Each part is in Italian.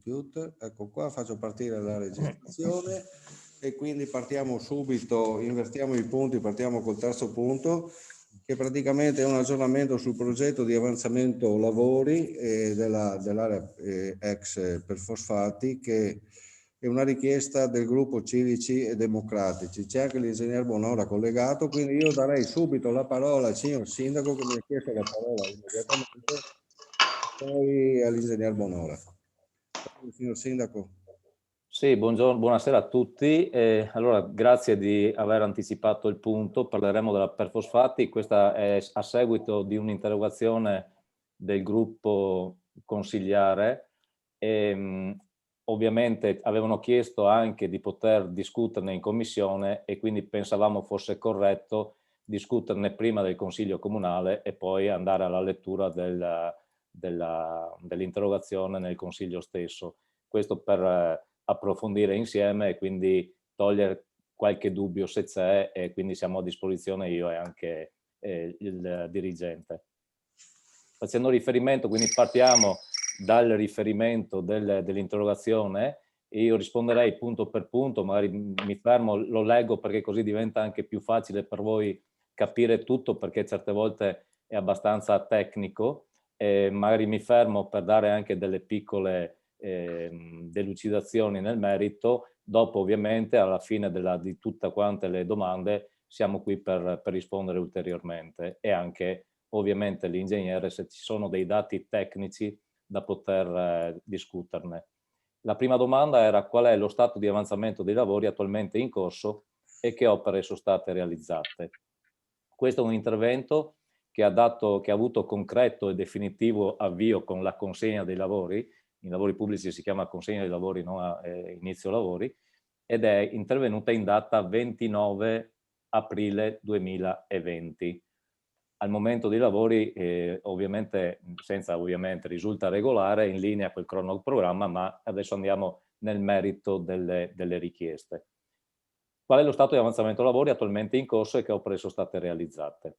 computer. Ecco qua, faccio partire la registrazione e quindi partiamo subito, invertiamo i punti, partiamo col terzo punto, che praticamente è un aggiornamento sul progetto di avanzamento lavori dell'area ex per fosfati, che è una richiesta del gruppo Civici e Democratici. C'è anche l'ingegner Bonora collegato, quindi io darei subito la parola al signor Sindaco, che mi ha chiesto la parola immediatamente, poi all'ingegner Bonora. Signor Sindaco. Sì, buonasera a tutti. Allora, grazie di aver anticipato il punto. Parleremo della perfosfati. Questa è a seguito di un'interrogazione del gruppo consigliare. Ovviamente avevano chiesto anche di poter discuterne in commissione e quindi pensavamo fosse corretto discuterne prima del Consiglio Comunale e poi andare alla lettura dell'interrogazione nel Consiglio stesso. Questo per approfondire insieme e quindi togliere qualche dubbio se c'è, e quindi siamo a disposizione io e anche il dirigente. Facendo riferimento, quindi partiamo dal riferimento dell'interrogazione e io risponderei punto per punto, magari mi fermo, lo leggo perché così diventa anche più facile per voi capire tutto, perché certe volte è abbastanza tecnico, e magari mi fermo per dare anche delle piccole delucidazioni nel merito. Dopo ovviamente alla fine di tutte quante le domande siamo qui per rispondere ulteriormente, e anche ovviamente l'ingegnere se ci sono dei dati tecnici da poter discuterne. La prima domanda era: qual è lo stato di avanzamento dei lavori attualmente in corso e che opere sono state realizzate? Questo è un intervento che ha avuto concreto e definitivo avvio con la consegna dei lavori. In lavori pubblici si chiama consegna dei lavori, non inizio lavori, ed è intervenuta in data 29 aprile 2020. Al momento dei lavori, ovviamente, senza ovviamente, risulta regolare, in linea col cronoprogramma, ma adesso andiamo nel merito delle richieste. Qual è lo stato di avanzamento lavori attualmente in corso e che opere sono state realizzate?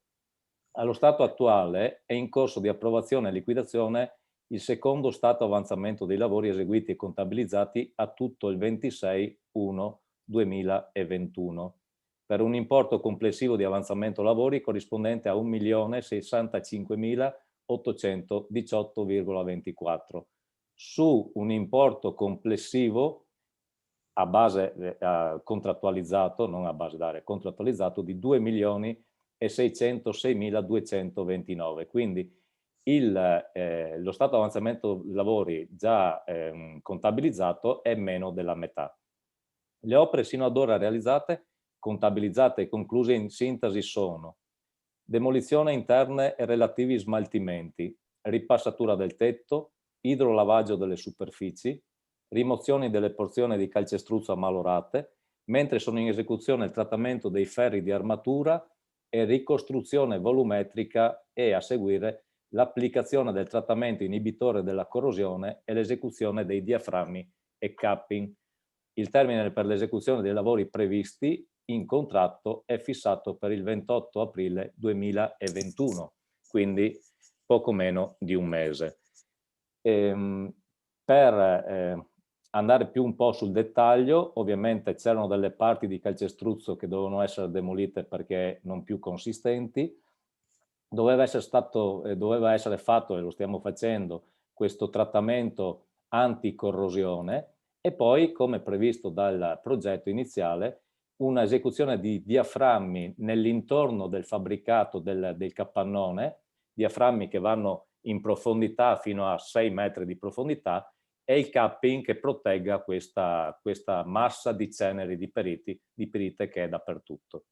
Allo stato attuale è in corso di approvazione e liquidazione il secondo stato avanzamento dei lavori eseguiti e contabilizzati a tutto il 26/1/2021 per un importo complessivo di avanzamento lavori corrispondente a 1.065.818,24 su un importo complessivo a base contrattualizzato, non a base d'area, contrattualizzato di 2.606.229. Quindi lo stato di avanzamento lavori già contabilizzato è meno della metà. Le opere sino ad ora realizzate, contabilizzate e concluse in sintesi sono: demolizione interne e relativi smaltimenti, ripassatura del tetto, idrolavaggio delle superfici, rimozioni delle porzioni di calcestruzzo ammalorate, mentre sono in esecuzione il trattamento dei ferri di armatura e ricostruzione volumetrica, e a seguire l'applicazione del trattamento inibitore della corrosione e l'esecuzione dei diaframmi e capping. Il termine per l'esecuzione dei lavori previsti in contratto è fissato per il 28 aprile 2021, quindi poco meno di un mese. Per andare più un po' sul dettaglio, ovviamente c'erano delle parti di calcestruzzo che dovevano essere demolite perché non più consistenti. Doveva essere fatto, e lo stiamo facendo, questo trattamento anticorrosione, e poi, come previsto dal progetto iniziale, una esecuzione di diaframmi nell'intorno del fabbricato del capannone, diaframmi che vanno in profondità fino a 6 metri di profondità, e il capping che protegga questa massa di ceneri di perite che è dappertutto.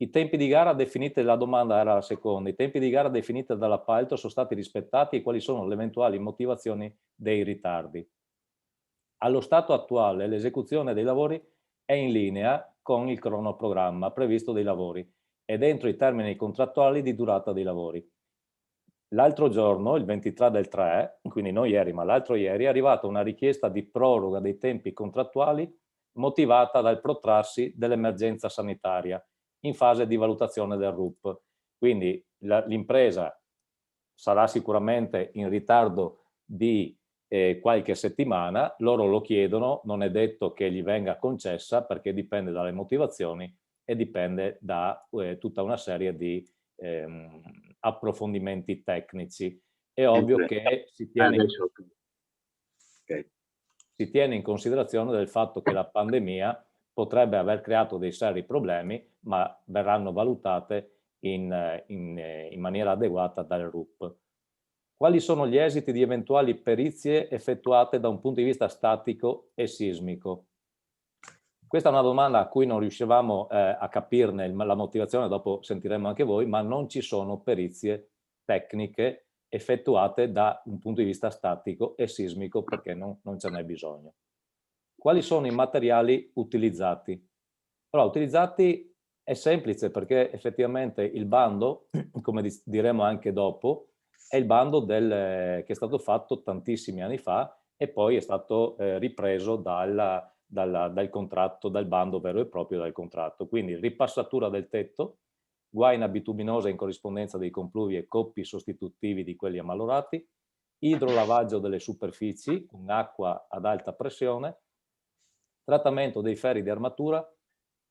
I tempi di gara definiti, la domanda era la seconda, i tempi di gara definiti dall'appalto sono stati rispettati e quali sono le eventuali motivazioni dei ritardi? Allo stato attuale l'esecuzione dei lavori è in linea con il cronoprogramma previsto dei lavori e dentro i termini contrattuali di durata dei lavori. L'altro giorno, il 23 del 3, quindi non ieri ma l'altro ieri, è arrivata una richiesta di proroga dei tempi contrattuali motivata dal protrarsi dell'emergenza sanitaria in fase di valutazione del RUP. Quindi l'impresa sarà sicuramente in ritardo di qualche settimana, loro lo chiedono, non è detto che gli venga concessa perché dipende dalle motivazioni e dipende da tutta una serie di approfondimenti tecnici. È ovvio che si tiene in considerazione del fatto che la pandemia potrebbe aver creato dei seri problemi, ma verranno valutate in maniera adeguata dal RUP. Quali sono gli esiti di eventuali perizie effettuate da un punto di vista statico e sismico? Questa è una domanda a cui non riuscivamo a capirne la motivazione, dopo sentiremo anche voi, ma non ci sono perizie tecniche effettuate da un punto di vista statico e sismico perché non ce n'è bisogno. Quali sono i materiali utilizzati? Allora, utilizzati è semplice perché effettivamente il bando, come diremo anche dopo, è il bando che è stato fatto tantissimi anni fa e poi è stato ripreso dal contratto, dal bando vero e proprio dal contratto. Quindi ripassatura del tetto, guaina bituminosa in corrispondenza dei compluvi e coppi sostitutivi di quelli ammalorati, idrolavaggio delle superfici con acqua ad alta pressione, trattamento dei ferri di armatura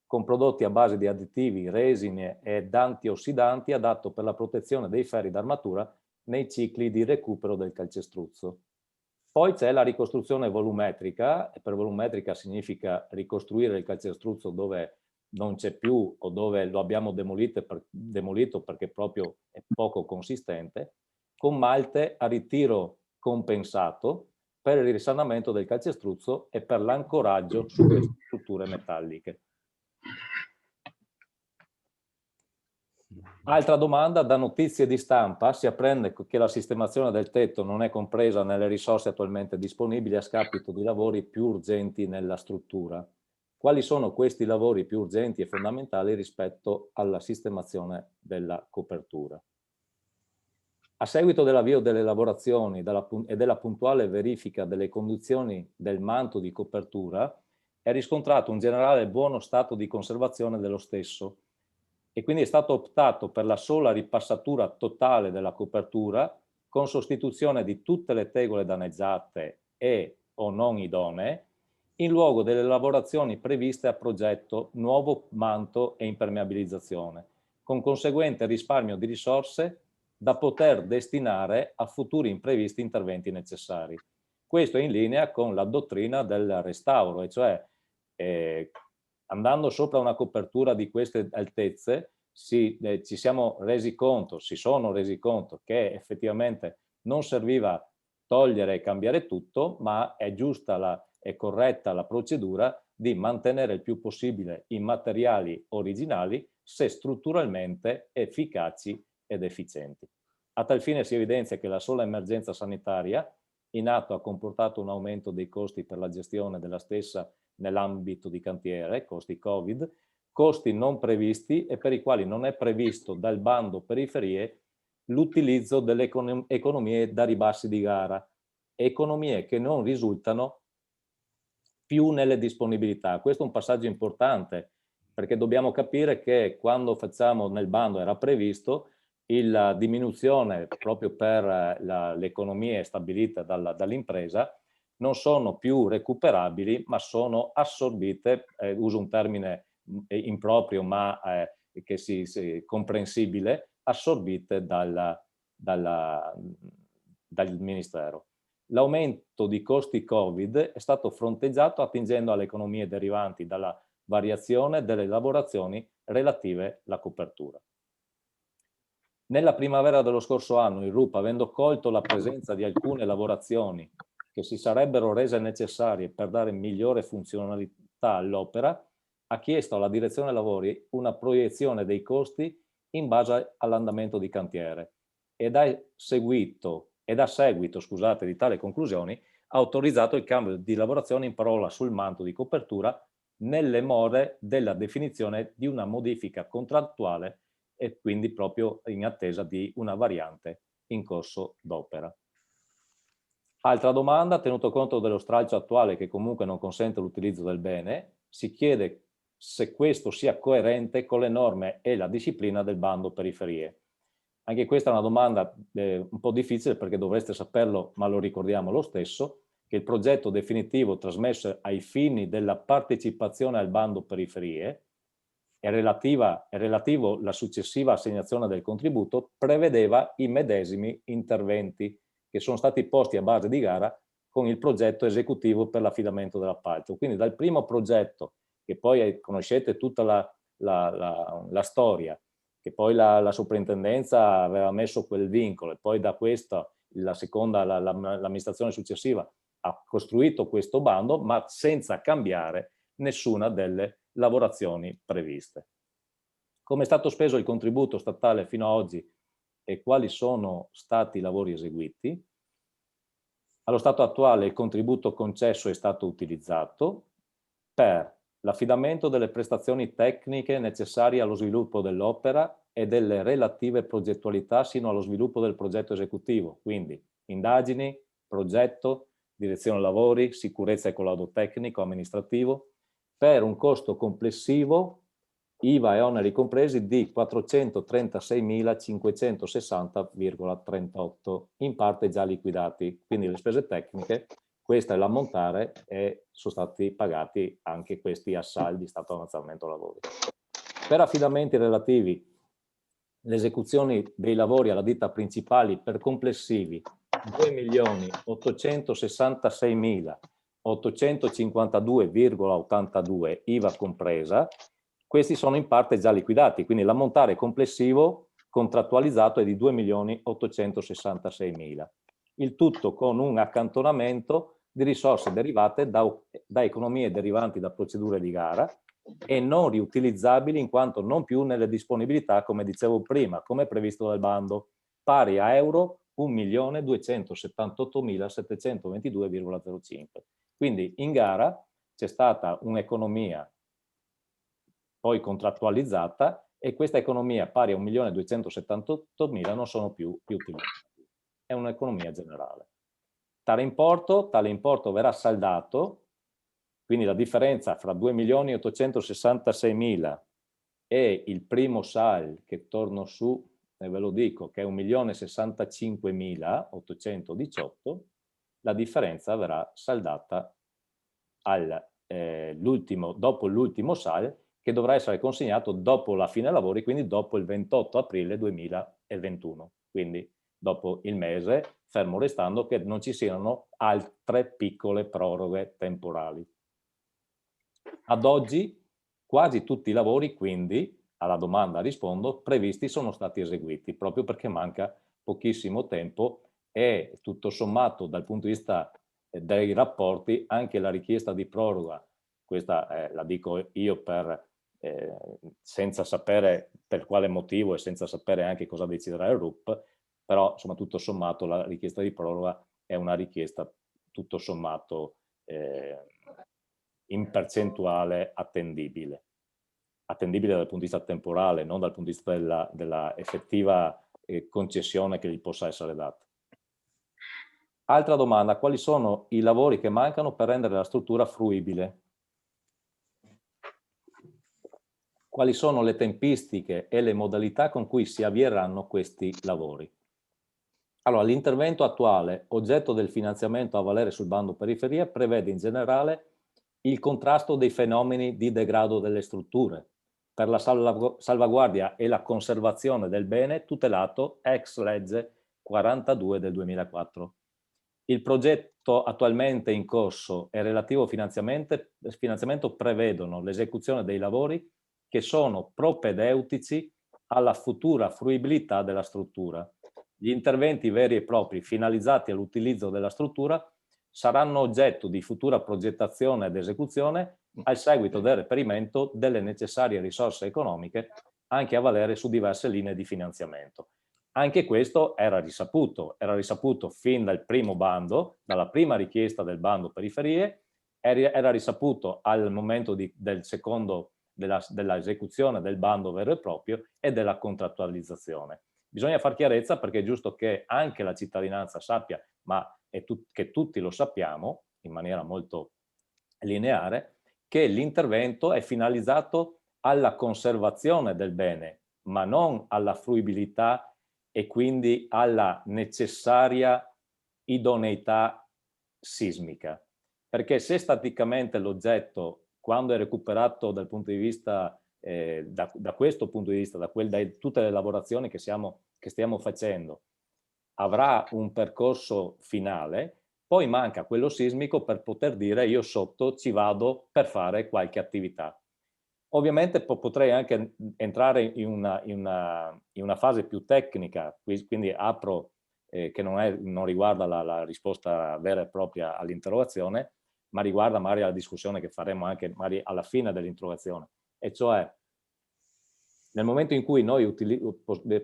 con prodotti a base di additivi, resine ed antiossidanti adatto per la protezione dei ferri d'armatura nei cicli di recupero del calcestruzzo. Poi c'è la ricostruzione volumetrica, e per volumetrica significa ricostruire il calcestruzzo dove non c'è più o dove lo abbiamo demolito perché proprio è poco consistente, con malte a ritiro compensato per il risanamento del calcestruzzo e per l'ancoraggio sulle strutture metalliche. Altra domanda, da notizie di stampa si apprende che la sistemazione del tetto non è compresa nelle risorse attualmente disponibili a scapito di lavori più urgenti nella struttura. Quali sono questi lavori più urgenti e fondamentali rispetto alla sistemazione della copertura? A seguito dell'avvio delle lavorazioni e della puntuale verifica delle condizioni del manto di copertura, è riscontrato un generale buono stato di conservazione dello stesso e quindi è stato optato per la sola ripassatura totale della copertura con sostituzione di tutte le tegole danneggiate e o non idonee in luogo delle lavorazioni previste a progetto nuovo manto e impermeabilizzazione, con conseguente risparmio di risorse da poter destinare a futuri imprevisti interventi necessari. Questo è in linea con la dottrina del restauro, e cioè andando sopra una copertura di queste altezze si sono resi conto che effettivamente non serviva togliere e cambiare tutto, ma è giusta e corretta la procedura di mantenere il più possibile i materiali originali se strutturalmente efficaci ed efficienti. A tal fine si evidenzia che la sola emergenza sanitaria in atto ha comportato un aumento dei costi per la gestione della stessa nell'ambito di cantiere, costi Covid, costi non previsti e per i quali non è previsto dal bando periferie l'utilizzo delle economie da ribassi di gara, economie che non risultano più nelle disponibilità. Questo è un passaggio importante perché dobbiamo capire che quando facciamo nel bando era previsto la diminuzione proprio per le economie stabilite dall'impresa non sono più recuperabili ma sono assorbite, uso un termine improprio ma che comprensibile, assorbite dal Ministero. L'aumento di costi Covid è stato fronteggiato attingendo alle economie derivanti dalla variazione delle lavorazioni relative alla copertura. Nella primavera dello scorso anno il RUP, avendo colto la presenza di alcune lavorazioni che si sarebbero rese necessarie per dare migliore funzionalità all'opera, ha chiesto alla direzione lavori una proiezione dei costi in base all'andamento di cantiere ed a seguito di tali conclusioni ha autorizzato il cambio di lavorazione in parola sul manto di copertura nelle more della definizione di una modifica contrattuale e quindi proprio in attesa di una variante in corso d'opera. Altra domanda, tenuto conto dello stralcio attuale che comunque non consente l'utilizzo del bene, si chiede se questo sia coerente con le norme e la disciplina del bando periferie. Anche questa è una domanda un po' difficile perché dovreste saperlo, ma lo ricordiamo lo stesso, che il progetto definitivo trasmesso ai fini della partecipazione al bando periferie e relativo alla successiva assegnazione del contributo prevedeva i medesimi interventi che sono stati posti a base di gara con il progetto esecutivo per l'affidamento dell'appalto. Quindi dal primo progetto, che poi conoscete tutta la storia, che poi la soprintendenza aveva messo quel vincolo e poi da questo l'amministrazione successiva ha costruito questo bando, ma senza cambiare nessuna delle lavorazioni previste. Come è stato speso il contributo statale fino ad oggi e quali sono stati i lavori eseguiti? Allo stato attuale il contributo concesso è stato utilizzato per l'affidamento delle prestazioni tecniche necessarie allo sviluppo dell'opera e delle relative progettualità sino allo sviluppo del progetto esecutivo, quindi indagini, progetto, direzione lavori, sicurezza e collaudo tecnico, amministrativo, per un costo complessivo, IVA e oneri compresi, di 436.560,38, in parte già liquidati. Quindi le spese tecniche, questa è l'ammontare e sono stati pagati anche questi a saldi stato avanzamento lavori. Per affidamenti relativi le esecuzioni dei lavori alla ditta principali per complessivi 2.866.852,82 IVA compresa, questi sono in parte già liquidati, quindi l'ammontare complessivo contrattualizzato è di 2.866.000. Il tutto con un accantonamento di risorse derivate da economie derivanti da procedure di gara e non riutilizzabili in quanto non più nelle disponibilità, come dicevo prima, come previsto dal bando, pari a euro 1.278.722,05. Quindi in gara c'è stata un'economia poi contrattualizzata e questa economia pari a 1.278.000 non sono più utilizzabili. È un'economia generale. Tale importo verrà saldato, quindi la differenza fra 2.866.000 e il primo SAL che torno su, e ve lo dico, che è 1.065.818, la differenza verrà saldata dopo l'ultimo SAL che dovrà essere consegnato dopo la fine lavori, quindi dopo il 28 aprile 2021, quindi dopo il mese, fermo restando che non ci siano altre piccole proroghe temporali. Ad oggi quasi tutti i lavori, quindi, alla domanda rispondo, previsti sono stati eseguiti, proprio perché manca pochissimo tempo e tutto sommato dal punto di vista dei rapporti anche la richiesta di proroga, questa la dico io senza sapere per quale motivo e senza sapere anche cosa deciderà il RUP, però insomma tutto sommato la richiesta di proroga è una richiesta tutto sommato in percentuale attendibile dal punto di vista temporale, non dal punto di vista della effettiva concessione che gli possa essere data. Altra domanda, quali sono i lavori che mancano per rendere la struttura fruibile? Quali sono le tempistiche e le modalità con cui si avvieranno questi lavori? Allora, l'intervento attuale, oggetto del finanziamento a valere sul bando periferia, prevede in generale il contrasto dei fenomeni di degrado delle strutture per la salvaguardia e la conservazione del bene tutelato ex legge 42 del 2004. Il progetto attualmente in corso e relativo finanziamento prevedono l'esecuzione dei lavori che sono propedeutici alla futura fruibilità della struttura. Gli interventi veri e propri finalizzati all'utilizzo della struttura saranno oggetto di futura progettazione ed esecuzione al seguito del reperimento delle necessarie risorse economiche anche a valere su diverse linee di finanziamento. Anche questo era risaputo fin dal primo bando, dalla prima richiesta del bando periferie, era risaputo al momento della esecuzione del bando vero e proprio e della contrattualizzazione. Bisogna far chiarezza perché è giusto che anche la cittadinanza sappia, ma che tutti lo sappiamo in maniera molto lineare, che l'intervento è finalizzato alla conservazione del bene, ma non alla fruibilità e quindi alla necessaria idoneità sismica. Perché se staticamente l'oggetto, quando è recuperato dal punto di vista, da questo punto di vista, da tutte le lavorazioni che stiamo facendo, avrà un percorso finale, poi manca quello sismico per poter dire io sotto ci vado per fare qualche attività. Ovviamente potrei anche entrare in una fase più tecnica, quindi apro, che non riguarda la risposta vera e propria all'interrogazione, ma riguarda magari la discussione che faremo anche magari alla fine dell'interrogazione, e cioè nel momento in cui noi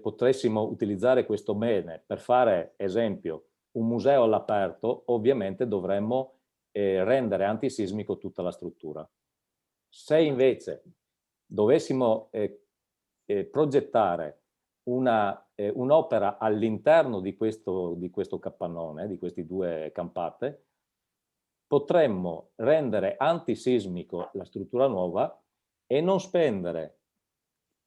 potessimo utilizzare questo bene per fare, esempio, un museo all'aperto, ovviamente dovremmo rendere antisismico tutta la struttura. Se invece dovessimo progettare un'opera all'interno di questo cappannone, di questi due campate, potremmo rendere antisismico la struttura nuova e non spendere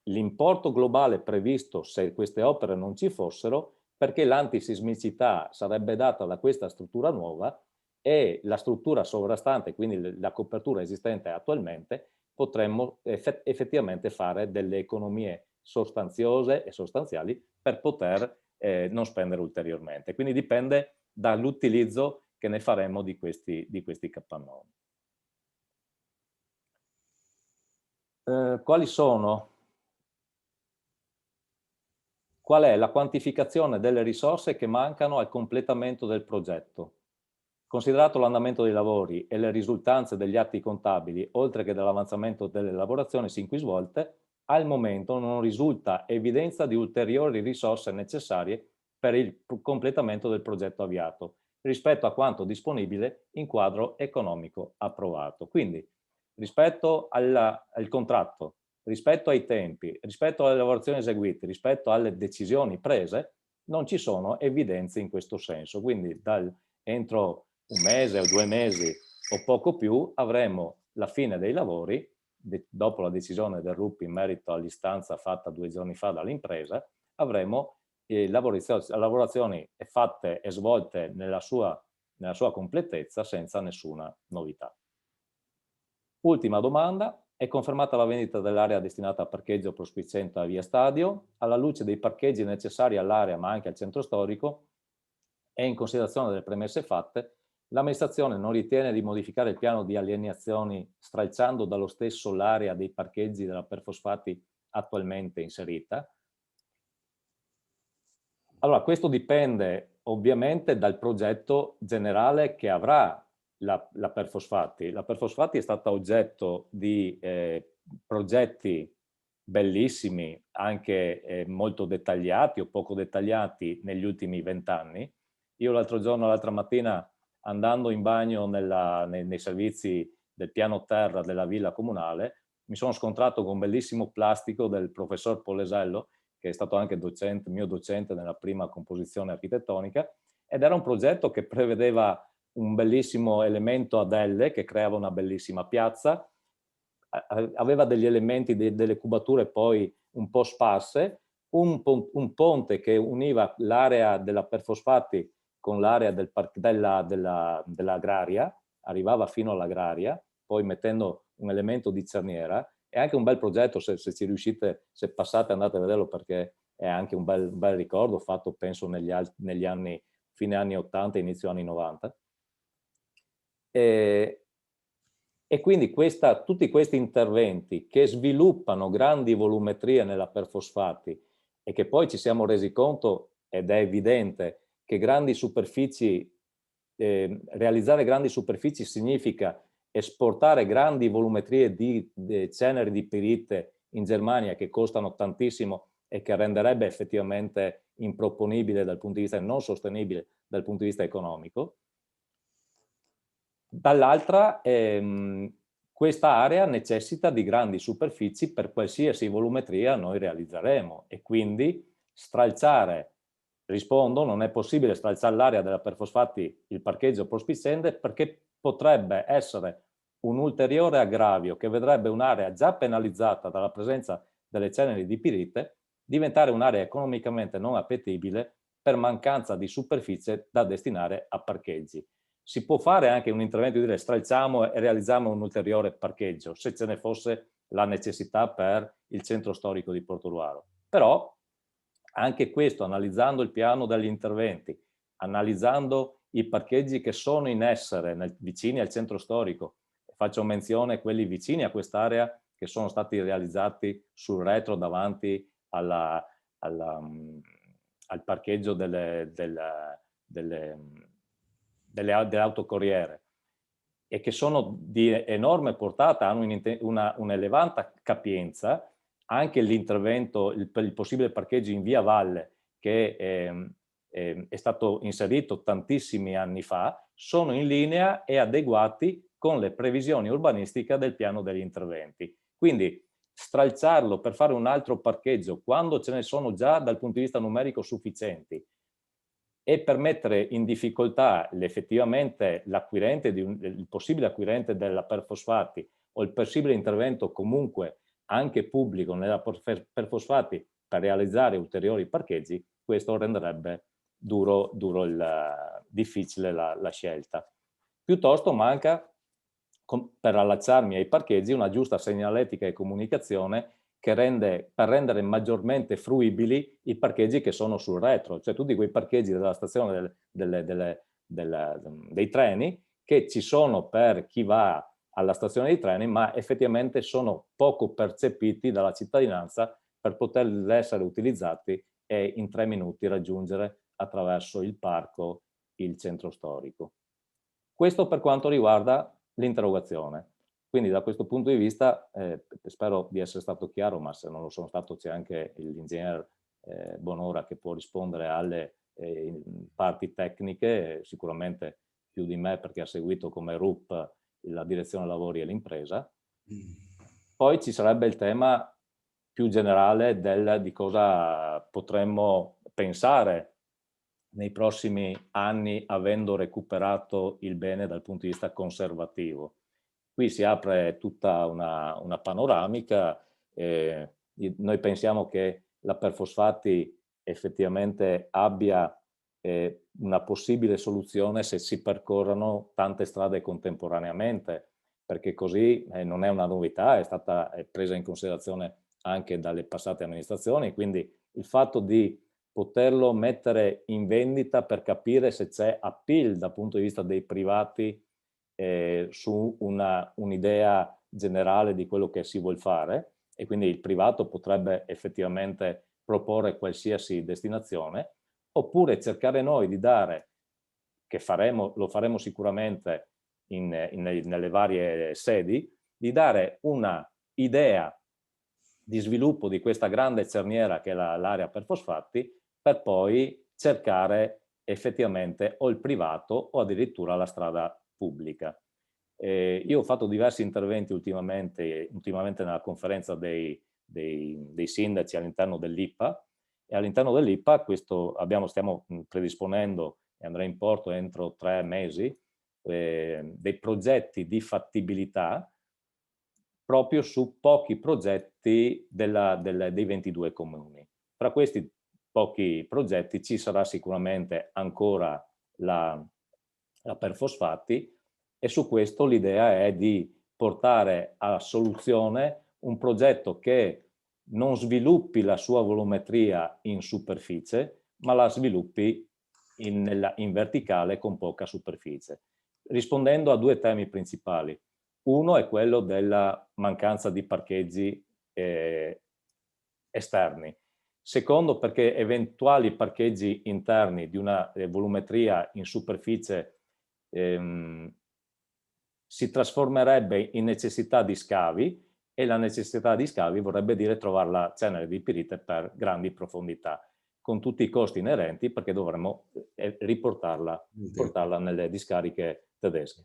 l'importo globale previsto se queste opere non ci fossero, perché l'antisismicità sarebbe data da questa struttura nuova e la struttura sovrastante, quindi la copertura esistente attualmente, potremmo effettivamente fare delle economie sostanziose e sostanziali per poter non spendere ulteriormente. Quindi dipende dall'utilizzo che ne faremo di questi capannoni. Qual è la quantificazione delle risorse che mancano al completamento del progetto? Considerato l'andamento dei lavori e le risultanze degli atti contabili, oltre che dell'avanzamento delle lavorazioni sin qui svolte, al momento non risulta evidenza di ulteriori risorse necessarie per il completamento del progetto avviato, rispetto a quanto disponibile in quadro economico approvato. Quindi, rispetto al contratto, rispetto ai tempi, rispetto alle lavorazioni eseguite, rispetto alle decisioni prese, non ci sono evidenze in questo senso. Quindi entro un mese o 2 mesi o poco più avremo la fine dei lavori, dopo la decisione del RUP in merito all'istanza fatta 2 giorni fa dall'impresa, avremo lavorazioni fatte e svolte nella sua completezza senza nessuna novità. Ultima domanda: è confermata la vendita dell'area destinata a parcheggio prospiciente a via Stadio, alla luce dei parcheggi necessari all'area ma anche al centro storico e in considerazione delle premesse fatte, l'amministrazione non ritiene di modificare il piano di alienazioni stralciando dallo stesso l'area dei parcheggi della Perfosfati attualmente inserita? Allora, questo dipende ovviamente dal progetto generale che avrà la Perfosfati. La Perfosfati è stata oggetto di progetti bellissimi, anche molto dettagliati o poco dettagliati negli ultimi 20 anni. Io l'altra mattina, andando in bagno nei servizi del piano terra della villa comunale, mi sono scontrato con un bellissimo plastico del professor Polesello, che è stato anche mio docente nella prima composizione architettonica, ed era un progetto che prevedeva un bellissimo elemento ad L che creava una bellissima piazza, aveva degli elementi, delle cubature poi un po' sparse, un ponte che univa l'area della Perfosfati con l'area dell'agraria, arrivava fino all'agraria, poi mettendo un elemento di cerniera. È anche un bel progetto, se ci riuscite, se passate andate a vederlo, perché è anche un bel ricordo fatto penso negli anni, fine anni 80, inizio anni 90. E quindi tutti questi interventi che sviluppano grandi volumetrie nella Perfosfati e che poi ci siamo resi conto, ed è evidente, che realizzare grandi superfici significa esportare grandi volumetrie di ceneri di pirite in Germania che costano tantissimo e che renderebbe effettivamente improponibile dal punto di vista, non sostenibile dal punto di vista economico. Dall'altra, questa area necessita di grandi superfici per qualsiasi volumetria noi realizzeremo, e quindi stralciare, rispondo, non è possibile stralciare l'area della Perfosfati, il parcheggio prospiciente, perché potrebbe essere un ulteriore aggravio che vedrebbe un'area già penalizzata dalla presenza delle ceneri di pirite diventare un'area economicamente non appetibile per mancanza di superficie da destinare a parcheggi. Si può fare anche un intervento di dire stralciamo e realizziamo un ulteriore parcheggio, se ce ne fosse la necessità per il centro storico di Portogruaro. Però anche questo, analizzando il piano degli interventi, analizzando i parcheggi che sono in essere vicini al centro storico, faccio menzione quelli vicini a quest'area che sono stati realizzati sul retro davanti al parcheggio delle autocorriere, e che sono di enorme portata, hanno un'elevata capienza. Anche l'intervento, il possibile parcheggio in via Valle, che è stato inserito tantissimi anni fa, sono in linea e adeguati con le previsioni urbanistiche del piano degli interventi. Quindi stralciarlo per fare un altro parcheggio quando ce ne sono già dal punto di vista numerico sufficienti e per mettere in difficoltà effettivamente l'acquirente, il possibile acquirente della Perfosfatti o il possibile intervento comunque anche pubblico nella Perfosfatti per realizzare ulteriori parcheggi, questo renderebbe difficile la scelta. Piuttosto manca, per allacciarmi ai parcheggi, una giusta segnaletica e comunicazione per rendere maggiormente fruibili i parcheggi che sono sul retro, cioè tutti quei parcheggi della stazione dei treni che ci sono per chi va alla stazione dei treni, ma effettivamente sono poco percepiti dalla cittadinanza per poter essere utilizzati e in 3 minuti raggiungere attraverso il parco il centro storico. Questo per quanto riguarda l'interrogazione. Quindi da questo punto di vista spero di essere stato chiaro, ma se non lo sono stato c'è anche l'ingegner Bonora che può rispondere alle parti tecniche, sicuramente più di me perché ha seguito come RUP la direzione lavori e l'impresa. Poi ci sarebbe il tema più generale di cosa potremmo pensare nei prossimi anni avendo recuperato il bene dal punto di vista conservativo. Qui si apre tutta una panoramica, noi pensiamo che la Perfosfatti effettivamente abbia una possibile soluzione se si percorrono tante strade contemporaneamente, perché così non è una novità, è stata presa in considerazione anche dalle passate amministrazioni, quindi il fatto di poterlo mettere in vendita per capire se c'è appeal dal punto di vista dei privati su un'idea generale di quello che si vuol fare, e quindi il privato potrebbe effettivamente proporre qualsiasi destinazione, oppure cercare noi di dare, lo faremo sicuramente nelle varie sedi, di dare una idea di sviluppo di questa grande cerniera che è l'area Perfosfatti, per poi cercare effettivamente o il privato o addirittura la strada pubblica. Io ho fatto diversi interventi ultimamente nella conferenza dei sindaci all'interno dell'IPA, e all'interno dell'IPA stiamo predisponendo, e andrà in porto entro 3 mesi, dei progetti di fattibilità proprio su pochi progetti dei 22 comuni. Tra questi pochi progetti ci sarà sicuramente ancora la Perfosfatti, e su questo l'idea è di portare a soluzione un progetto che non sviluppi la sua volumetria in superficie, ma la sviluppi in verticale con poca superficie, rispondendo a 2 temi principali. Uno è quello della mancanza di parcheggi esterni. Secondo, perché eventuali parcheggi interni di una volumetria in superficie si trasformerebbe in necessità di scavi, e la necessità di scavi vorrebbe dire trovare la cenere di pirite per grandi profondità, con tutti i costi inerenti, perché dovremmo portarla nelle discariche tedesche,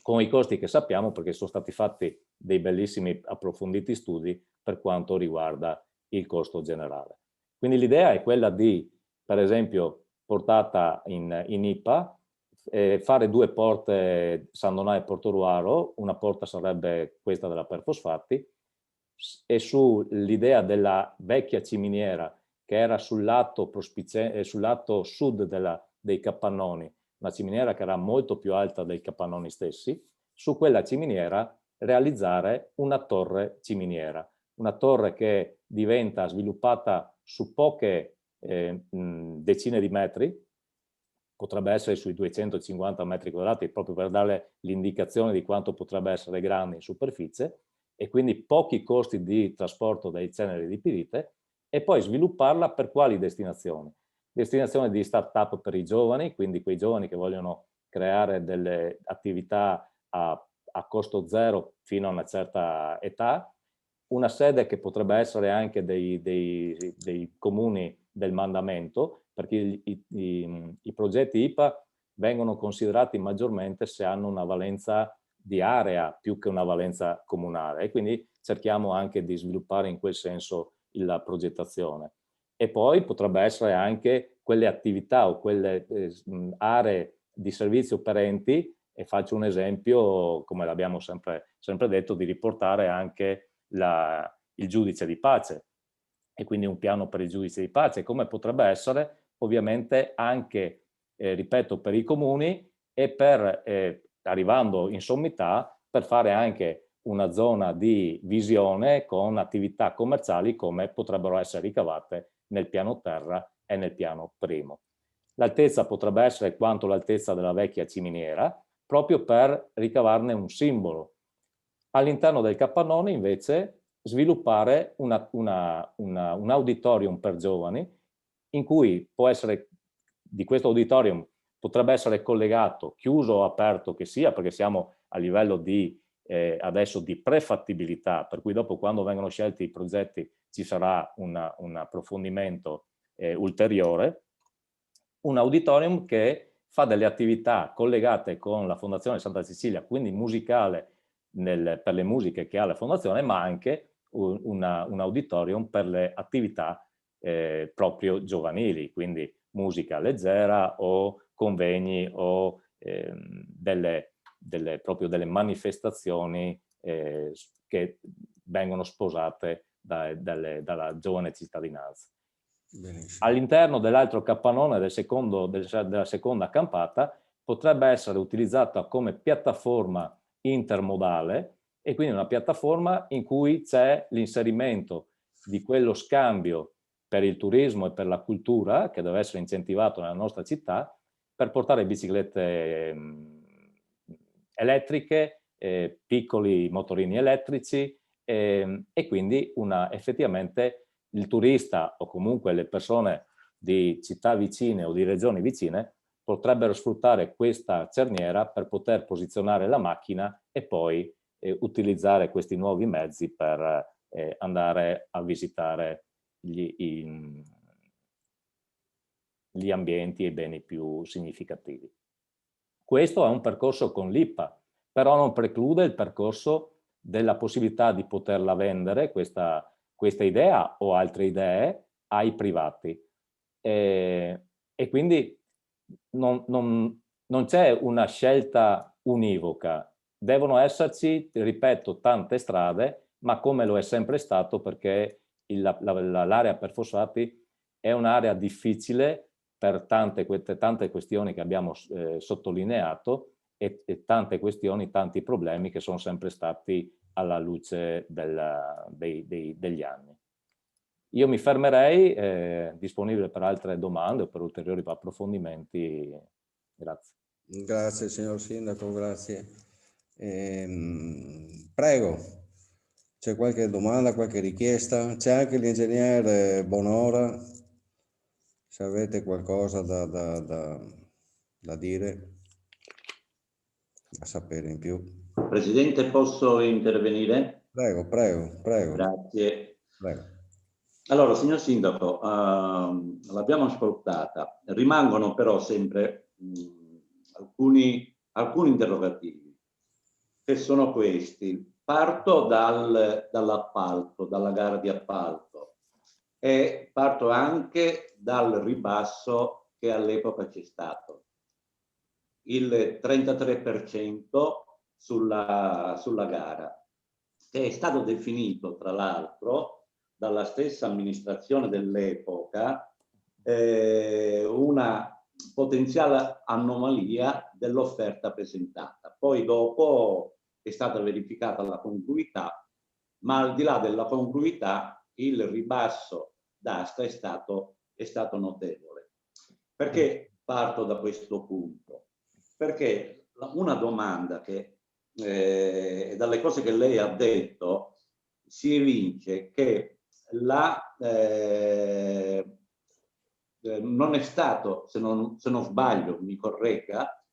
con i costi che sappiamo, perché sono stati fatti dei bellissimi approfonditi studi per quanto riguarda il costo generale. Quindi l'idea è quella di, per esempio, portata in IPA, fare 2 porte, San Donà e Portoruaro. Una porta sarebbe questa della Perfosfatti, e sull'idea della vecchia ciminiera che era sul lato sud dei capannoni, una ciminiera che era molto più alta dei capannoni stessi, su quella ciminiera realizzare una torre ciminiera, una torre che diventa sviluppata su poche decine di metri, potrebbe essere sui 250 metri quadrati, proprio per dare l'indicazione di quanto potrebbe essere grande in superficie, e quindi pochi costi di trasporto dai ceneri di pirite, e poi svilupparla per quali destinazioni? Destinazioni di start-up per i giovani, quindi quei giovani che vogliono creare delle attività a costo zero fino a una certa età, una sede che potrebbe essere anche dei comuni del mandamento, perché i progetti IPA vengono considerati maggiormente se hanno una valenza di area più che una valenza comunale, e quindi cerchiamo anche di sviluppare in quel senso la progettazione. E poi potrebbe essere anche quelle attività o quelle aree di servizio per enti, e faccio un esempio, come l'abbiamo sempre detto, di riportare anche il giudice di pace, e quindi un piano per il giudice di pace, come potrebbe essere ovviamente anche, ripeto, per i comuni, e per, arrivando in sommità, per fare anche una zona di visione con attività commerciali come potrebbero essere ricavate nel piano terra e nel piano primo. L'altezza potrebbe essere quanto l'altezza della vecchia ciminiera, proprio per ricavarne un simbolo. All'interno del capannone invece sviluppare un auditorium per giovani, in cui può essere, di questo auditorium potrebbe essere collegato, chiuso o aperto che sia, perché siamo a livello di adesso di prefattibilità, per cui dopo, quando vengono scelti i progetti, ci sarà un approfondimento ulteriore, un auditorium che fa delle attività collegate con la Fondazione Santa Cecilia, quindi musicale per le musiche che ha la Fondazione, ma anche un auditorium per le attività proprio giovanili, quindi musica leggera o convegni o proprio delle manifestazioni che vengono sposate dalla giovane cittadinanza. All'interno dell'altro capannone della seconda campata potrebbe essere utilizzata come piattaforma intermodale, e quindi una piattaforma in cui c'è l'inserimento di quello scambio per il turismo e per la cultura, che deve essere incentivato nella nostra città, per portare biciclette elettriche, piccoli motorini elettrici, e quindi effettivamente il turista o comunque le persone di città vicine o di regioni vicine potrebbero sfruttare questa cerniera per poter posizionare la macchina e poi utilizzare questi nuovi mezzi per andare a visitare gli ambienti e i beni più significativi. Questo è un percorso con l'IPA, però non preclude il percorso della possibilità di poterla vendere, questa idea o altre idee, ai privati. E quindi non c'è una scelta univoca, devono esserci, ripeto, tante strade, ma come lo è sempre stato, perché l'area per fosfati è un'area difficile per tante questioni che abbiamo sottolineato, e tante questioni, tanti problemi che sono sempre stati alla luce degli anni. Io mi fermerei, disponibile per altre domande o per ulteriori approfondimenti. Grazie. Grazie signor Sindaco, grazie. Prego, c'è qualche domanda, qualche richiesta? C'è anche l'ingegnere Bonora, se avete qualcosa da dire, da sapere in più. Presidente, posso intervenire? Prego, prego, prego. Grazie. Prego. Allora, signor Sindaco, l'abbiamo ascoltata. Rimangono però sempre alcuni interrogativi, che sono questi. Parto dall'appalto, dalla gara di appalto, e parto anche dal ribasso che all'epoca c'è stato. Il 33% sulla gara. che è stato definito, tra l'altro, dalla stessa amministrazione dell'epoca una potenziale anomalia dell'offerta presentata. Poi dopo è stata verificata la congruità, ma al di là della congruità il ribasso d'asta è stato notevole. Perché parto da questo punto? Perché una domanda che dalle cose che lei ha detto si evince che non è stato, se non sbaglio, mi corregga,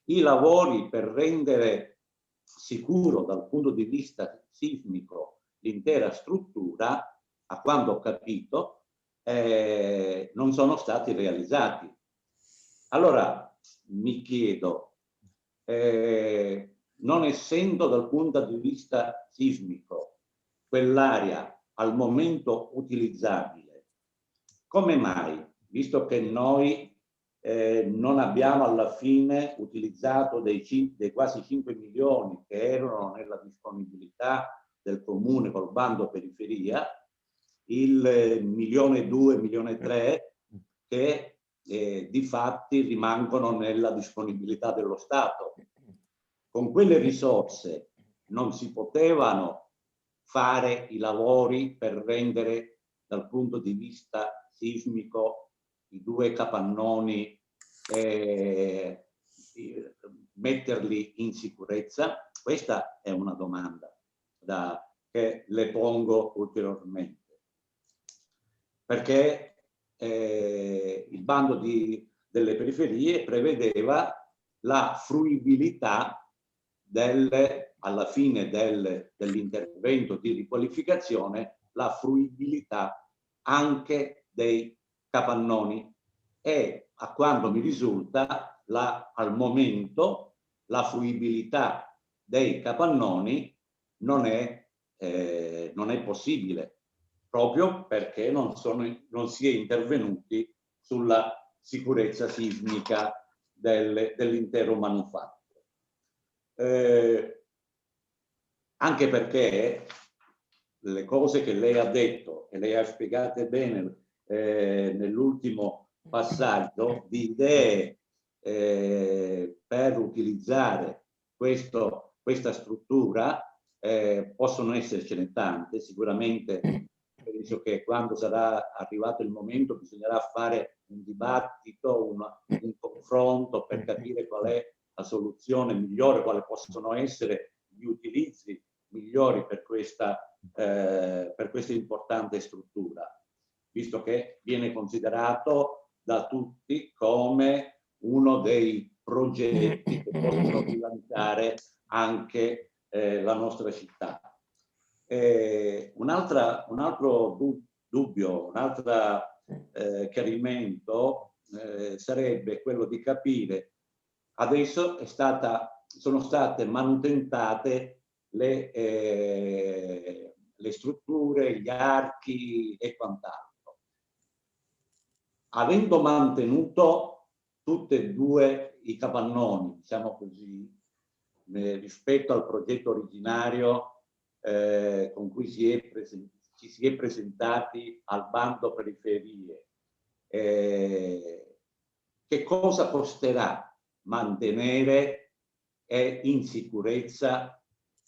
i lavori per rendere sicuro dal punto di vista sismico l'intera struttura, a quanto ho capito, non sono stati realizzati. Allora mi chiedo, non essendo dal punto di vista sismico quell'area al momento utilizzabile, come mai, visto che noi non abbiamo alla fine utilizzato dei quasi 5 milioni che erano nella disponibilità del comune col bando periferia, il 1,2 milioni, 1,3 milioni che di fatti rimangono nella disponibilità dello Stato. Con quelle risorse non si potevano fare i lavori per rendere dal punto di vista sismico i due capannoni, metterli in sicurezza? Questa è una domanda che le pongo ulteriormente, perché il bando delle periferie prevedeva la fruibilità alla fine dell'intervento di riqualificazione, la fruibilità anche dei capannoni, e a quanto mi risulta al momento la fruibilità dei capannoni non è possibile, proprio perché non si è intervenuti sulla sicurezza sismica dell'intero manufatto. Anche perché le cose che lei ha detto e lei ha spiegate bene nell'ultimo passaggio di idee per utilizzare questa struttura, possono essercene tante. Sicuramente penso che quando sarà arrivato il momento bisognerà fare un dibattito, un confronto per capire qual è la soluzione migliore, quali possono essere gli utilizzi migliori per questa importante struttura, visto che viene considerato da tutti come uno dei progetti che possono rilanciare anche la nostra città. Un altro dubbio, un altro chiarimento sarebbe quello di capire: adesso sono state manutentate le strutture, gli archi e quant'altro. Avendo mantenuto tutti e due i capannoni, diciamo così, rispetto al progetto originario con cui ci si è presentati al bando periferie, che cosa costerà mantenere in sicurezza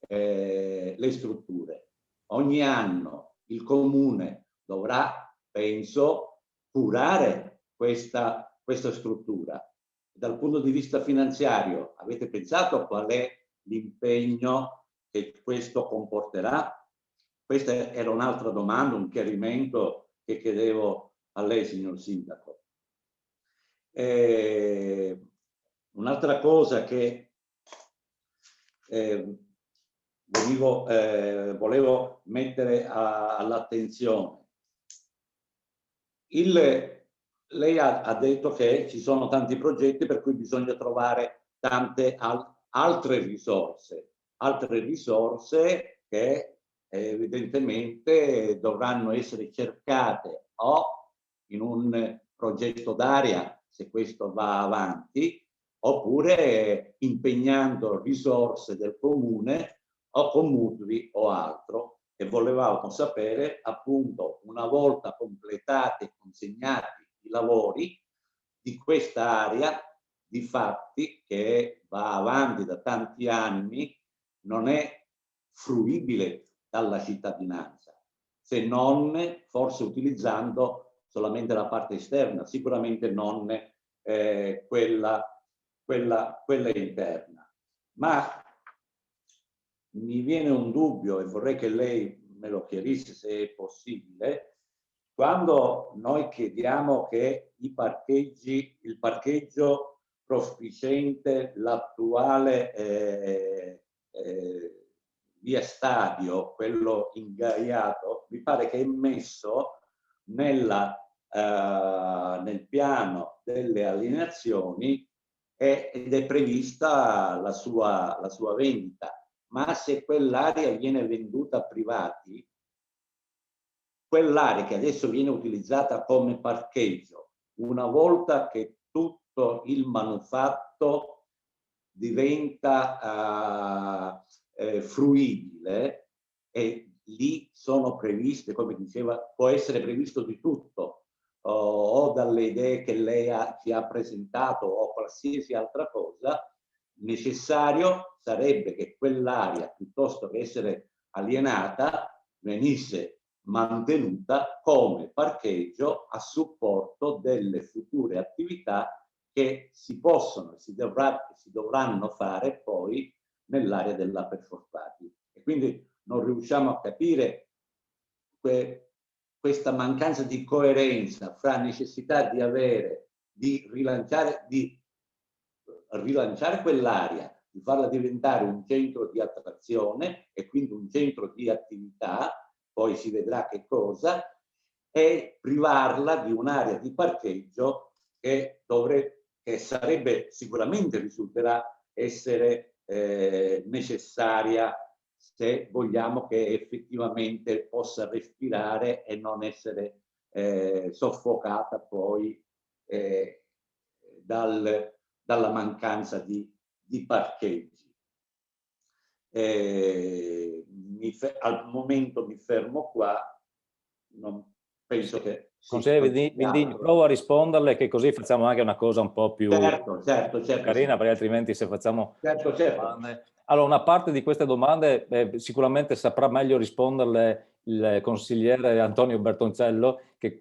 le strutture? Ogni anno il comune dovrà, penso, curare questa struttura. Dal punto di vista finanziario, avete pensato qual è l'impegno che questo comporterà? Questa era un'altra domanda, un chiarimento che chiedevo a lei, signor Sindaco. Un'altra cosa che volevo mettere all'attenzione. Lei ha detto che ci sono tanti progetti per cui bisogna trovare tante altre risorse che evidentemente dovranno essere cercate o in un progetto d'area, se questo va avanti, oppure impegnando risorse del comune o con mutui o altro, e volevamo sapere appunto, una volta completati e consegnati i lavori di questa area, di fatti che va avanti da tanti anni, non è fruibile dalla cittadinanza, se non forse utilizzando solamente la parte esterna, sicuramente non quella interna. Ma mi viene un dubbio e vorrei che lei me lo chiarisse se è possibile. Quando noi chiediamo che il parcheggio prospiciente l'attuale via Stadio, quello ingaiato, mi pare che è messo nel piano delle allineazioni ed è prevista la sua vendita. Ma se quell'area viene venduta a privati, quell'area che adesso viene utilizzata come parcheggio, una volta che tutto il manufatto diventa fruibile, e lì sono previste, come diceva, può essere previsto di tutto, o dalle idee che lei ci ha presentato o qualsiasi altra cosa. Necessario sarebbe che quell'area, piuttosto che essere alienata, venisse mantenuta come parcheggio a supporto delle future attività che si possono e si dovranno fare poi nell'area dell'Upper Forstati. E quindi non riusciamo a capire questa mancanza di coerenza fra necessità di rilanciare quell'area, di farla diventare un centro di attrazione e quindi un centro di attività, poi si vedrà che cosa, e privarla di un'area di parcheggio che sarebbe sicuramente, risulterà essere necessaria se vogliamo che effettivamente possa respirare e non essere soffocata poi dalla mancanza di parcheggi. Al momento mi fermo qua, non penso che... Consigliere Vindigni, provo a risponderle, che così facciamo anche una cosa un po' più certo, carina, perché altrimenti se facciamo certo. domande... Allora, una parte di queste domande sicuramente saprà meglio risponderle il consigliere Antonio Bertoncello, che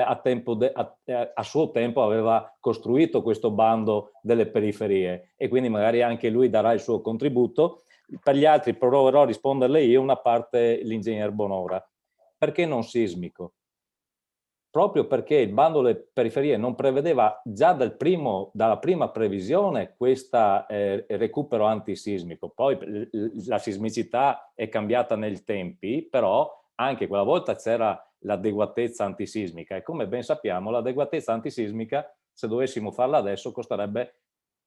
a suo tempo aveva costruito questo bando delle periferie, e quindi magari anche lui darà il suo contributo. Per gli altri proverò a risponderle io, una parte l'ingegner Bonora. Perché non sismico? Proprio perché il bando delle periferie non prevedeva già dalla prima previsione questo recupero antisismico. Poi la sismicità è cambiata nei tempi, però anche quella volta c'era l'adeguatezza antisismica, e come ben sappiamo l'adeguatezza antisismica, se dovessimo farla adesso, costerebbe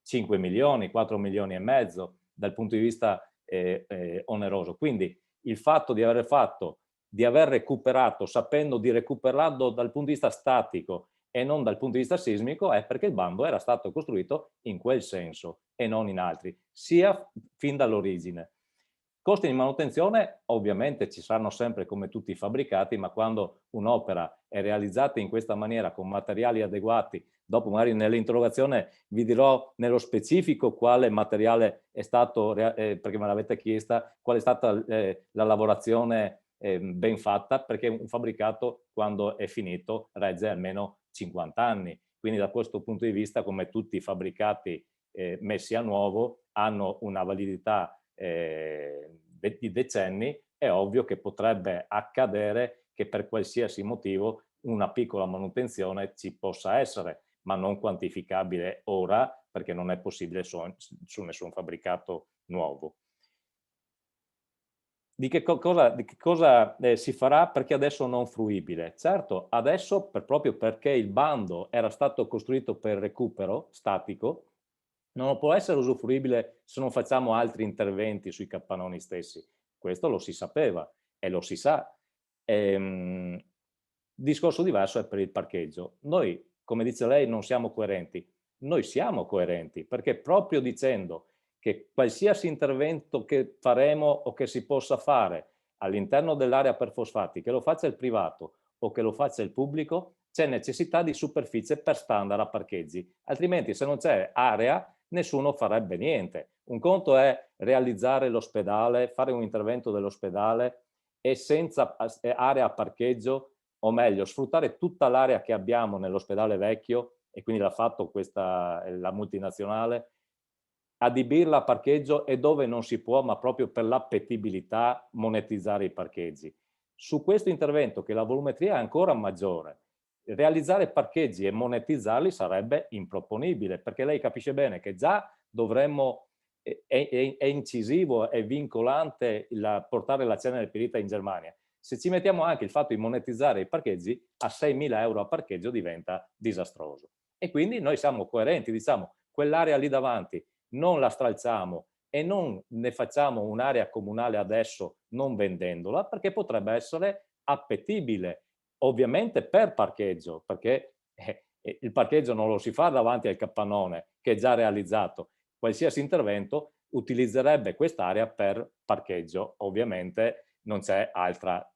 5 milioni, 4 milioni e mezzo dal punto di vista oneroso. Quindi il fatto di aver recuperato, sapendo di recuperarlo dal punto di vista statico e non dal punto di vista sismico, è perché il bando era stato costruito in quel senso e non in altri, sia fin dall'origine. Costi di manutenzione ovviamente ci saranno sempre, come tutti i fabbricati, ma quando un'opera è realizzata in questa maniera con materiali adeguati, dopo magari nell'interrogazione vi dirò nello specifico quale materiale è stato, perché me l'avete chiesta, qual è stata la lavorazione ben fatta, perché un fabbricato quando è finito regge almeno 50 anni, quindi da questo punto di vista, come tutti i fabbricati messi a nuovo, hanno una validità di decenni. È ovvio che potrebbe accadere che per qualsiasi motivo una piccola manutenzione ci possa essere, ma non quantificabile ora, perché non è possibile su nessun fabbricato nuovo. Di che cosa si farà perché adesso non fruibile? Certo, adesso proprio perché il bando era stato costruito per recupero statico, non può essere usufruibile se non facciamo altri interventi sui capannoni stessi. Questo lo si sapeva e lo si sa. Discorso diverso è per il parcheggio. Noi, come dice lei, non siamo coerenti. Noi siamo coerenti, perché proprio dicendo che qualsiasi intervento che faremo o che si possa fare all'interno dell'area per fosfati, che lo faccia il privato o che lo faccia il pubblico, c'è necessità di superficie per standard a parcheggi, altrimenti se non c'è area nessuno farebbe niente. Un conto è realizzare l'ospedale, fare un intervento dell'ospedale e senza area a parcheggio, o meglio, sfruttare tutta l'area che abbiamo nell'ospedale vecchio, e quindi l'ha fatto la multinazionale, adibirla a parcheggio e dove non si può, ma proprio per l'appetibilità, monetizzare i parcheggi. Su questo intervento, che la volumetria è ancora maggiore, realizzare parcheggi e monetizzarli sarebbe improponibile, perché lei capisce bene che già dovremmo, è incisivo, è vincolante portare la Cenerpirita in Germania. Se ci mettiamo anche il fatto di monetizzare i parcheggi, a 6.000 euro a parcheggio diventa disastroso. E quindi noi siamo coerenti, diciamo, quell'area lì davanti non la stralciamo e non ne facciamo un'area comunale adesso, non vendendola, perché potrebbe essere appetibile, ovviamente per parcheggio, perché il parcheggio non lo si fa davanti al capannone che è già realizzato. Qualsiasi intervento utilizzerebbe quest'area per parcheggio, ovviamente non c'è altra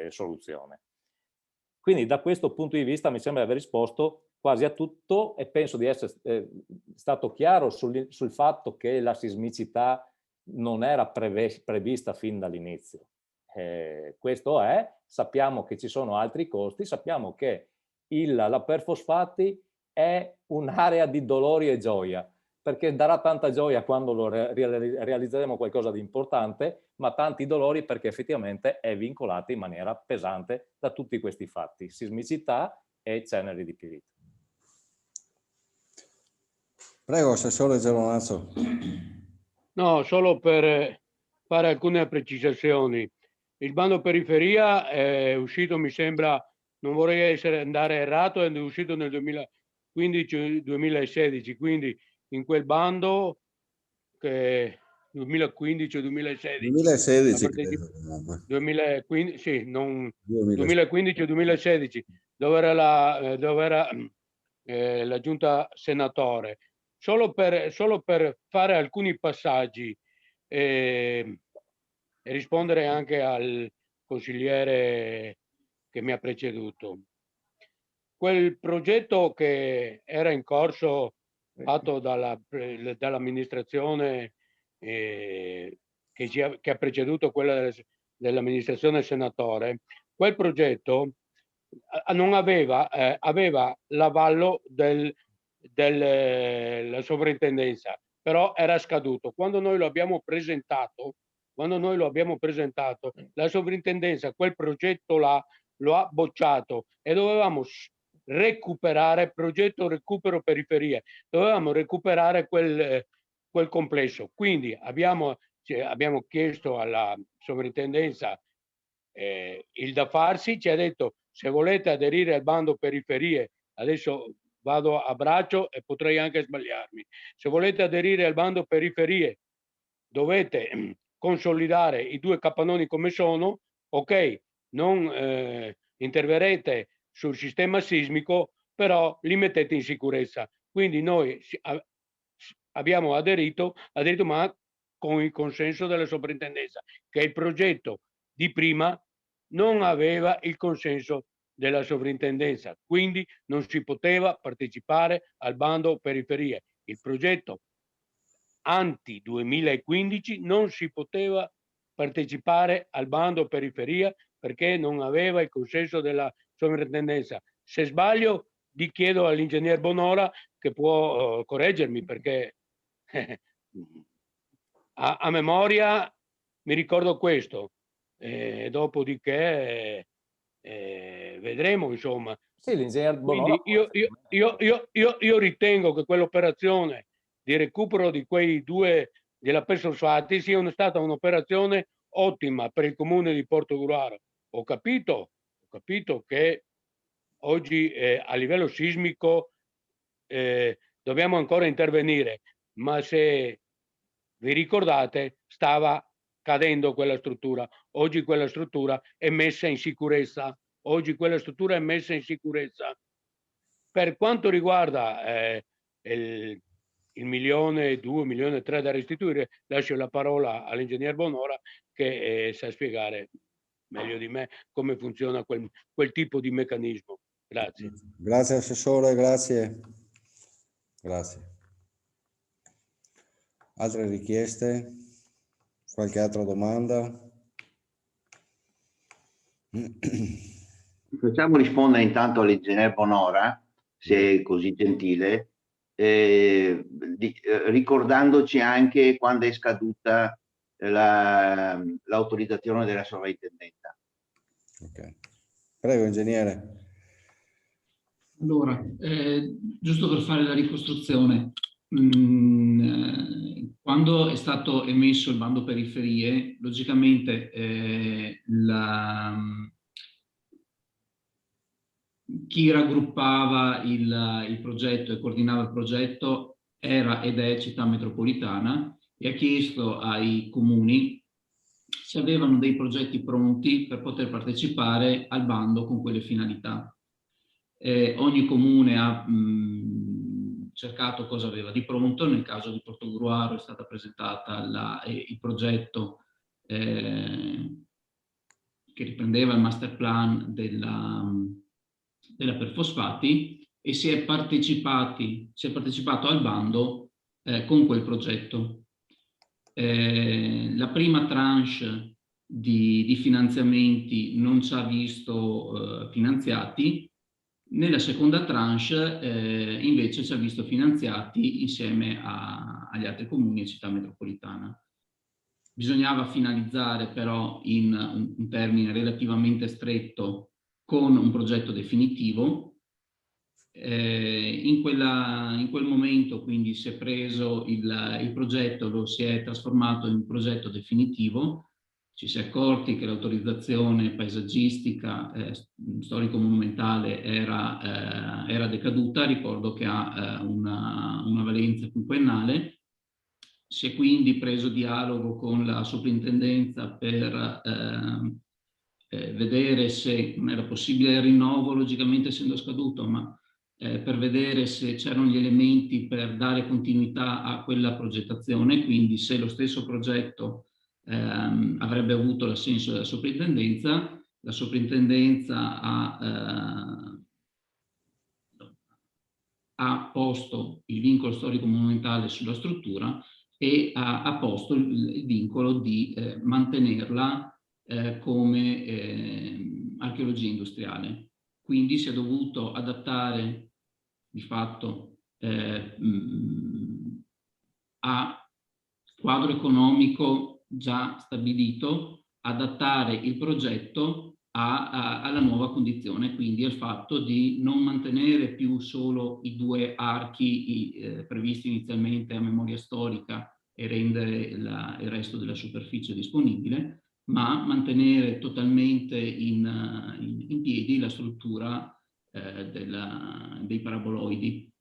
soluzione. Quindi da questo punto di vista mi sembra di aver risposto quasi a tutto e penso di essere stato chiaro sul fatto che la sismicità non era prevista fin dall'inizio. Questo è, sappiamo che ci sono altri costi, sappiamo che la perfosfati è un'area di dolori e gioia, perché darà tanta gioia quando realizzeremo qualcosa di importante, ma tanti dolori perché effettivamente è vincolata in maniera pesante da tutti questi fatti, sismicità e ceneri di pirita. Prego, Assessore Geronazzo. No, solo per fare alcune precisazioni. Il bando periferia è uscito, mi sembra, non vorrei andare errato, è uscito nel 2015-2016, quindi in quel bando che 2015-2016 2016 credo, 2015, sì, non 2016. 2015-2016 dove era la giunta senatore. Solo per fare alcuni passaggi e rispondere anche al consigliere che mi ha preceduto. Quel progetto che era in corso fatto dall'amministrazione che ha preceduto quella dell'amministrazione senatore, quel progetto non aveva l'avallo della sovrintendenza, però era scaduto. Quando noi lo abbiamo presentato, la sovrintendenza quel progetto lo ha bocciato e dovevamo recuperare, progetto recupero periferie, dovevamo recuperare quel complesso. Quindi abbiamo chiesto alla sovrintendenza il da farsi, ci ha detto: se volete aderire al bando periferie, adesso vado a braccio e potrei anche sbagliarmi, se volete aderire al bando periferie dovete consolidare i 2 capannoni come sono, ok, non interverrete sul sistema sismico, però li mettete in sicurezza. Quindi noi abbiamo aderito ma con il consenso della sovrintendenza, che il progetto di prima non aveva il consenso della sovrintendenza, quindi non si poteva partecipare al bando periferie. Il progetto anti 2015 non si poteva partecipare al bando periferia perché non aveva il consenso della sovrintendenza. Se sbaglio, chiedo all'ingegner Bonora che può correggermi, perché a memoria mi ricordo questo. Dopodiché vedremo, insomma. Sì, l'ingegner Bonora. Quindi io ritengo che quell'operazione di recupero di quei 2 della perfosfati sia stata un'operazione ottima per il comune di Portogruaro. Ho capito che oggi a livello sismico dobbiamo ancora intervenire, ma se vi ricordate stava cadendo quella struttura. Oggi quella struttura è messa in sicurezza. Per quanto riguarda il 1.200.000, 1.300.000 da restituire, lascio la parola all'ingegner Bonora che sa spiegare meglio di me come funziona quel tipo di meccanismo. Grazie. Grazie Assessore, grazie. Grazie. Altre richieste? Qualche altra domanda? Facciamo rispondere intanto all'ingegner Bonora, se è così gentile, ricordandoci anche quando è scaduta l'autorizzazione della sovrintendenza. Ok. Prego, ingegnere. Allora, giusto per fare la ricostruzione, quando è stato emesso il bando periferie, logicamente chi raggruppava il progetto e coordinava il progetto era ed è Città Metropolitana e ha chiesto ai comuni se avevano dei progetti pronti per poter partecipare al bando con quelle finalità. Ogni comune ha cercato cosa aveva di pronto. Nel caso di Portogruaro è stata presentata il progetto che riprendeva il master plan della Perfosfati e si è partecipato al bando con quel progetto. La prima tranche di finanziamenti non ci ha visto finanziati. Nella seconda tranche invece ci ha visto finanziati insieme agli altri comuni e città metropolitana. Bisognava finalizzare però in un termine relativamente stretto con un progetto definitivo. In quel momento quindi si è preso il progetto, lo si è trasformato in un progetto definitivo. Ci si è accorti che l'autorizzazione paesaggistica storico-monumentale era decaduta. Ricordo che ha una valenza quinquennale. Si è quindi preso dialogo con la soprintendenza per vedere se non era possibile il rinnovo, logicamente essendo scaduto, ma per vedere se c'erano gli elementi per dare continuità a quella progettazione, quindi se lo stesso progetto avrebbe avuto l'assenso della soprintendenza. La soprintendenza ha posto il vincolo storico-monumentale sulla struttura e ha posto il vincolo di mantenerla come archeologia industriale. Quindi si è dovuto adattare di fatto a quadro economico già stabilito, adattare il progetto alla nuova condizione, quindi al fatto di non mantenere più solo i due archi previsti inizialmente a memoria storica e rendere il resto della superficie disponibile, ma mantenere totalmente in piedi la struttura dei paraboloidi,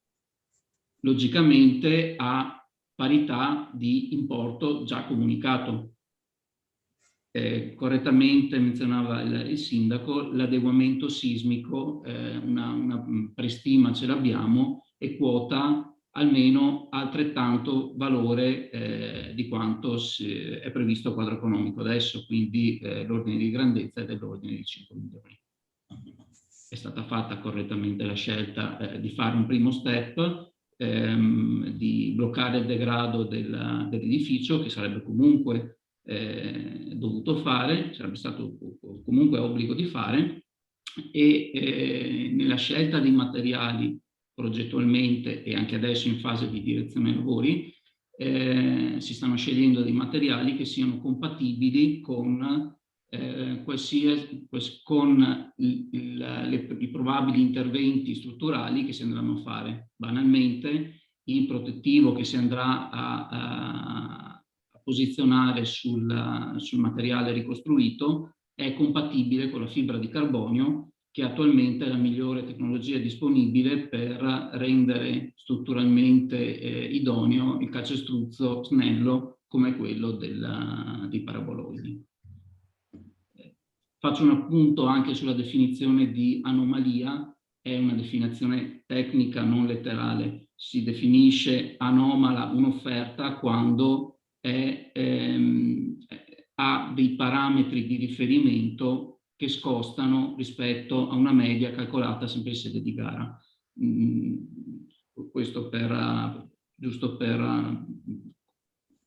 logicamente a parità di importo già comunicato. Correttamente menzionava il sindaco, l'adeguamento sismico, una prestima ce l'abbiamo e quota almeno altrettanto valore di quanto è previsto a quadro economico adesso, quindi l'ordine di grandezza è dell'ordine di 5 milioni. È stata fatta correttamente la scelta di fare un primo step, di bloccare il degrado dell'edificio, che sarebbe comunque dovuto fare, sarebbe stato comunque obbligo di fare, e nella scelta dei materiali progettualmente e anche adesso in fase di direzione lavori si stanno scegliendo dei materiali che siano compatibili con i probabili interventi strutturali che si andranno a fare. Banalmente, il protettivo che si andrà a posizionare sul materiale ricostruito è compatibile con la fibra di carbonio, che attualmente è la migliore tecnologia disponibile per rendere strutturalmente idoneo il calcestruzzo snello come quello dei paraboloidi. Faccio un appunto anche sulla definizione di anomalia, è una definizione tecnica non letterale. si definisce anomala un'offerta quando ha dei parametri di riferimento che scostano rispetto a una media calcolata sempre in sede di gara. Questo giusto per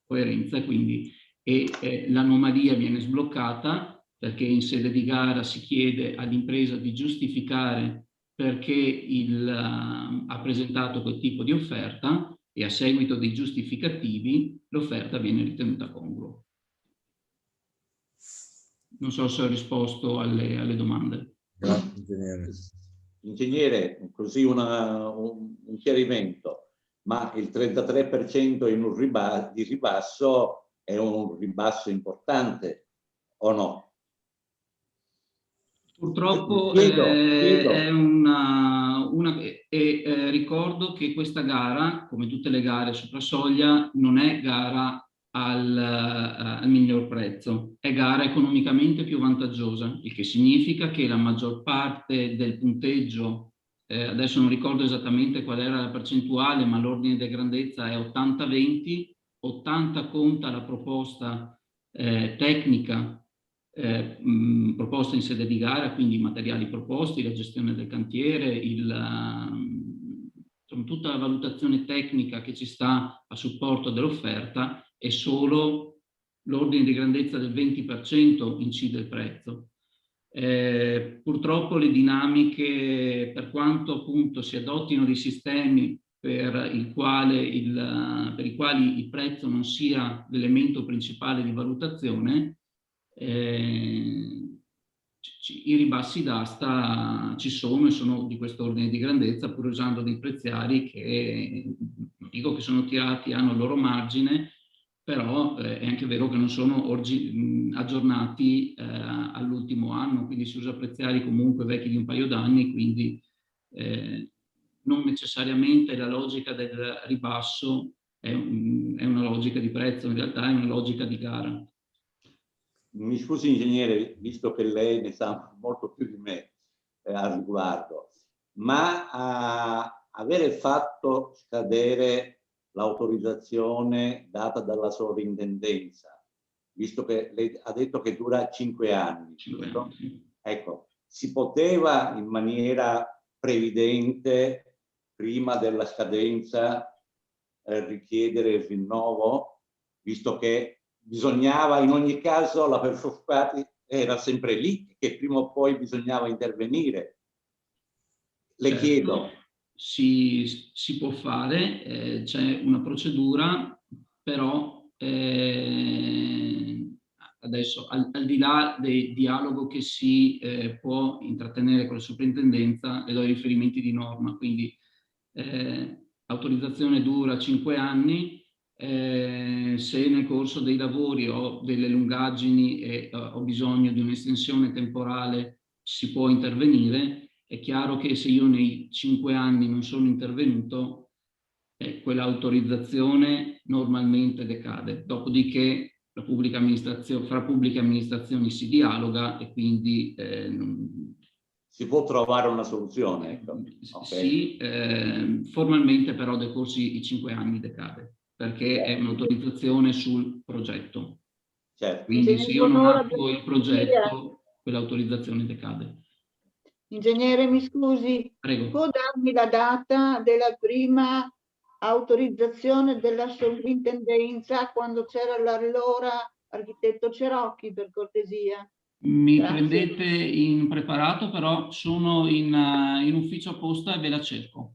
coerenza, quindi l'anomalia viene sbloccata perché in sede di gara si chiede all'impresa di giustificare perché ha presentato quel tipo di offerta e a seguito dei giustificativi l'offerta viene ritenuta congrua. Non so se ho risposto alle domande. Grazie, ingegnere. Ingegnere, così un chiarimento, ma il 33% di ribasso è un ribasso importante o no? Purtroppo ricordo che questa gara, come tutte le gare sopra soglia, non è gara al miglior prezzo, è gara economicamente più vantaggiosa, il che significa che la maggior parte del punteggio, adesso non ricordo esattamente qual era la percentuale, ma l'ordine di grandezza è 80-20, 80 conta la proposta tecnica proposta in sede di gara, quindi i materiali proposti, la gestione del cantiere, tutta la valutazione tecnica che ci sta a supporto dell'offerta, e solo l'ordine di grandezza del 20% incide il prezzo. Purtroppo le dinamiche, per quanto appunto si adottino dei sistemi per i quali il prezzo non sia l'elemento principale di valutazione, i ribassi d'asta ci sono e sono di questo ordine di grandezza, pur usando dei preziari che non dico che sono tirati, hanno il loro margine, però è anche vero che non sono aggiornati all'ultimo anno, quindi si usa preziari comunque vecchi di un paio d'anni, quindi non necessariamente la logica del ribasso è una logica di prezzo, in realtà è una logica di gara. Mi scusi ingegnere, visto che lei ne sa molto più di me al riguardo, ma avere fatto scadere l'autorizzazione data dalla sovrintendenza, visto che lei ha detto che dura 5 anni, 5 anni, sì. Ecco, si poteva in maniera previdente, prima della scadenza, richiedere il rinnovo, visto che bisognava in ogni caso, la Perfosfati era sempre lì, che prima o poi bisognava intervenire. Le certo, chiedo. Si può fare, c'è una procedura, però adesso al di là del dialogo che si può intrattenere con la soprintendenza, le do i riferimenti di norma, quindi autorizzazione dura 5 anni, se nel corso dei lavori ho delle lungaggini e ho bisogno di un'estensione temporale si può intervenire. È chiaro che se io nei 5 anni non sono intervenuto, quell'autorizzazione normalmente decade. Dopodiché fra pubbliche amministrazioni si dialoga e quindi si può trovare una soluzione. Ecco. Sì, formalmente però decorsi i 5 anni decade, perché è un'autorizzazione sul progetto. Certo. Quindi se io non attuo il progetto, quell'autorizzazione decade. Ingegnere, mi scusi, prego. Può darmi la data della prima autorizzazione della sovrintendenza quando c'era l'allora architetto Cerocchi, per cortesia? Mi Grazie. prendete impreparato, però sono in ufficio apposta e ve la cerco.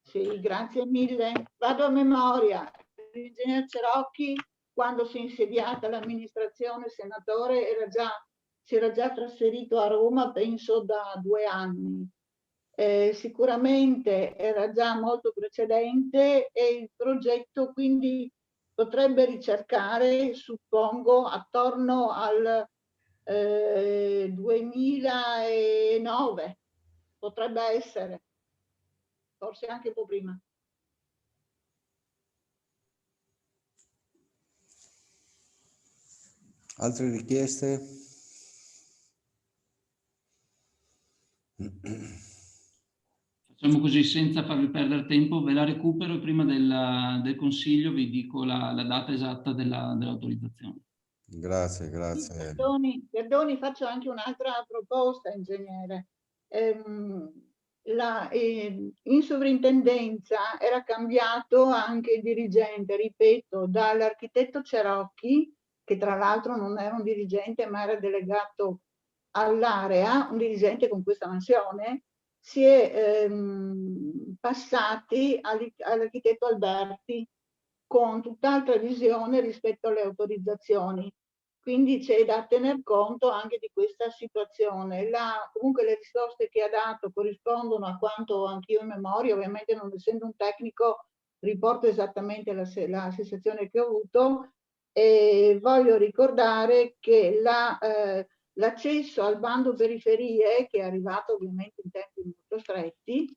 Sì, grazie mille. Vado a memoria. L'ingegner Cerocchi, quando si è insediata l'amministrazione senatore, si era già trasferito a Roma, penso da 2 anni. Sicuramente era già molto precedente e il progetto quindi potrebbe ricercare, suppongo, attorno al 2009, potrebbe essere, forse anche un po' prima. Altre richieste? Facciamo così, senza farvi perdere tempo, ve la recupero e prima del consiglio vi dico la data esatta dell'autorizzazione. Grazie, grazie. Perdoni, faccio anche un'altra proposta, ingegnere. In sovrintendenza era cambiato anche il dirigente, ripeto, dall'architetto Cerocchi, che tra l'altro non era un dirigente ma era delegato all'area, un dirigente con questa mansione, si è passati all'architetto Alberti con tutt'altra visione rispetto alle autorizzazioni. Quindi c'è da tener conto anche di questa situazione. Comunque le risposte che ha dato corrispondono a quanto anch'io in memoria, ovviamente non essendo un tecnico riporto esattamente la sensazione che ho avuto, e voglio ricordare che l'accesso al bando periferie, che è arrivato ovviamente in tempi molto stretti,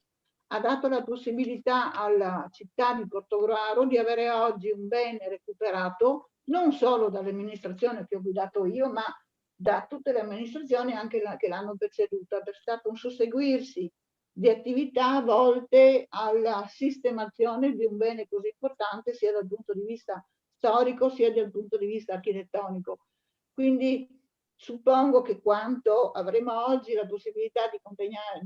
ha dato la possibilità alla città di Portogruaro di avere oggi un bene recuperato non solo dall'amministrazione che ho guidato io, ma da tutte le amministrazioni anche che l'hanno preceduta. È stato un susseguirsi di attività volte alla sistemazione di un bene così importante sia dal punto di vista storico sia dal punto di vista architettonico. Quindi suppongo che quanto avremo oggi la possibilità di consegnare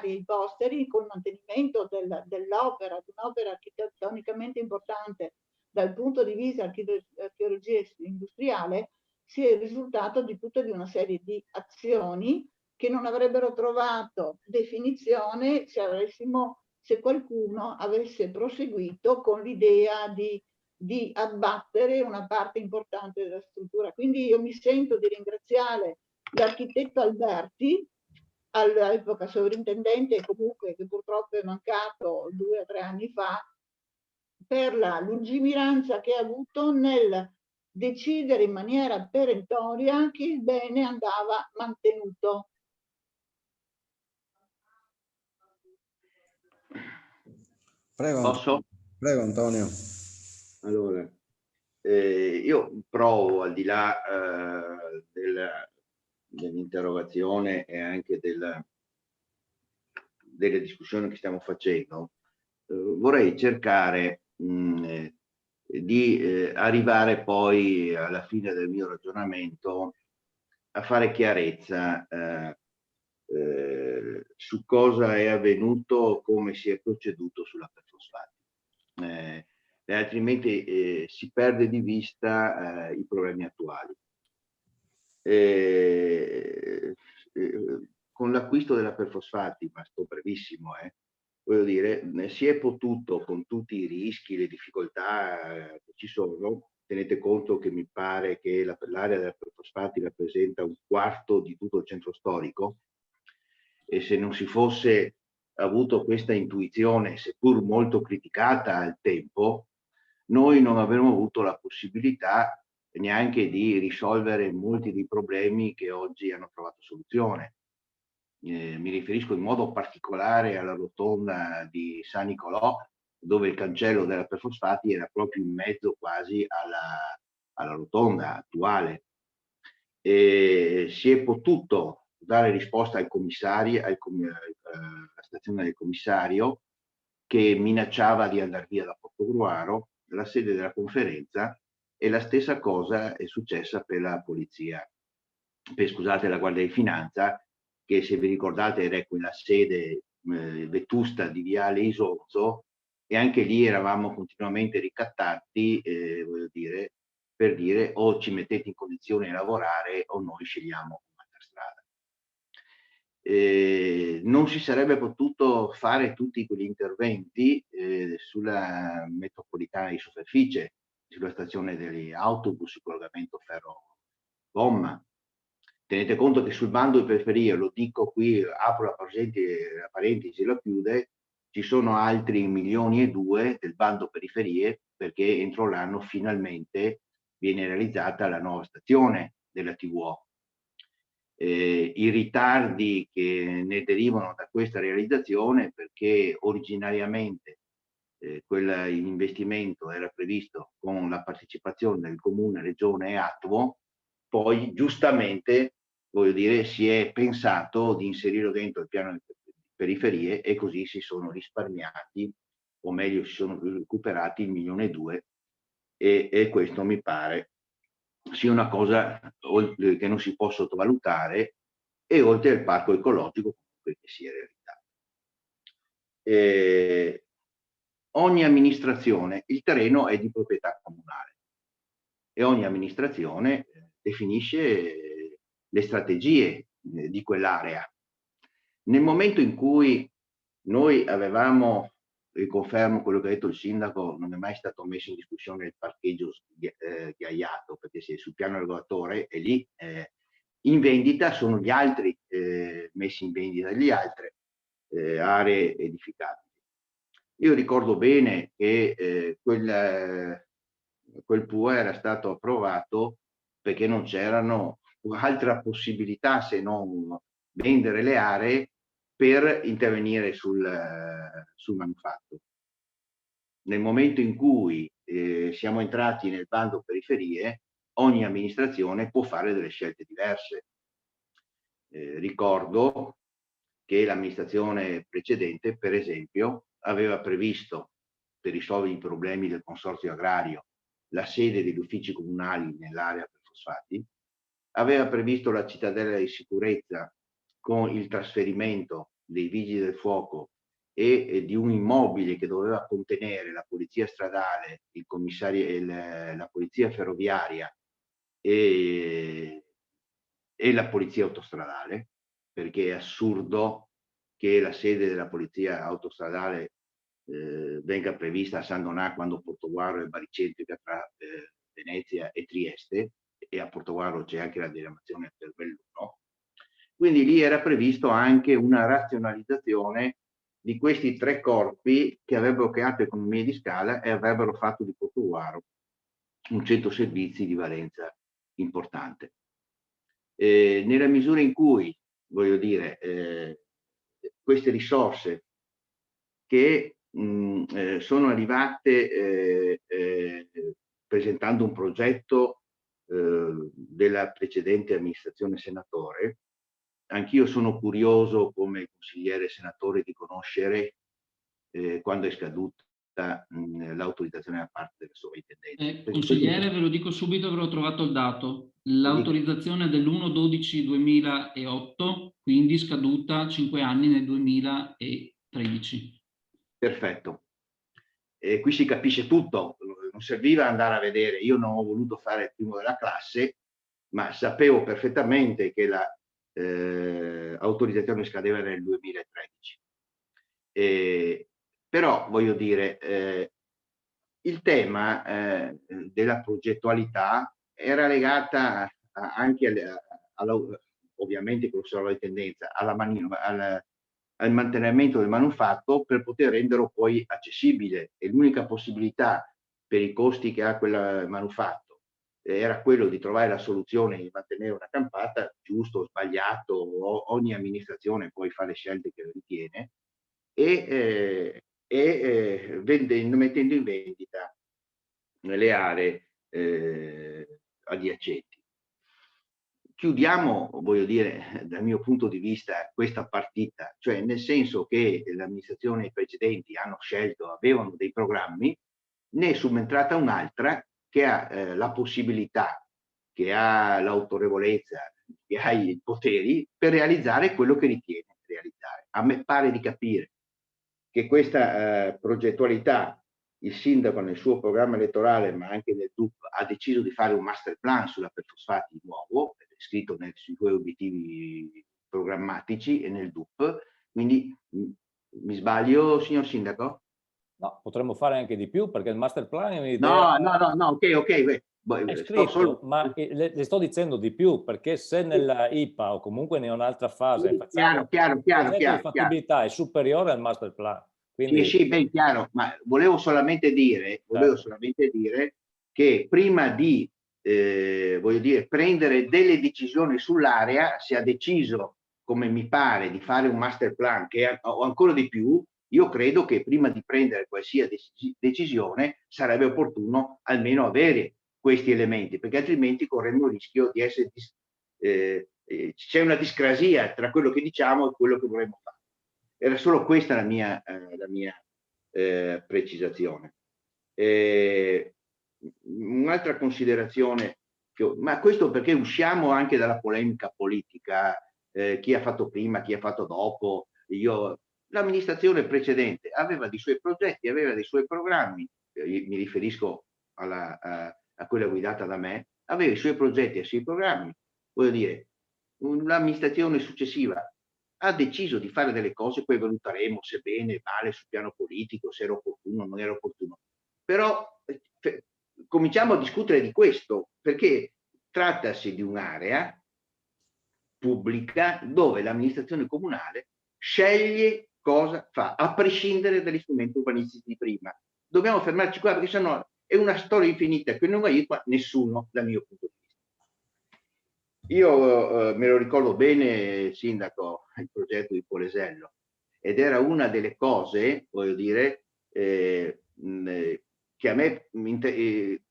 i posteri col mantenimento dell'opera, di un'opera architettonicamente importante dal punto di vista archeologia industriale, sia il risultato di tutta una serie di azioni che non avrebbero trovato definizione se qualcuno avesse proseguito con l'idea di abbattere una parte importante della struttura. Quindi io mi sento di ringraziare l'architetto Alberti, all'epoca sovrintendente, comunque che purtroppo è mancato 2 o 3 anni fa, per la lungimiranza che ha avuto nel decidere in maniera perentoria che il bene andava mantenuto. Prego, Posso? Prego Antonio. Allora, io provo, al di là dell'interrogazione e anche delle discussioni che stiamo facendo, vorrei cercare di arrivare poi alla fine del mio ragionamento a fare chiarezza su cosa è avvenuto, come si è proceduto sulla perfosfati. Altrimenti si perde di vista i problemi attuali. Con l'acquisto della perfosfati, ma sto brevissimo, voglio dire, si è potuto, con tutti i rischi, le difficoltà che ci sono, tenete conto che mi pare che l'area della perfosfati rappresenta 1/4 di tutto il centro storico, e se non si fosse avuto questa intuizione, seppur molto criticata al tempo, noi non avremmo avuto la possibilità neanche di risolvere molti dei problemi che oggi hanno trovato soluzione. Mi riferisco in modo particolare alla rotonda di San Nicolò, dove il cancello della perfosfati era proprio in mezzo quasi alla rotonda attuale. Si è potuto dare risposta al commissario, alla stazione del commissario, che minacciava di andare via da Portogruaro, la sede della conferenza, e la stessa cosa è successa per la polizia, scusate, la Guardia di Finanza, che se vi ricordate era quella sede vetusta di Viale Isonzo, e anche lì eravamo continuamente ricattati, voglio dire, per dire o ci mettete in condizione di lavorare o noi scegliamo un'altra strada. Non si sarebbe potuto fare tutti quegli interventi sulla metropolitana di superficie, sulla stazione degli autobus, il collegamento ferro-gomma. Tenete conto che sul bando di periferia, lo dico qui, apro la parentesi e la chiude, ci sono altri 1,2 milioni del bando periferie, perché entro l'anno finalmente viene realizzata la nuova stazione della TVO. I ritardi che ne derivano da questa realizzazione, perché originariamente quell'investimento era previsto con la partecipazione del Comune, Regione e Attuo, poi giustamente, voglio dire, si è pensato di inserirlo dentro il piano periferie, e così si sono risparmiati, o meglio si sono recuperati 1,2 milioni, e questo mi pare sia una cosa che non si può sottovalutare, e oltre al parco ecologico che sia realizzato. Ogni amministrazione, il terreno è di proprietà comunale e ogni amministrazione definisce le strategie di quell'area. Nel momento in cui noi avevamo, riconfermo quello che ha detto il sindaco, non è mai stato messo in discussione il parcheggio ghiaiato, perché se sul piano regolatore è lì, in vendita sono gli altri, messi in vendita dagli altri, aree edificabili. Io ricordo bene che quel PUE era stato approvato perché non c'erano altra possibilità se non vendere le aree per intervenire sul manufatto. Nel momento in cui siamo entrati nel bando periferie, ogni amministrazione può fare delle scelte diverse. Ricordo che l'amministrazione precedente, per esempio, aveva previsto, per risolvere i problemi del consorzio agrario, la sede degli uffici comunali nell'area per fosfati, aveva previsto la cittadella di sicurezza con il trasferimento dei vigili del fuoco e di un immobile che doveva contenere la polizia stradale, il commissario, la polizia ferroviaria e la polizia autostradale, perché è assurdo che la sede della polizia autostradale venga prevista a San Donà, quando Portoguaro è baricentrica tra Venezia e Trieste, e a Portoguaro c'è anche la diramazione per Belluno. Quindi lì era previsto anche una razionalizzazione di questi 3 corpi che avrebbero creato economie di scala e avrebbero fatto di Portoguaro un centro servizi di valenza importante. Nella misura in cui, voglio dire, queste risorse che sono arrivate presentando un progetto della precedente amministrazione senatore, anch'io sono curioso come consigliere senatore di conoscere quando è scaduta l'autorizzazione da parte del sovrintendente. Consigliere, ve lo dico subito, avrò trovato il dato. L'autorizzazione dell'1/12/2008, quindi scaduta 5 anni nel 2013. Perfetto. Qui si capisce tutto, non serviva andare a vedere, io non ho voluto fare il primo della classe, ma sapevo perfettamente che la autorizzazione scadeva nel 2013. Però voglio dire, il tema della progettualità era legata anche ovviamente con la sovrintendenza al mantenimento del manufatto, per poter renderlo poi accessibile, e l'unica possibilità per i costi che ha quel manufatto era quello di trovare la soluzione di mantenere una campata, giusto o sbagliato, ogni amministrazione poi fa le scelte che ritiene, mettendo in vendita le aree adiacenti. Chiudiamo, voglio dire, dal mio punto di vista, questa partita, cioè nel senso che le amministrazioni precedenti hanno scelto, avevano dei programmi, ne è subentrata un'altra che ha la possibilità, che ha l'autorevolezza, che ha i poteri per realizzare quello che ritiene realizzare. A me pare di capire che questa progettualità, il sindaco nel suo programma elettorale, ma anche nel DUP, ha deciso di fare un master plan sulla perfosfati nuovo, scritto sui suoi obiettivi programmatici e nel DUP. Quindi mi sbaglio, signor sindaco? No, potremmo fare anche di più, perché il master plan è un'idea... No, ok. È scritto, ma le sto dicendo di più, perché se nella IPA o comunque in un'altra fase facciamo chiaro, il progetto di fattibilità è superiore al master plan. Quindi... Sì, ben chiaro, ma volevo solamente dire che prima di voglio dire, prendere delle decisioni sull'area, si è deciso, come mi pare, di fare un master plan, o ancora di più, io credo che prima di prendere qualsiasi decisione sarebbe opportuno almeno avere questi elementi, perché altrimenti corremmo il rischio di essere c'è una discrasia tra quello che diciamo e quello che vorremmo fare. Era solo questa la mia precisazione. Un'altra considerazione, ma questo perché usciamo anche dalla polemica politica, chi ha fatto prima, chi ha fatto dopo. L'amministrazione precedente aveva dei suoi progetti, aveva dei suoi programmi, mi riferisco a quella guidata da me, aveva i suoi progetti e i suoi programmi. Voglio dire, l'amministrazione successiva ha deciso di fare delle cose, poi valuteremo se bene, male sul piano politico, se era opportuno o non era opportuno. Però cominciamo a discutere di questo, perché trattasi di un'area pubblica dove l'amministrazione comunale sceglie cosa fa, a prescindere dagli strumenti urbanistici di prima. Dobbiamo fermarci qua, perché sennò è una storia infinita che non va qua nessuno dal mio punto di vista. Io me lo ricordo bene, Sindaco, il progetto di Polesello, ed era una delle cose, voglio dire, che a me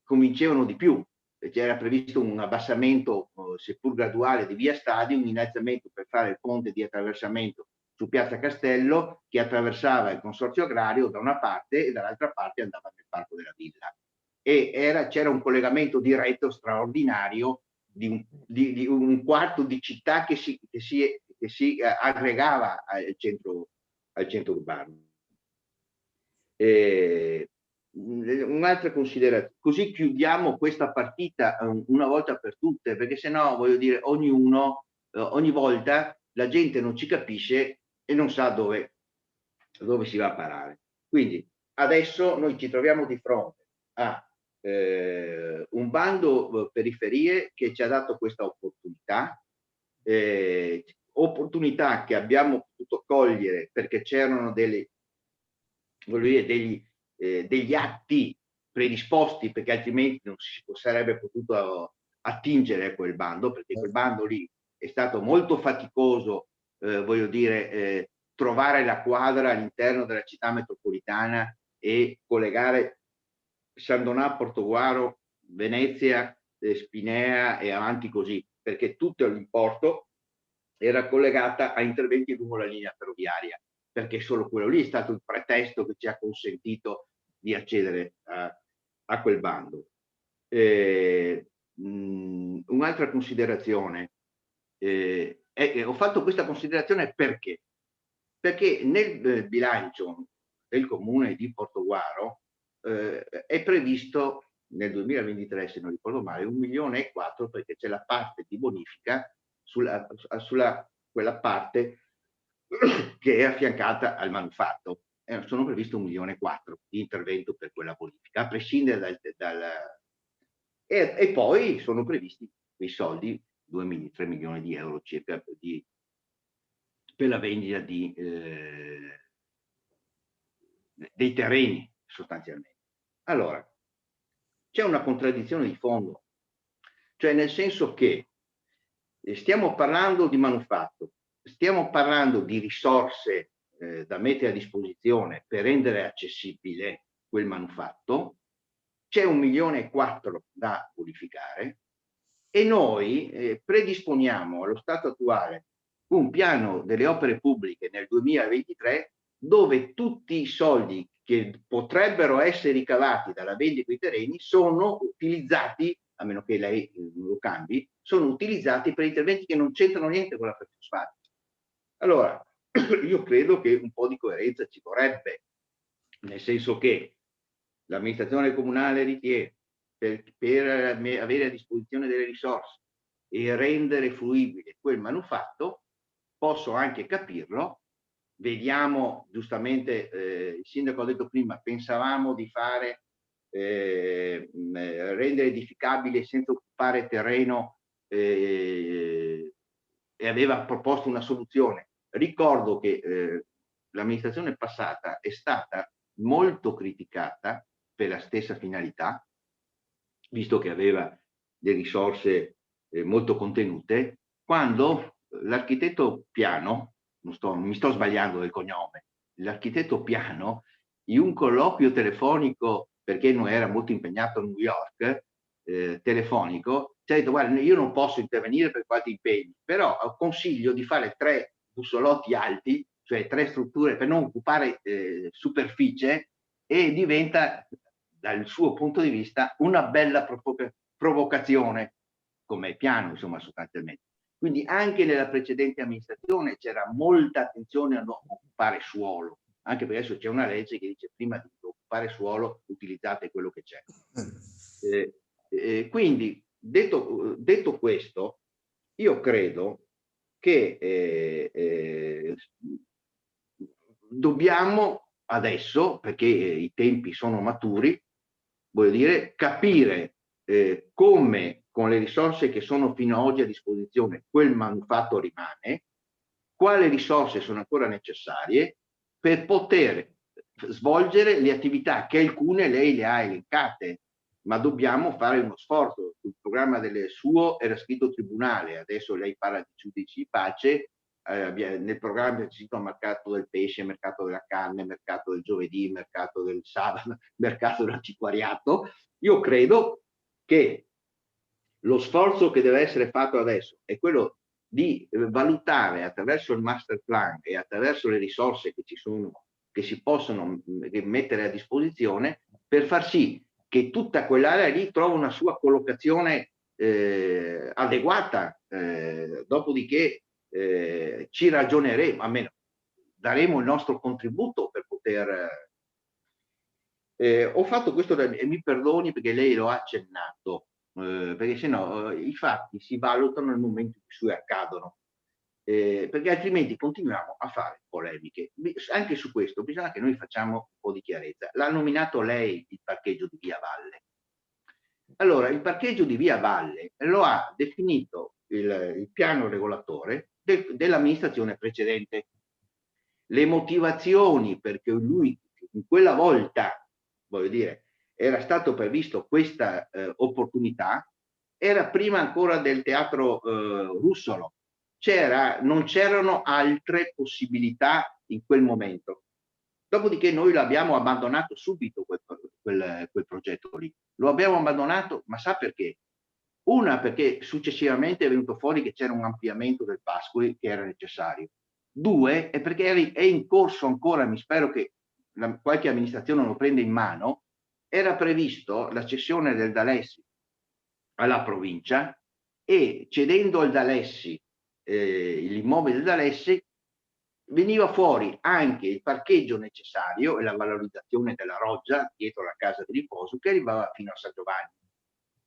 convincevano di più. C'era previsto un abbassamento, seppur graduale, di via Stadio, un innalzamento per fare il ponte di attraversamento su Piazza Castello, che attraversava il Consorzio Agrario da una parte e dall'altra parte andava nel Parco della Villa. E c'era un collegamento diretto straordinario di un quarto di città che si aggregava al centro urbano. Un'altra considerazione, così chiudiamo questa partita una volta per tutte, perché sennò, voglio dire, ogni volta la gente non ci capisce e non sa dove si va a parare. Quindi adesso noi ci troviamo di fronte a un bando periferie che ci ha dato questa opportunità che abbiamo potuto cogliere perché c'erano degli atti predisposti, perché altrimenti non si sarebbe potuto attingere a quel bando, perché quel bando lì è stato molto faticoso, voglio dire, trovare la quadra all'interno della città metropolitana e collegare San Donà, Portoguaro, Venezia, Spinea e avanti così, perché tutto l'importo era collegata a interventi lungo la linea ferroviaria, perché solo quello lì è stato il pretesto che ci ha consentito di accedere a quel bando. Un'altra considerazione, ho fatto questa considerazione perché nel bilancio del comune di Portoguaro è previsto nel 2023, se non ricordo male, 1,4 milioni, perché c'è la parte di bonifica sulla quella parte che è affiancata al manufatto. Sono previsto 1,4 milioni di intervento per quella bonifica, a prescindere e poi sono previsti quei soldi, 3 milioni di euro circa, per la vendita dei terreni, sostanzialmente. Allora, c'è una contraddizione di fondo, cioè nel senso che stiamo parlando di manufatto, stiamo parlando di risorse da mettere a disposizione per rendere accessibile quel manufatto, c'è 1,4 milioni da bonificare e noi predisponiamo allo stato attuale un piano delle opere pubbliche nel 2023 dove tutti i soldi che potrebbero essere ricavati dalla vendita dei terreni sono utilizzati, a meno che lei non lo cambi, sono utilizzati per interventi che non c'entrano niente con la fosfati. Allora, io credo che un po' di coerenza ci vorrebbe, nel senso che l'amministrazione comunale ritiene per avere a disposizione delle risorse e rendere fruibile quel manufatto, posso anche capirlo. Vediamo, giustamente, il sindaco ha detto prima, pensavamo di fare rendere edificabile senza occupare terreno e aveva proposto una soluzione. Ricordo che l'amministrazione passata è stata molto criticata per la stessa finalità, visto che aveva delle risorse molto contenute, quando l'architetto Piano, non mi sto sbagliando del cognome, l'architetto Piano, in un colloquio telefonico, perché non era molto impegnato a New York, telefonico, ci ha detto: guarda, io non posso intervenire per qualche impegno, però consiglio di fare 3 bussolotti alti cioè 3 strutture per non occupare superficie, e diventa, dal suo punto di vista, una bella provocazione come piano, insomma, sostanzialmente. Quindi anche nella precedente amministrazione c'era molta attenzione a non occupare suolo, anche perché adesso c'è una legge che dice prima di occupare suolo utilizzate quello che c'è. Quindi detto questo, io credo che dobbiamo adesso, perché i tempi sono maturi, voglio dire, capire come con le risorse che sono fino ad oggi a disposizione quel manufatto rimane, quali risorse sono ancora necessarie per poter svolgere le attività che alcune lei le ha elencate, ma dobbiamo fare uno sforzo. Il programma del suo era scritto tribunale, adesso lei parla di giudici di pace, nel programma c'è scritto mercato del pesce, mercato della carne, mercato del giovedì, mercato del sabato, mercato dell'antiquariato. Io credo che lo sforzo che deve essere fatto adesso è quello di valutare attraverso il master plan e attraverso le risorse che ci sono, che si possono mettere a disposizione, per far sì che tutta quell'area lì trovi una sua collocazione adeguata, dopodiché ci ragioneremo, almeno daremo il nostro contributo per poter... ho fatto questo, e mi perdoni perché lei lo ha accennato, perché sennò i fatti si valutano nel momento in cui accadono, perché altrimenti continuiamo a fare polemiche. Anche su questo bisogna che noi facciamo un po' di chiarezza. L'ha nominato lei il parcheggio di Via Valle. Allora, il parcheggio di Via Valle lo ha definito il piano regolatore dell'amministrazione precedente. Le motivazioni perché lui in quella volta, voglio dire, era stato previsto questa opportunità, era prima ancora del teatro Russolo. Non c'erano altre possibilità in quel momento. Dopodiché noi l'abbiamo abbandonato subito quel progetto lì. Lo abbiamo abbandonato, ma sa perché? Una, perché successivamente è venuto fuori che c'era un ampliamento del Pascoli che era necessario. Due, è perché è in corso ancora, mi spero che qualche amministrazione lo prenda in mano, era previsto la cessione del D'Alessi alla provincia, e cedendo al D'Alessi l'immobile del D'Alessi veniva fuori anche il parcheggio necessario e la valorizzazione della roggia dietro la casa di riposo che arrivava fino a San Giovanni.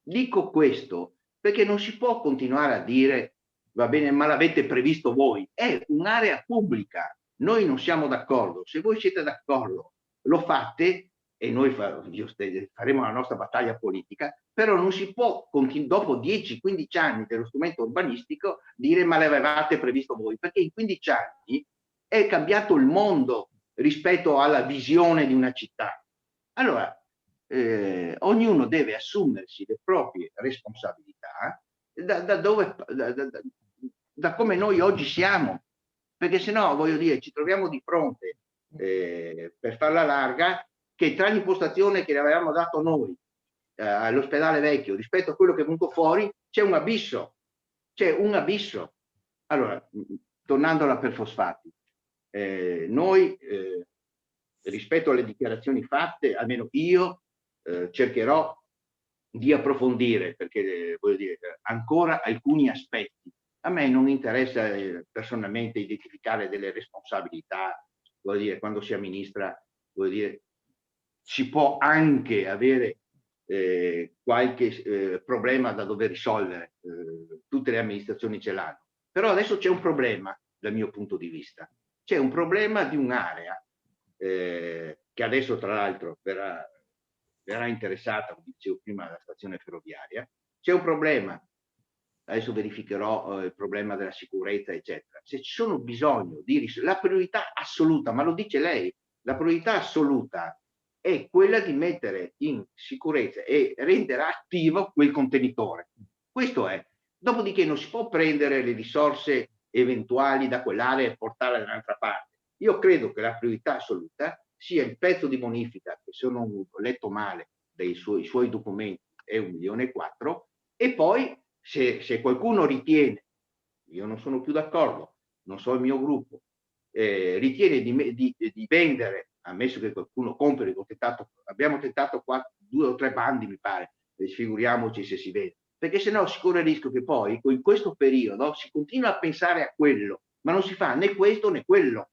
Dico questo perché non si può continuare a dire va bene, ma l'avete previsto voi. È un'area pubblica, noi non siamo d'accordo. Se voi siete d'accordo, lo fate e noi faremo la nostra battaglia politica, però non si può, dopo 10-15 anni dello strumento urbanistico, dire ma l'avevate previsto voi, perché in 15 anni è cambiato il mondo rispetto alla visione di una città. Allora, ognuno deve assumersi le proprie responsabilità da come noi oggi siamo, perché se no, voglio dire, ci troviamo di fronte, per farla larga, che tra l'impostazione che le avevamo dato noi all'ospedale vecchio rispetto a quello che è venuto fuori c'è un abisso. Allora, tornando alla Perfosfati, noi rispetto alle dichiarazioni fatte, almeno io cercherò di approfondire, perché voglio dire, ancora alcuni aspetti. A me non interessa personalmente identificare delle responsabilità, voglio dire, quando si amministra, voglio dire, si può anche avere qualche problema da dover risolvere, tutte le amministrazioni ce l'hanno. Però adesso c'è un problema dal mio punto di vista, c'è un problema di un'area che adesso tra l'altro verrà interessata, come dicevo prima, alla stazione ferroviaria. C'è un problema, adesso verificherò il problema della sicurezza, eccetera. Se ci sono bisogno di la priorità assoluta, ma lo dice lei, la priorità assoluta è quella di mettere in sicurezza e rendere attivo quel contenitore. Questo è. Dopodiché non si può prendere le risorse eventuali da quell'area e portarle da un'altra parte. Io credo che la priorità assoluta sia il pezzo di bonifica, che se non ho letto male dei suoi documenti è 1,4 milioni, e poi se qualcuno ritiene, io non sono più d'accordo, non so il mio gruppo, ritiene di vendere, ammesso che qualcuno compri, abbiamo tentato 2 o 3 bandi mi pare, figuriamoci se si vede, perché sennò si corre il rischio che poi in questo periodo si continua a pensare a quello, ma non si fa né questo né quello,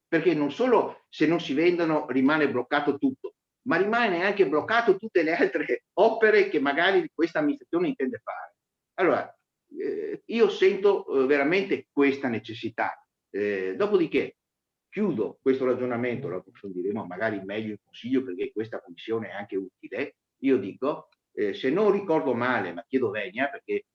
perché non solo se non si vendono rimane bloccato tutto, ma rimane anche bloccato tutte le altre opere che magari questa amministrazione intende fare. Allora, io sento veramente questa necessità. Dopodiché chiudo questo ragionamento, lo approfondiremo magari meglio in consiglio perché questa commissione è anche utile. Io dico, se non ricordo male, ma chiedo venia perché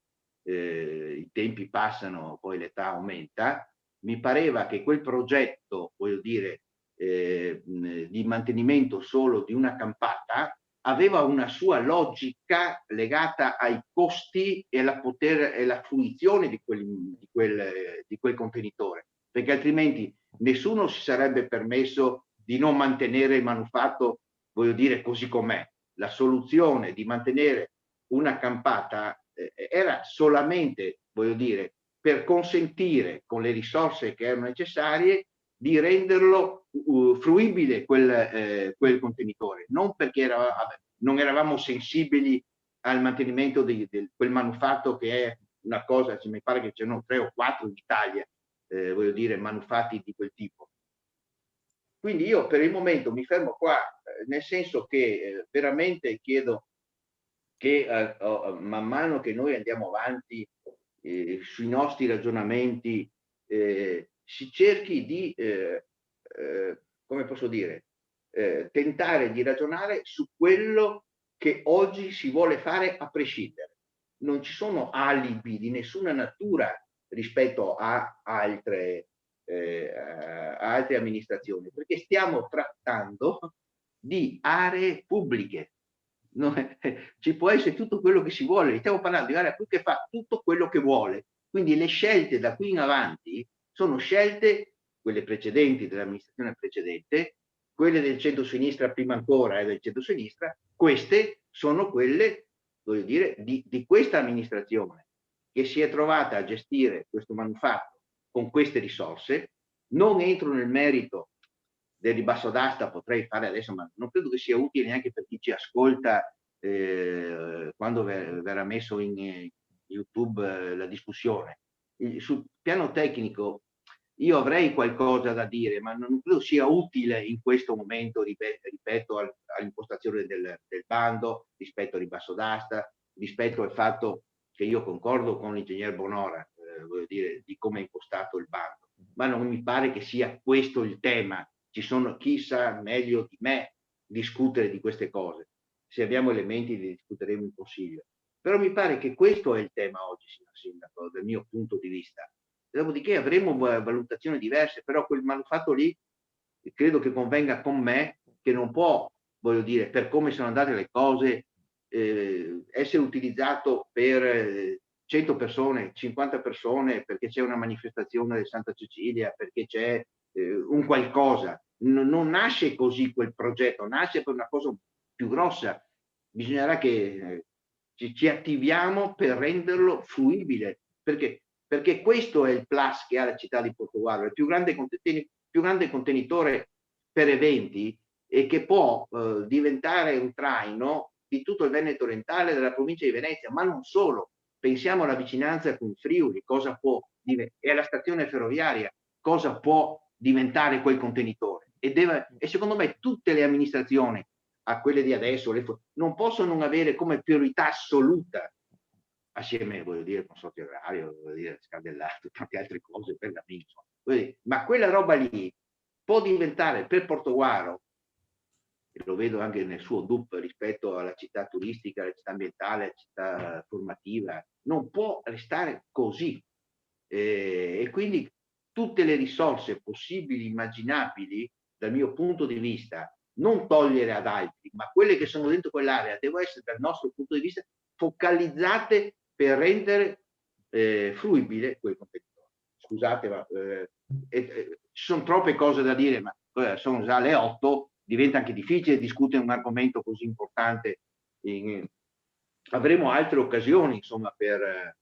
i tempi passano, poi l'età aumenta, mi pareva che quel progetto, voglio dire, di mantenimento solo di una campata aveva una sua logica legata ai costi e alla fruizione di quel contenitore, perché altrimenti nessuno si sarebbe permesso di non mantenere il manufatto, voglio dire, così com'è. La soluzione di mantenere una campata era solamente, voglio dire, per consentire con le risorse che erano necessarie di renderlo fruibile quel contenitore, non perché non eravamo sensibili al mantenimento di quel manufatto che è una cosa, mi pare che ce ne sono 3 o 4 in Italia, voglio dire, manufatti di quel tipo. Quindi io per il momento mi fermo qua, nel senso che veramente chiedo che man mano che noi andiamo avanti sui nostri ragionamenti si cerchi di, come posso dire, tentare di ragionare su quello che oggi si vuole fare a prescindere. Non ci sono alibi di nessuna natura rispetto a altre amministrazioni, perché stiamo trattando di aree pubbliche. Ci può essere tutto quello che si vuole, stiamo parlando di area che fa tutto quello che vuole, quindi le scelte da qui in avanti sono scelte, quelle precedenti dell'amministrazione precedente, quelle del centro-sinistra prima ancora e del centro-sinistra, queste sono quelle, voglio dire, di questa amministrazione che si è trovata a gestire questo manufatto con queste risorse. Non entro nel merito del ribasso d'asta, potrei fare adesso, ma non credo che sia utile neanche per chi ci ascolta quando verrà messo in YouTube la discussione. Sul piano tecnico io avrei qualcosa da dire, ma non credo sia utile in questo momento, rispetto all'impostazione del bando, rispetto al ribasso d'asta, rispetto al fatto che io concordo con l'ingegner Bonora, voglio dire, di come è impostato il bando, ma non mi pare che sia questo il tema. Ci sono chi sa meglio di me discutere di queste cose. Se abbiamo elementi li discuteremo in consiglio. Però mi pare che questo è il tema oggi, signor Sindaco, dal mio punto di vista. Dopodiché avremo valutazioni diverse, però quel manufatto lì credo che convenga con me che non può, voglio dire, per come sono andate le cose, essere utilizzato per 100 persone, 50 persone, perché c'è una manifestazione del Santa Cecilia, perché c'è un qualcosa. Non nasce così quel progetto, nasce per una cosa più grossa. Bisognerà che ci attiviamo per renderlo fruibile, perché questo è il plus che ha la città di Portogruaro, il più grande contenitore per eventi e che può diventare un traino di tutto il Veneto orientale, della provincia di Venezia, ma non solo. Pensiamo alla vicinanza con Friuli, cosa può e alla stazione ferroviaria, cosa può diventare quel contenitore. E secondo me tutte le amministrazioni, a quelle di adesso, non possono non avere come priorità assoluta, assieme, voglio dire, consorzio agrario, voglio dire, scardellato, tante altre cose, per la Pinson. Ma quella roba lì può diventare per Portogruaro, e lo vedo anche nel suo DUP rispetto alla città turistica, alla città ambientale, alla città formativa, non può restare così. E quindi tutte le risorse possibili, immaginabili, dal mio punto di vista, non togliere ad altri, ma quelle che sono dentro quell'area devono essere, dal nostro punto di vista, focalizzate per rendere fruibile quel contenitore. Scusate, ma ci sono troppe cose da dire, ma sono già le 8, diventa anche difficile discutere un argomento così importante. Avremo altre occasioni, insomma, per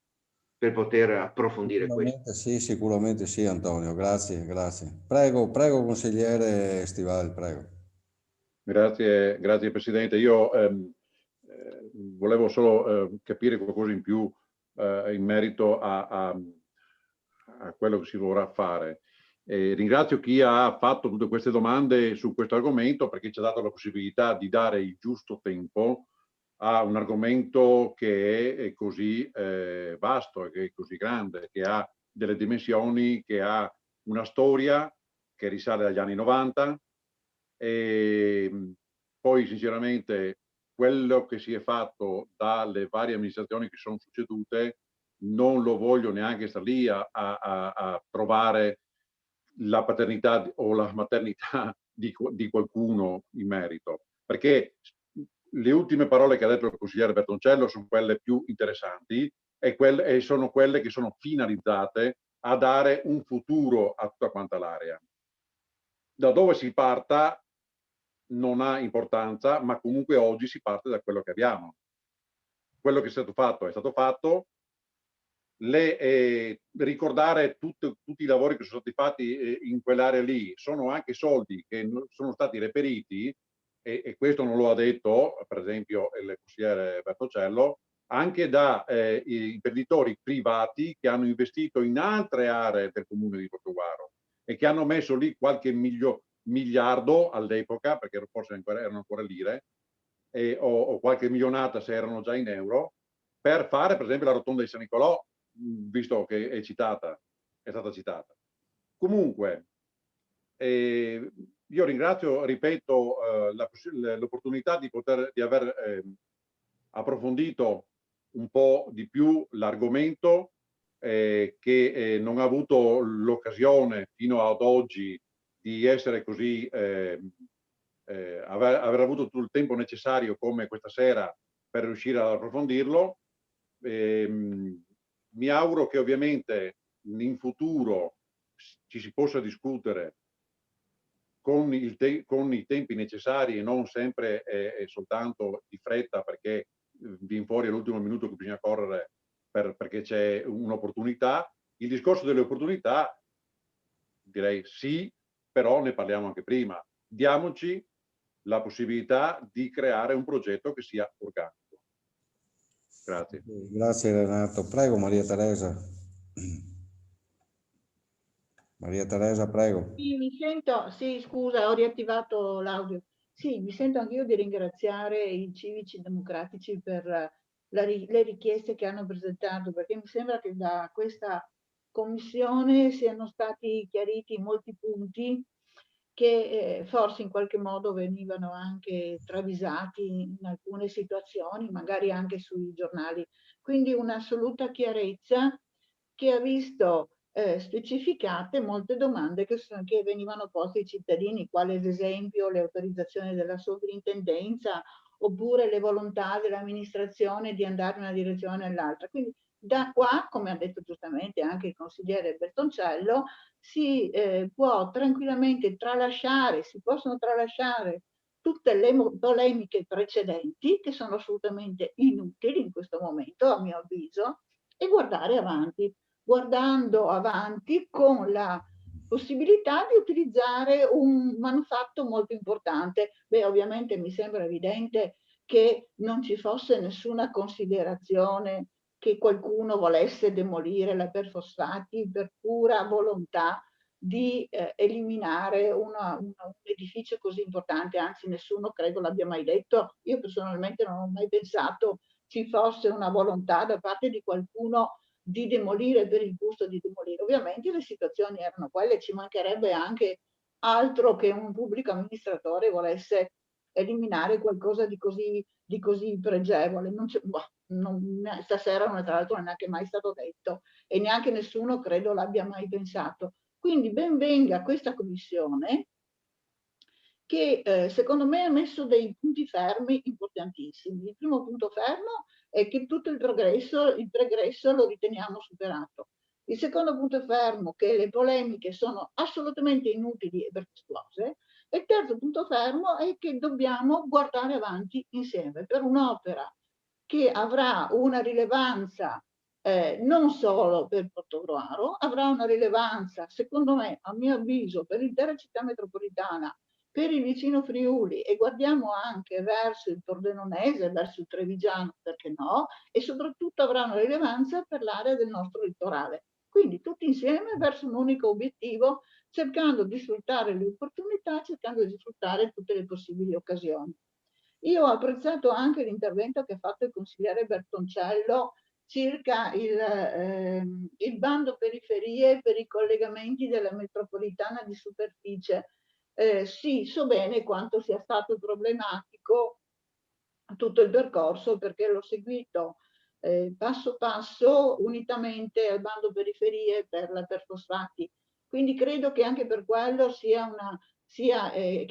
per poter approfondire questo. Sì, sicuramente sì, Antonio, grazie, grazie. Prego, prego consigliere Stivali, prego. Grazie, grazie Presidente. Io volevo solo capire qualcosa in più in merito a quello che si vorrà fare. Ringrazio chi ha fatto tutte queste domande su questo argomento, perché ci ha dato la possibilità di dare il giusto tempo a un argomento che è così vasto, che è così grande, che ha delle dimensioni, che ha una storia che risale agli anni 90. E poi sinceramente quello che si è fatto dalle varie amministrazioni che sono succedute non lo voglio neanche stare lì a trovare la paternità o la maternità di qualcuno in merito, perché le ultime parole che ha detto il consigliere Bertoncello sono quelle più interessanti e sono quelle che sono finalizzate a dare un futuro a tutta quanta l'area. Da dove si parta non ha importanza, ma comunque oggi si parte da quello che abbiamo. Quello che è stato fatto. Ricordare tutti i lavori che sono stati fatti in quell'area lì sono anche soldi che sono stati reperiti, e questo non lo ha detto, per esempio, il consigliere Bertoncello, anche da imprenditori privati che hanno investito in altre aree del comune di Portogruaro e che hanno messo lì qualche miliardo all'epoca, perché forse erano ancora lire, o qualche milionata se erano già in euro, per fare per esempio la rotonda di San Nicolò, visto che è stata citata. Comunque, io ringrazio, ripeto, l'opportunità di aver approfondito un po' di più l'argomento, che non ha avuto l'occasione fino ad oggi di essere così, aver avuto tutto il tempo necessario come questa sera per riuscire ad approfondirlo. Mi auguro che ovviamente in futuro ci si possa discutere con i tempi necessari e non sempre soltanto di fretta, perché viene fuori all'ultimo minuto che bisogna correre perché c'è un'opportunità. Il discorso delle opportunità, direi sì, però ne parliamo anche prima. Diamoci la possibilità di creare un progetto che sia organico. Grazie. Grazie Renato. Prego Maria Teresa. Maria Teresa, prego. Sì, mi sento, sì, scusa, ho riattivato l'audio. Sì, mi sento anch'io di ringraziare i civici democratici per le richieste che hanno presentato, perché mi sembra che da questa commissione siano stati chiariti molti punti che forse in qualche modo venivano anche travisati in alcune situazioni, magari anche sui giornali. Quindi un'assoluta chiarezza che ha visto specificate molte domande che venivano poste ai cittadini, quali ad esempio le autorizzazioni della sovrintendenza oppure le volontà dell'amministrazione di andare in una direzione o nell'altra. Quindi da qua, come ha detto giustamente anche il consigliere Bertoncello, si può tranquillamente tralasciare, si possono tralasciare tutte le polemiche precedenti che sono assolutamente inutili in questo momento, a mio avviso, e guardare avanti, guardando avanti con la possibilità di utilizzare un manufatto molto importante. Beh, ovviamente mi sembra evidente che non ci fosse nessuna considerazione che qualcuno volesse demolire la Perfosfati per pura volontà di eliminare un edificio così importante, anzi nessuno credo l'abbia mai detto. Io personalmente non ho mai pensato ci fosse una volontà da parte di qualcuno di demolire per il gusto di demolire. Ovviamente le situazioni erano quelle, ci mancherebbe anche altro che un pubblico amministratore volesse eliminare qualcosa di così pregevole. Stasera tra l'altro non è neanche mai stato detto e neanche nessuno credo l'abbia mai pensato. Quindi ben venga questa commissione che secondo me ha messo dei punti fermi importantissimi. Il primo punto fermo è che tutto il pregresso lo riteniamo superato. Il secondo punto fermo è che le polemiche sono assolutamente inutili e pretestuose. E il terzo punto fermo è che dobbiamo guardare avanti insieme per un'opera che avrà una rilevanza non solo per Portogruaro, avrà una rilevanza, secondo me, a mio avviso, per l'intera città metropolitana, per il vicino Friuli, e guardiamo anche verso il Pordenonese, verso il Trevigiano, perché no, e soprattutto avrà una rilevanza per l'area del nostro litorale. Quindi tutti insieme verso un unico obiettivo, cercando di sfruttare le opportunità, cercando di sfruttare tutte le possibili occasioni. Io ho apprezzato anche l'intervento che ha fatto il consigliere Bertoncello circa il bando periferie per i collegamenti della metropolitana di superficie. Sì, so bene quanto sia stato problematico tutto il percorso, perché l'ho seguito passo passo unitamente al bando periferie per fosfati. Quindi credo che anche per quello che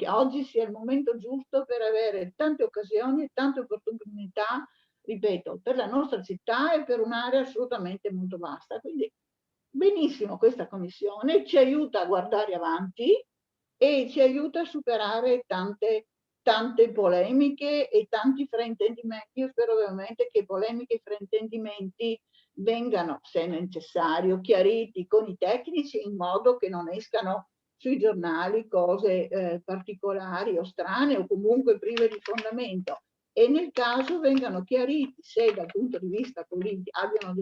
oggi sia il momento giusto per avere tante occasioni e tante opportunità, ripeto, per la nostra città e per un'area assolutamente molto vasta. Quindi benissimo questa commissione, ci aiuta a guardare avanti e ci aiuta a superare tante polemiche e tanti fraintendimenti. Io spero veramente che polemiche e fraintendimenti vengano, se necessario, chiariti con i tecnici in modo che non escano sui giornali cose particolari o strane o comunque prive di fondamento, e nel caso vengano chiariti, se dal punto di vista politico abbiano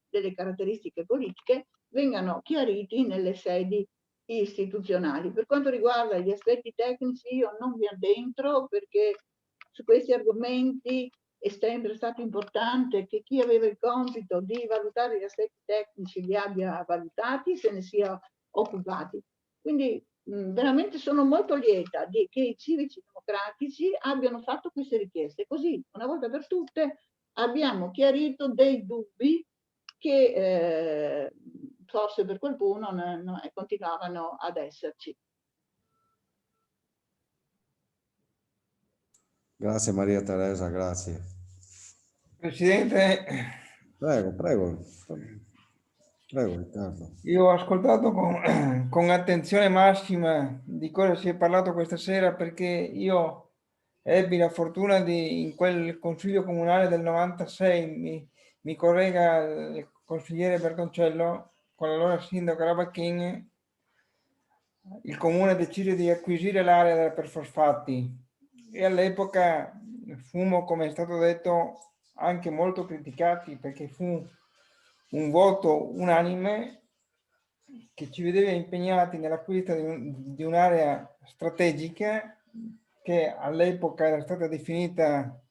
delle caratteristiche politiche, vengano chiariti nelle sedi istituzionali. Per quanto riguarda gli aspetti tecnici io non vi addentro, perché su questi argomenti è sempre stato importante che chi aveva il compito di valutare gli aspetti tecnici li abbia valutati, se ne sia occupati. Quindi veramente sono molto lieta che i civici democratici abbiano fatto queste richieste, così una volta per tutte abbiamo chiarito dei dubbi che forse per qualcuno continuavano ad esserci. Grazie Maria Teresa, grazie. Presidente, Prego, prego. Prego Riccardo. io ho ascoltato con attenzione massima di cosa si è parlato questa sera, perché io ebbi la fortuna in quel consiglio comunale del 96, mi collega il consigliere Bertoncello, con l'allora sindaco Rabacchin, il comune decise di acquisire l'area della perfosfati e all'epoca fummo, come è stato detto, anche molto criticati, perché fu un voto unanime che ci vedeva impegnati nell'acquisto di un'area strategica che all'epoca era stata definita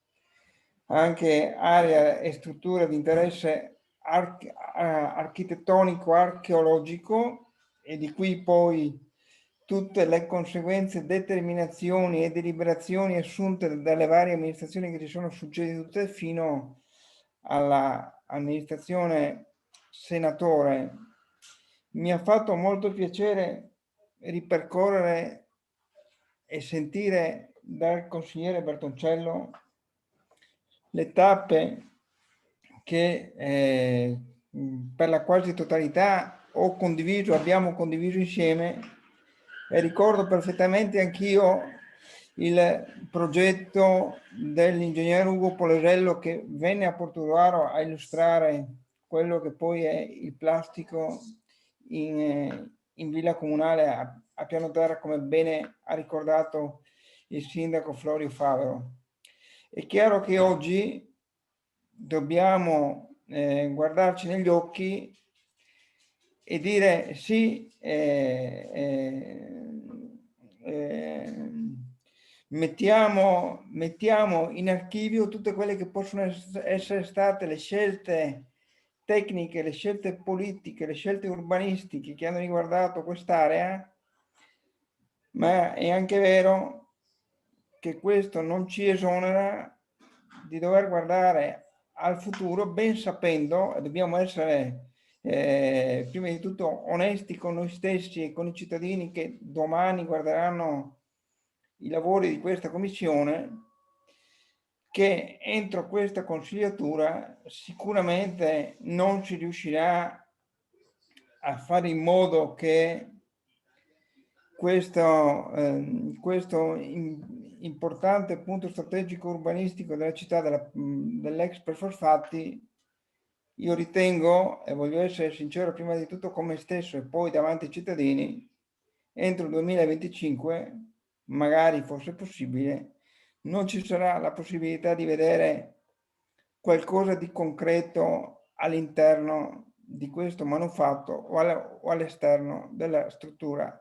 anche area e struttura di interesse architettonico archeologico, e di cui poi tutte le conseguenze, determinazioni e deliberazioni assunte dalle varie amministrazioni che ci sono succedute fino all'amministrazione senatore. Mi ha fatto molto piacere ripercorrere e sentire dal consigliere Bertoncello le tappe che per la quasi totalità abbiamo condiviso insieme, e ricordo perfettamente anch'io il progetto dell'ingegnere Ugo Polesello che venne a Portogruaro a illustrare quello che poi è il plastico in Villa Comunale a piano terra, come bene ha ricordato il sindaco Florio Favero. È chiaro che oggi dobbiamo guardarci negli occhi e dire sì, mettiamo in archivio tutte quelle che possono essere state le scelte tecniche, le scelte politiche, le scelte urbanistiche che hanno riguardato quest'area, ma è anche vero che questo non ci esonera di dover guardare al futuro, ben sapendo, e dobbiamo essere prima di tutto onesti con noi stessi e con i cittadini che domani guarderanno i lavori di questa commissione, che entro questa consigliatura sicuramente non si riuscirà a fare in modo che questo importante punto strategico urbanistico della città dell'ex Perfosfatti io ritengo, e voglio essere sincero prima di tutto con me stesso e poi davanti ai cittadini, entro il 2025, magari fosse possibile, non ci sarà la possibilità di vedere qualcosa di concreto all'interno di questo manufatto o all'esterno della struttura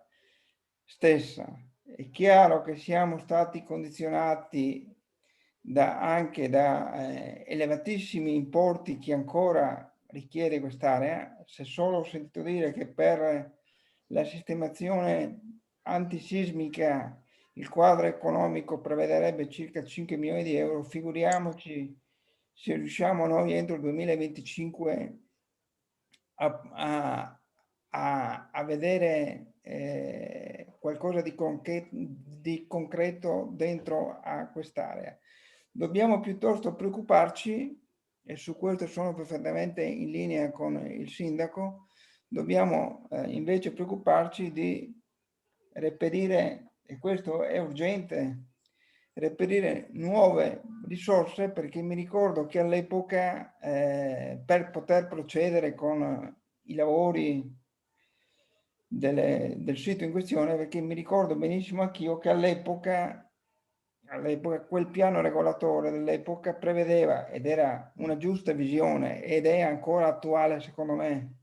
stessa. È chiaro che siamo stati condizionati anche da elevatissimi importi che ancora richiede quest'area. Se solo ho sentito dire che per la sistemazione antisismica il quadro economico prevederebbe circa 5 milioni di euro, figuriamoci se riusciamo noi entro il 2025 a vedere qualcosa di concreto dentro a quest'area. Dobbiamo piuttosto preoccuparci, e su questo sono perfettamente in linea con il sindaco, dobbiamo invece preoccuparci di reperire, e questo è urgente, reperire nuove risorse, perché mi ricordo che all'epoca per poter procedere con i lavori del sito in questione, perché mi ricordo benissimo anch'io che all'epoca quel piano regolatore dell'epoca prevedeva, ed era una giusta visione ed è ancora attuale secondo me,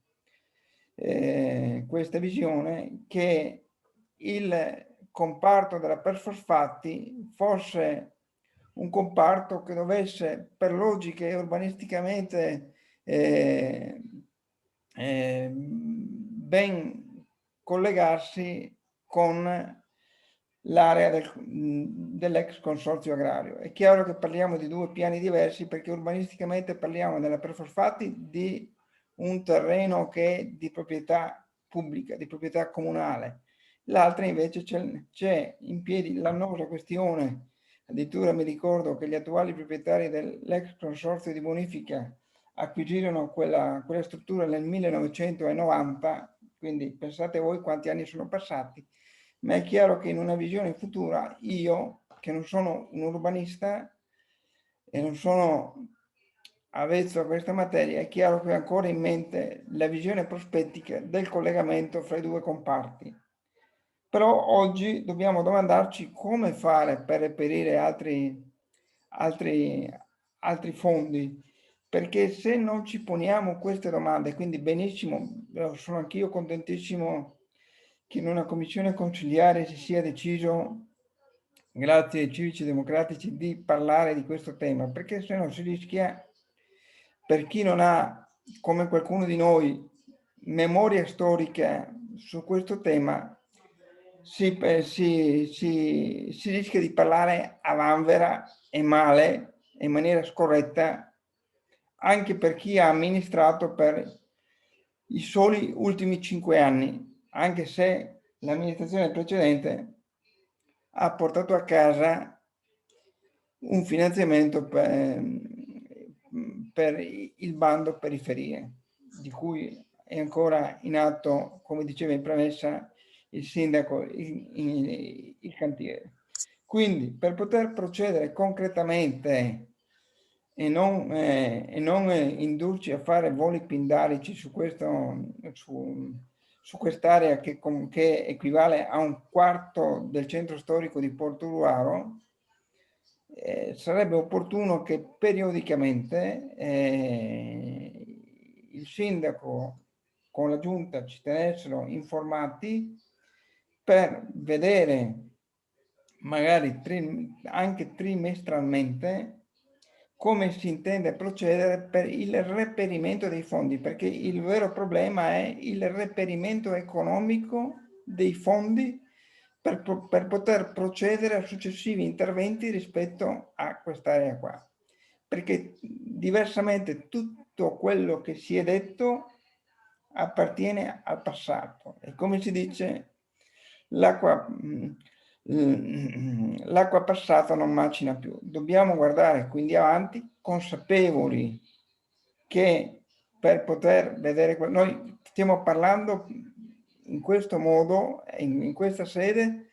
questa visione, che il comparto della perfosfati fosse un comparto che dovesse per logiche urbanisticamente ben collegarsi con l'area dell'ex consorzio agrario. È chiaro che parliamo di due piani diversi, perché urbanisticamente parliamo della perfosfati di un terreno che è di proprietà pubblica, di proprietà comunale. L'altra invece c'è in piedi l'annosa questione, addirittura mi ricordo che gli attuali proprietari dell'ex consorzio di bonifica acquisirono quella struttura nel 1990, quindi pensate voi quanti anni sono passati, ma è chiaro che in una visione futura io, che non sono un urbanista e non sono avvezzo a questa materia, è chiaro che ho ancora in mente la visione prospettica del collegamento fra i due comparti. Però oggi dobbiamo domandarci come fare per reperire altri fondi, perché se non ci poniamo queste domande, quindi benissimo, sono anch'io contentissimo che in una commissione consiliare si sia deciso, grazie ai civici democratici, di parlare di questo tema, perché se no si rischia, per chi non ha, come qualcuno di noi, memoria storica su questo tema, si rischia di parlare a vanvera e male, in maniera scorretta, anche per chi ha amministrato per i soli ultimi 5 anni, anche se l'amministrazione precedente ha portato a casa un finanziamento per il bando periferie, di cui è ancora in atto, come diceva in premessa il sindaco, il cantiere. Quindi per poter procedere concretamente e non indurci a fare voli pindarici su quest'area che equivale a un quarto del centro storico di Portogruaro, sarebbe opportuno che periodicamente il sindaco con la giunta ci tenessero informati per vedere magari anche trimestralmente come si intende procedere per il reperimento dei fondi, perché il vero problema è il reperimento economico dei fondi per poter procedere a successivi interventi rispetto a quest'area qua. Perché diversamente tutto quello che si è detto appartiene al passato. E come si dice, l'acqua passata non macina più. Dobbiamo guardare quindi avanti, consapevoli che per poter vedere, noi stiamo parlando in questo modo, in questa sede,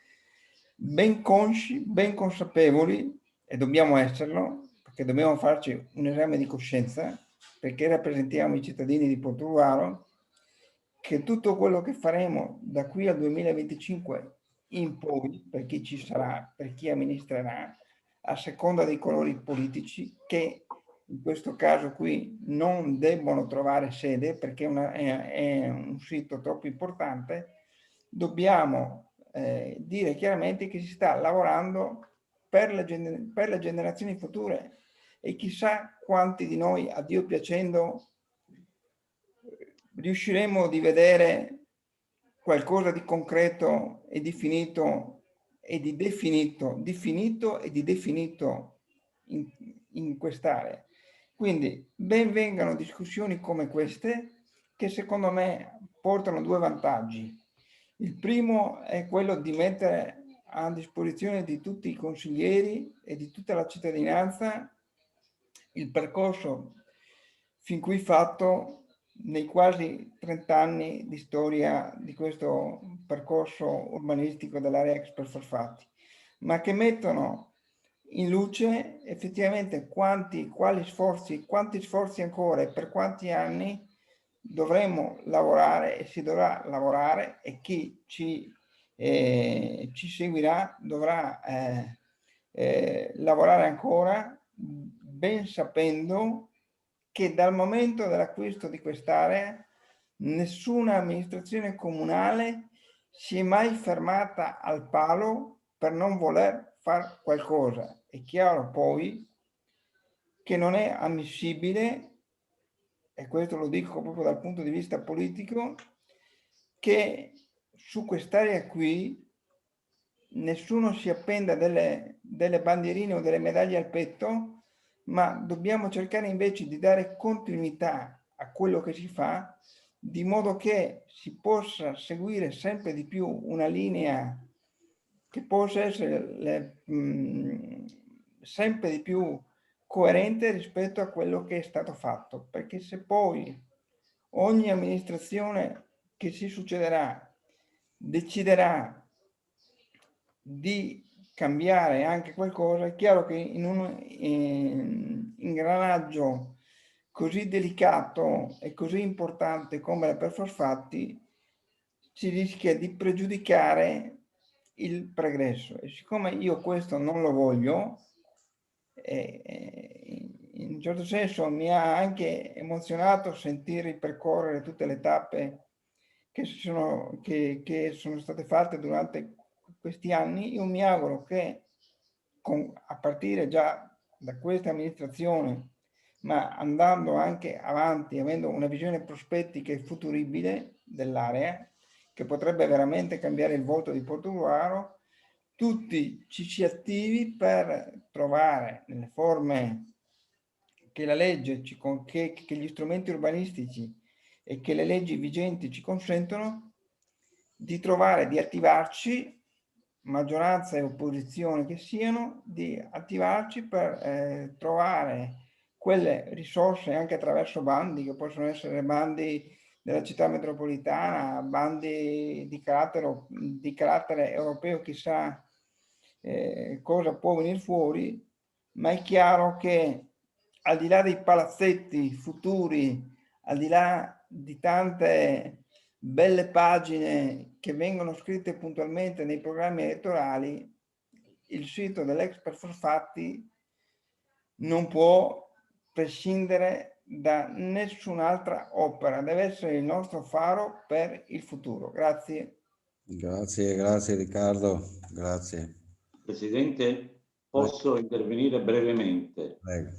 ben consci, ben consapevoli, e dobbiamo esserlo, perché dobbiamo farci un esame di coscienza, perché rappresentiamo i cittadini di Portogruaro, che tutto quello che faremo da qui al 2025 in poi, per chi ci sarà, per chi amministrerà, a seconda dei colori politici, che in questo caso qui non debbono trovare sede perché è un sito troppo importante, dobbiamo dire chiaramente che si sta lavorando per le generazioni future, e chissà quanti di noi, a Dio piacendo, riusciremo di vedere qualcosa di concreto e di finito e di definito in quest'area. Quindi ben vengano discussioni come queste, che secondo me portano due vantaggi. Il primo è quello di mettere a disposizione di tutti i consiglieri e di tutta la cittadinanza il percorso fin qui fatto nei quasi 30 anni di storia di questo percorso urbanistico dell'area ex Perfosfatti, ma che mettono in luce effettivamente quanti sforzi ancora e per quanti anni dovremo lavorare e si dovrà lavorare, e chi ci seguirà dovrà lavorare ancora, ben sapendo che dal momento dell'acquisto di quest'area nessuna amministrazione comunale si è mai fermata al palo per non voler fare qualcosa. È chiaro poi che non è ammissibile, e questo lo dico proprio dal punto di vista politico, che su quest'area qui nessuno si appenda delle bandierine o delle medaglie al petto, ma dobbiamo cercare invece di dare continuità a quello che si fa, di modo che si possa seguire sempre di più una linea che possa essere sempre di più coerente rispetto a quello che è stato fatto. Perché se poi ogni amministrazione che si succederà deciderà di cambiare anche qualcosa, è chiaro che in un ingranaggio così delicato e così importante come la Perfosfatti si rischia di pregiudicare il progresso, e siccome io questo non lo voglio, in un certo senso mi ha anche emozionato sentire ripercorrere tutte le tappe che sono state fatte durante questi anni. Io mi auguro che a partire già da questa amministrazione, ma andando anche avanti, avendo una visione prospettica e futuribile dell'area, che potrebbe veramente cambiare il volto di Portogruaro, tutti ci si attivi per trovare nelle forme che la legge, che gli strumenti urbanistici e che le leggi vigenti ci consentono, di trovare, di attivarci, maggioranza e opposizione che siano, di attivarci per trovare quelle risorse anche attraverso bandi, che possono essere bandi della città metropolitana, bandi di carattere europeo, chissà cosa può venire fuori, ma è chiaro che al di là dei palazzetti futuri, al di là di tante belle pagine che vengono scritte puntualmente nei programmi elettorali, il sito dell'ex Perfosfatti non può prescindere da nessun'altra opera, deve essere il nostro faro per il futuro. Grazie. Grazie Riccardo, grazie. Presidente, posso intervenire brevemente? Prego.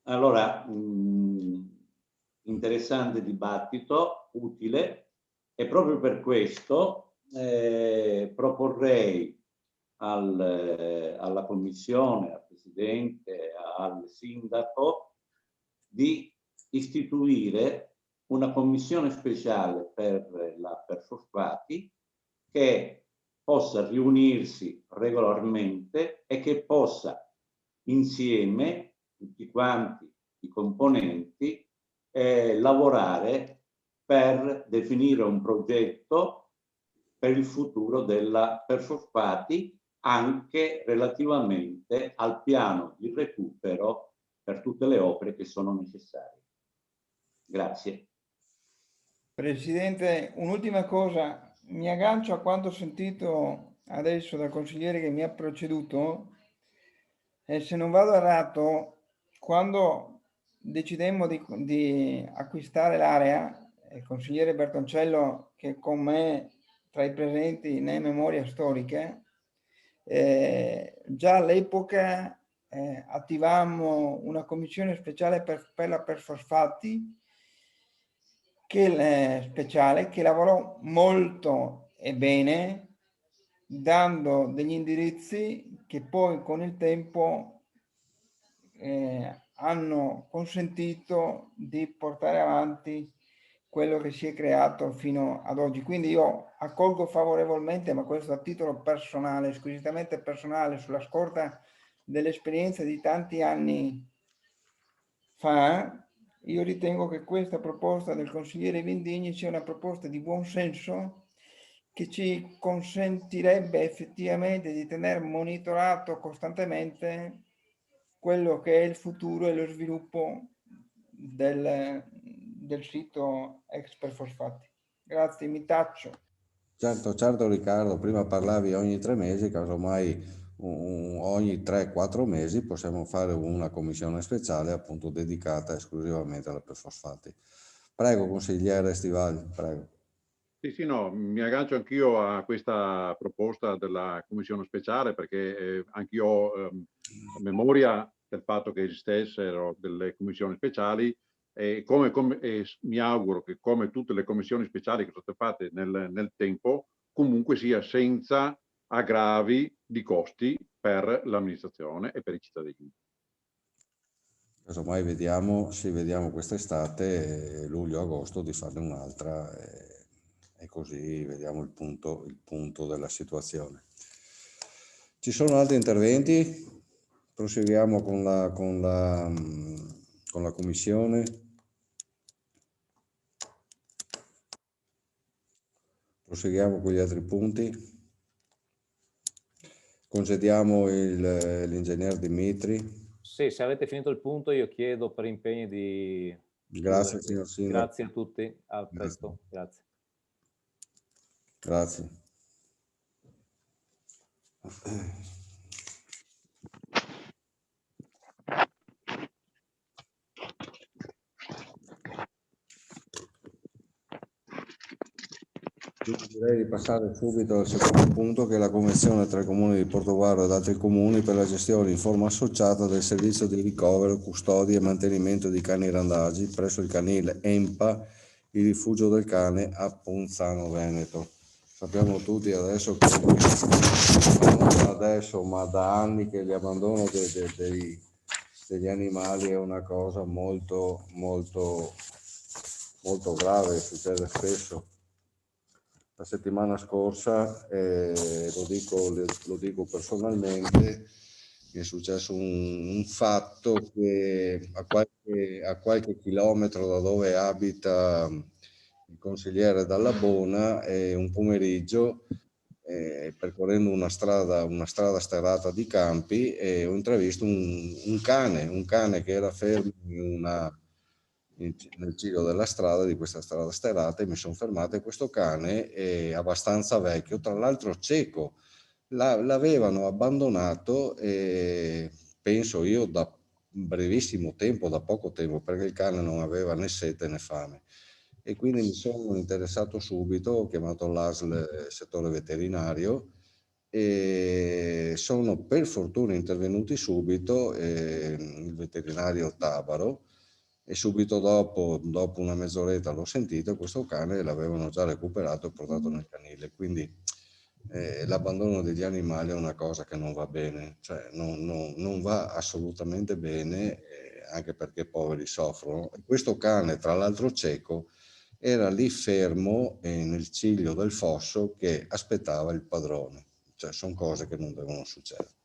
Allora, interessante dibattito, utile, e proprio per questo proporrei alla Commissione, al Presidente, al Sindaco di istituire una commissione speciale per la Perfosfatti che possa riunirsi regolarmente e che possa insieme, tutti quanti i componenti, lavorare per definire un progetto per il futuro della Perfosfatti, anche relativamente al piano di recupero per tutte le opere che sono necessarie. Grazie. Presidente, un'ultima cosa, mi aggancio a quanto ho sentito adesso dal consigliere che mi ha preceduto, e se non vado errato, quando decidemmo di acquistare l'area, il consigliere Bertoncello, che con me tra i presenti ne è memoria storica, già all'epoca attivammo una commissione speciale per la perfosfati, speciale, che lavorò molto e bene, dando degli indirizzi che poi con il tempo hanno consentito di portare avanti quello che si è creato fino ad oggi. Quindi io accolgo favorevolmente, ma questo a titolo personale, squisitamente personale, sulla scorta dell'esperienza di tanti anni fa, io ritengo che questa proposta del consigliere Vindigni sia una proposta di buon senso che ci consentirebbe effettivamente di tenere monitorato costantemente quello che è il futuro e lo sviluppo del sito ex perfosfati. Grazie, mi taccio. Certo Riccardo, prima parlavi ogni 3 mesi, casomai ogni 3-4 mesi possiamo fare una commissione speciale appunto dedicata esclusivamente alla perfosfati. Prego consigliere Stivali, prego. Sì, no, mi aggancio anch'io a questa proposta della commissione speciale perché anch'io ho memoria del fatto che esistessero delle commissioni speciali e mi auguro che come tutte le commissioni speciali che sono state fatte nel tempo comunque sia senza aggravi di costi per l'amministrazione e per i cittadini. Casomai vediamo quest'estate, luglio-agosto, di farne un'altra e così vediamo il punto della situazione. Ci sono altri interventi? Proseguiamo con la commissione. Proseguiamo con gli altri punti. Concediamo l'ingegner Dimitri. Sì, se avete finito il punto io chiedo per impegni di... Grazie signor Sindaco. Grazie a tutti, a presto, grazie. Grazie. Direi di passare subito al secondo punto, che è la convenzione tra il comune di Portovaro ed altri comuni per la gestione in forma associata del servizio di ricovero, custodia e mantenimento di cani randagi presso il canile EMPA, il rifugio del cane a Ponzano Veneto. Sappiamo tutti adesso che non adesso ma da anni che l'abbandono degli animali è una cosa molto grave, succede spesso. La settimana scorsa, lo dico personalmente, mi è successo un fatto che a qualche chilometro da dove abita il consigliere Dalla Bona, un pomeriggio, percorrendo una strada sterrata di campi, ho intravisto un cane che era fermo nel giro della strada, di questa strada sterrata, e mi sono fermato, e questo cane è abbastanza vecchio, tra l'altro cieco, l'avevano abbandonato, penso io da brevissimo tempo, da poco tempo, perché il cane non aveva né sete né fame, e quindi mi sono interessato subito, ho chiamato l'ASL settore veterinario e sono per fortuna intervenuti subito il veterinario Tabaro, e subito dopo una mezz'oretta l'ho sentito, questo cane l'avevano già recuperato e portato nel canile. Quindi l'abbandono degli animali è una cosa che non va bene, cioè non va assolutamente bene, anche perché poveri soffrono. Questo cane, tra l'altro cieco, era lì fermo nel ciglio del fosso che aspettava il padrone. Cioè sono cose che non devono succedere.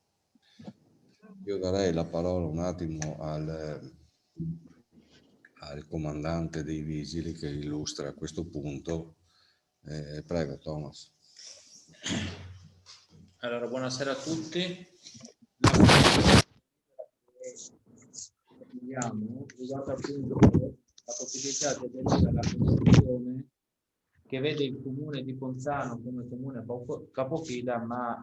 Io darei la parola un attimo al comandante dei vigili che illustra a questo punto. Prego Thomas. Allora, buonasera a tutti. Riguarda appunto la possibilità di aderire alla convenzione che vede il comune di Ponzano come comune capofila, ma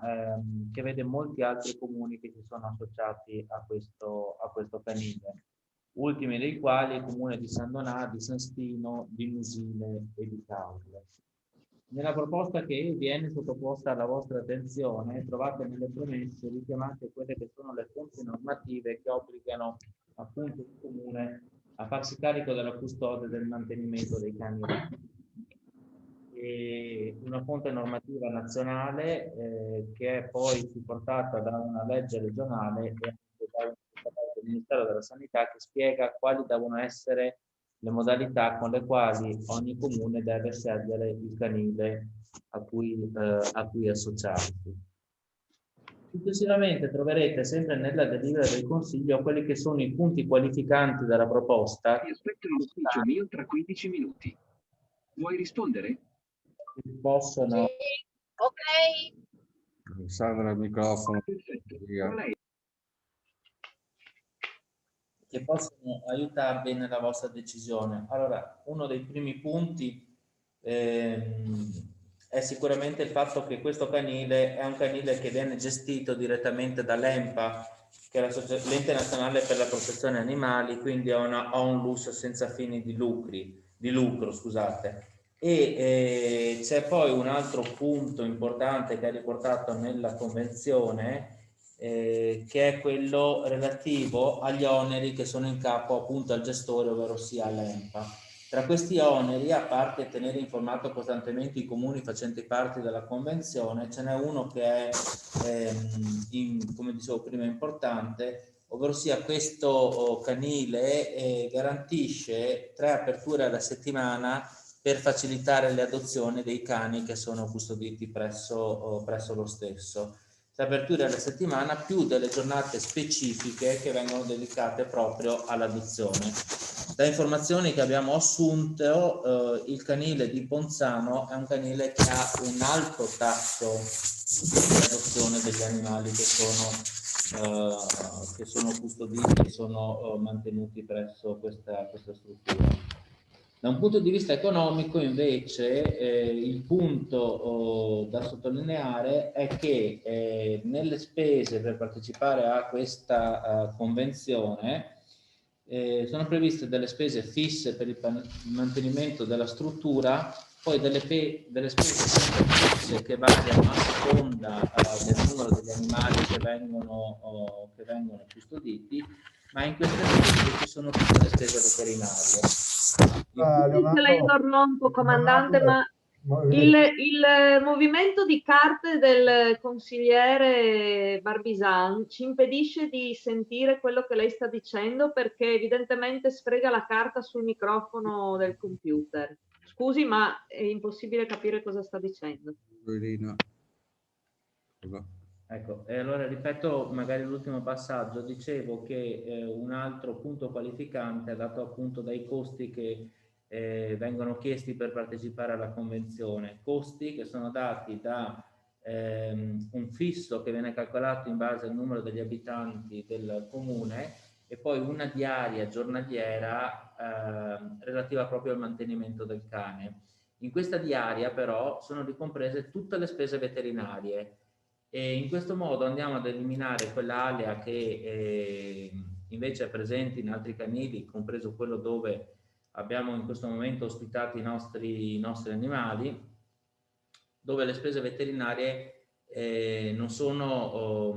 che vede molti altri comuni che si sono associati a questo canile, ultimi dei quali il comune di San Donà, di San Stino, di Nusile e di Caorle. Nella proposta che viene sottoposta alla vostra attenzione trovate nelle premesse richiamate quelle che sono le fonti normative che obbligano appunto il comune a farsi carico della custodia e del mantenimento dei cani. E una fonte normativa nazionale che è poi supportata da una legge regionale e anche dal Ministero della Sanità che spiega quali devono essere le modalità con le quali ogni comune deve scegliere il canile a cui associarsi. Successivamente troverete sempre nella delibera del Consiglio quelli che sono i punti qualificanti della proposta. Ti aspetto all'ufficio mio tra 15 minuti. Vuoi rispondere? Possono... Sì, ok. Sandra il microfono. Che possono aiutarvi nella vostra decisione. Allora, uno dei primi punti è sicuramente il fatto che questo canile è un canile che viene gestito direttamente dall'ENPA, che è l'Ente Nazionale per la Protezione Animali, quindi ha un lusso senza fini di lucro, scusate. E c'è poi un altro punto importante che è riportato nella convenzione, che è quello relativo agli oneri che sono in capo appunto al gestore, ovvero sia all'ENPA. Tra questi oneri, a parte tenere informato costantemente i comuni facenti parte della convenzione, ce n'è uno che è, come dicevo prima, importante, ovvero sia questo canile garantisce 3 aperture alla settimana per facilitare le adozioni dei cani che sono custoditi presso lo stesso. 3 aperture alla settimana più delle giornate specifiche che vengono dedicate proprio all'adozione. Da informazioni che abbiamo assunto, il canile di Ponzano è un canile che ha un alto tasso di adozione degli animali che sono custoditi e sono mantenuti presso questa struttura. Da un punto di vista economico, invece, il punto da sottolineare è che nelle spese per partecipare a questa convenzione sono previste delle spese fisse per il mantenimento della struttura, poi delle spese fisse che variano a seconda del numero degli animali che vengono custoditi, ma in queste spese ci sono tutte le spese veterinarie. Se la interrompo, comandante, ma il movimento di carte del consigliere Barbisan ci impedisce di sentire quello che lei sta dicendo, perché evidentemente sfrega la carta sul microfono del computer. Scusi, ma è impossibile capire cosa sta dicendo. Ecco, e allora ripeto magari l'ultimo passaggio. Dicevo che un altro punto qualificante è dato appunto dai costi che vengono chiesti per partecipare alla convenzione, costi che sono dati da un fisso che viene calcolato in base al numero degli abitanti del comune e poi una diaria giornaliera relativa proprio al mantenimento del cane. In questa diaria però sono ricomprese tutte le spese veterinarie e in questo modo andiamo ad eliminare quell'alea che invece è presente in altri canili, compreso quello dove abbiamo in questo momento ospitati i nostri animali, dove le spese veterinarie non sono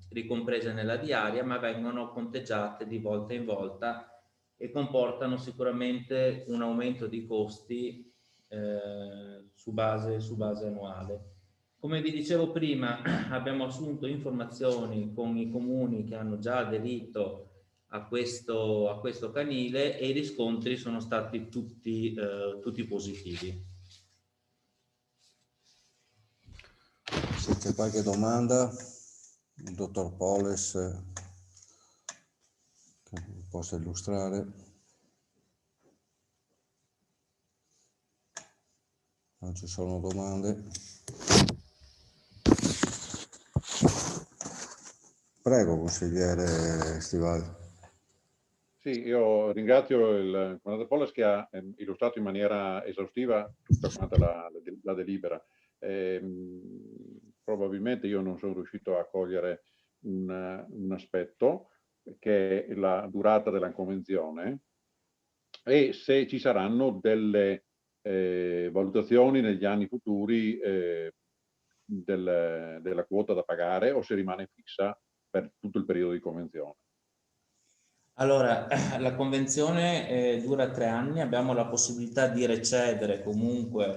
ricomprese nella diaria, ma vengono conteggiate di volta in volta e comportano sicuramente un aumento di costi su base annuale. Come vi dicevo prima, abbiamo assunto informazioni con i comuni che hanno già aderito a questo canile e i riscontri sono stati tutti positivi. Se c'è qualche domanda, il dottor Poles che possa illustrare. Non ci sono domande. Prego, consigliere Stivali. Sì, io ringrazio il comandante Polles che ha illustrato in maniera esaustiva tutta quanta la delibera. Probabilmente io non sono riuscito a cogliere un aspetto, che è la durata della convenzione, e se ci saranno delle valutazioni negli anni futuri della quota da pagare, o se rimane fissa per tutto il periodo di convenzione. Allora, la convenzione dura 3 anni, abbiamo la possibilità di recedere comunque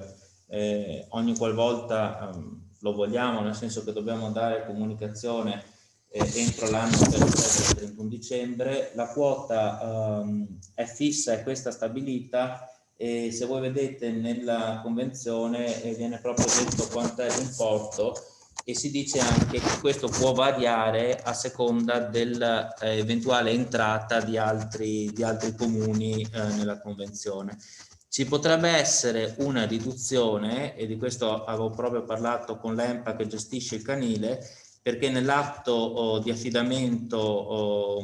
ogni qualvolta lo vogliamo, nel senso che dobbiamo dare comunicazione entro l'anno per recedere il 31 dicembre. La quota è fissa, è questa stabilita, e se voi vedete nella convenzione viene proprio detto quanto è l'importo, e si dice anche che questo può variare a seconda dell'eventuale entrata di altri comuni nella convenzione. Ci potrebbe essere una riduzione, e di questo avevo proprio parlato con l'EMPA che gestisce il canile, perché nell'atto di affidamento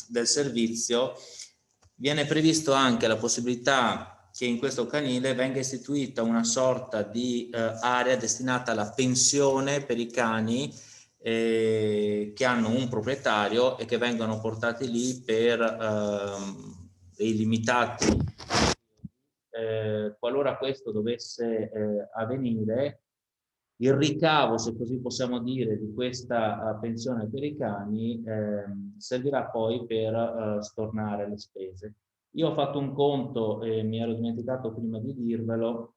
del servizio viene previsto anche la possibilità che in questo canile venga istituita una sorta di area destinata alla pensione per i cani che hanno un proprietario e che vengono portati lì per dei limitati. Qualora questo dovesse avvenire, il ricavo, se così possiamo dire, di questa pensione per i cani servirà poi per stornare le spese. Io ho fatto un conto e mi ero dimenticato prima di dirvelo.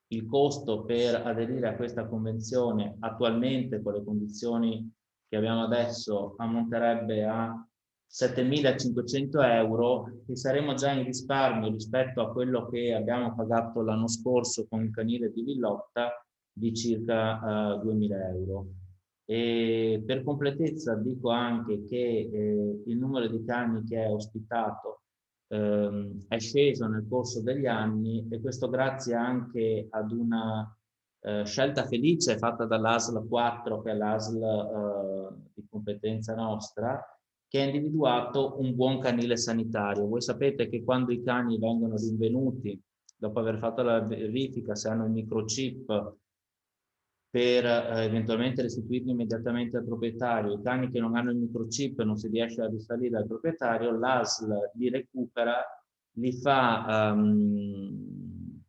Il costo per aderire a questa convenzione attualmente, con le condizioni che abbiamo adesso, ammonterebbe a 7.500 euro, e saremo già in risparmio rispetto a quello che abbiamo pagato l'anno scorso con il canile di Villotta di circa 2.000 euro. E per completezza dico anche che il numero di cani che è ospitato è sceso nel corso degli anni, e questo grazie anche ad una scelta felice fatta dall'ASL 4, che è l'ASL di competenza nostra, che ha individuato un buon canile sanitario. Voi sapete che quando i cani vengono rinvenuti, dopo aver fatto la verifica se hanno il microchip per eventualmente restituirli immediatamente al proprietario, i cani che non hanno il microchip non si riesce a risalire al proprietario, l'ASL li recupera, li fa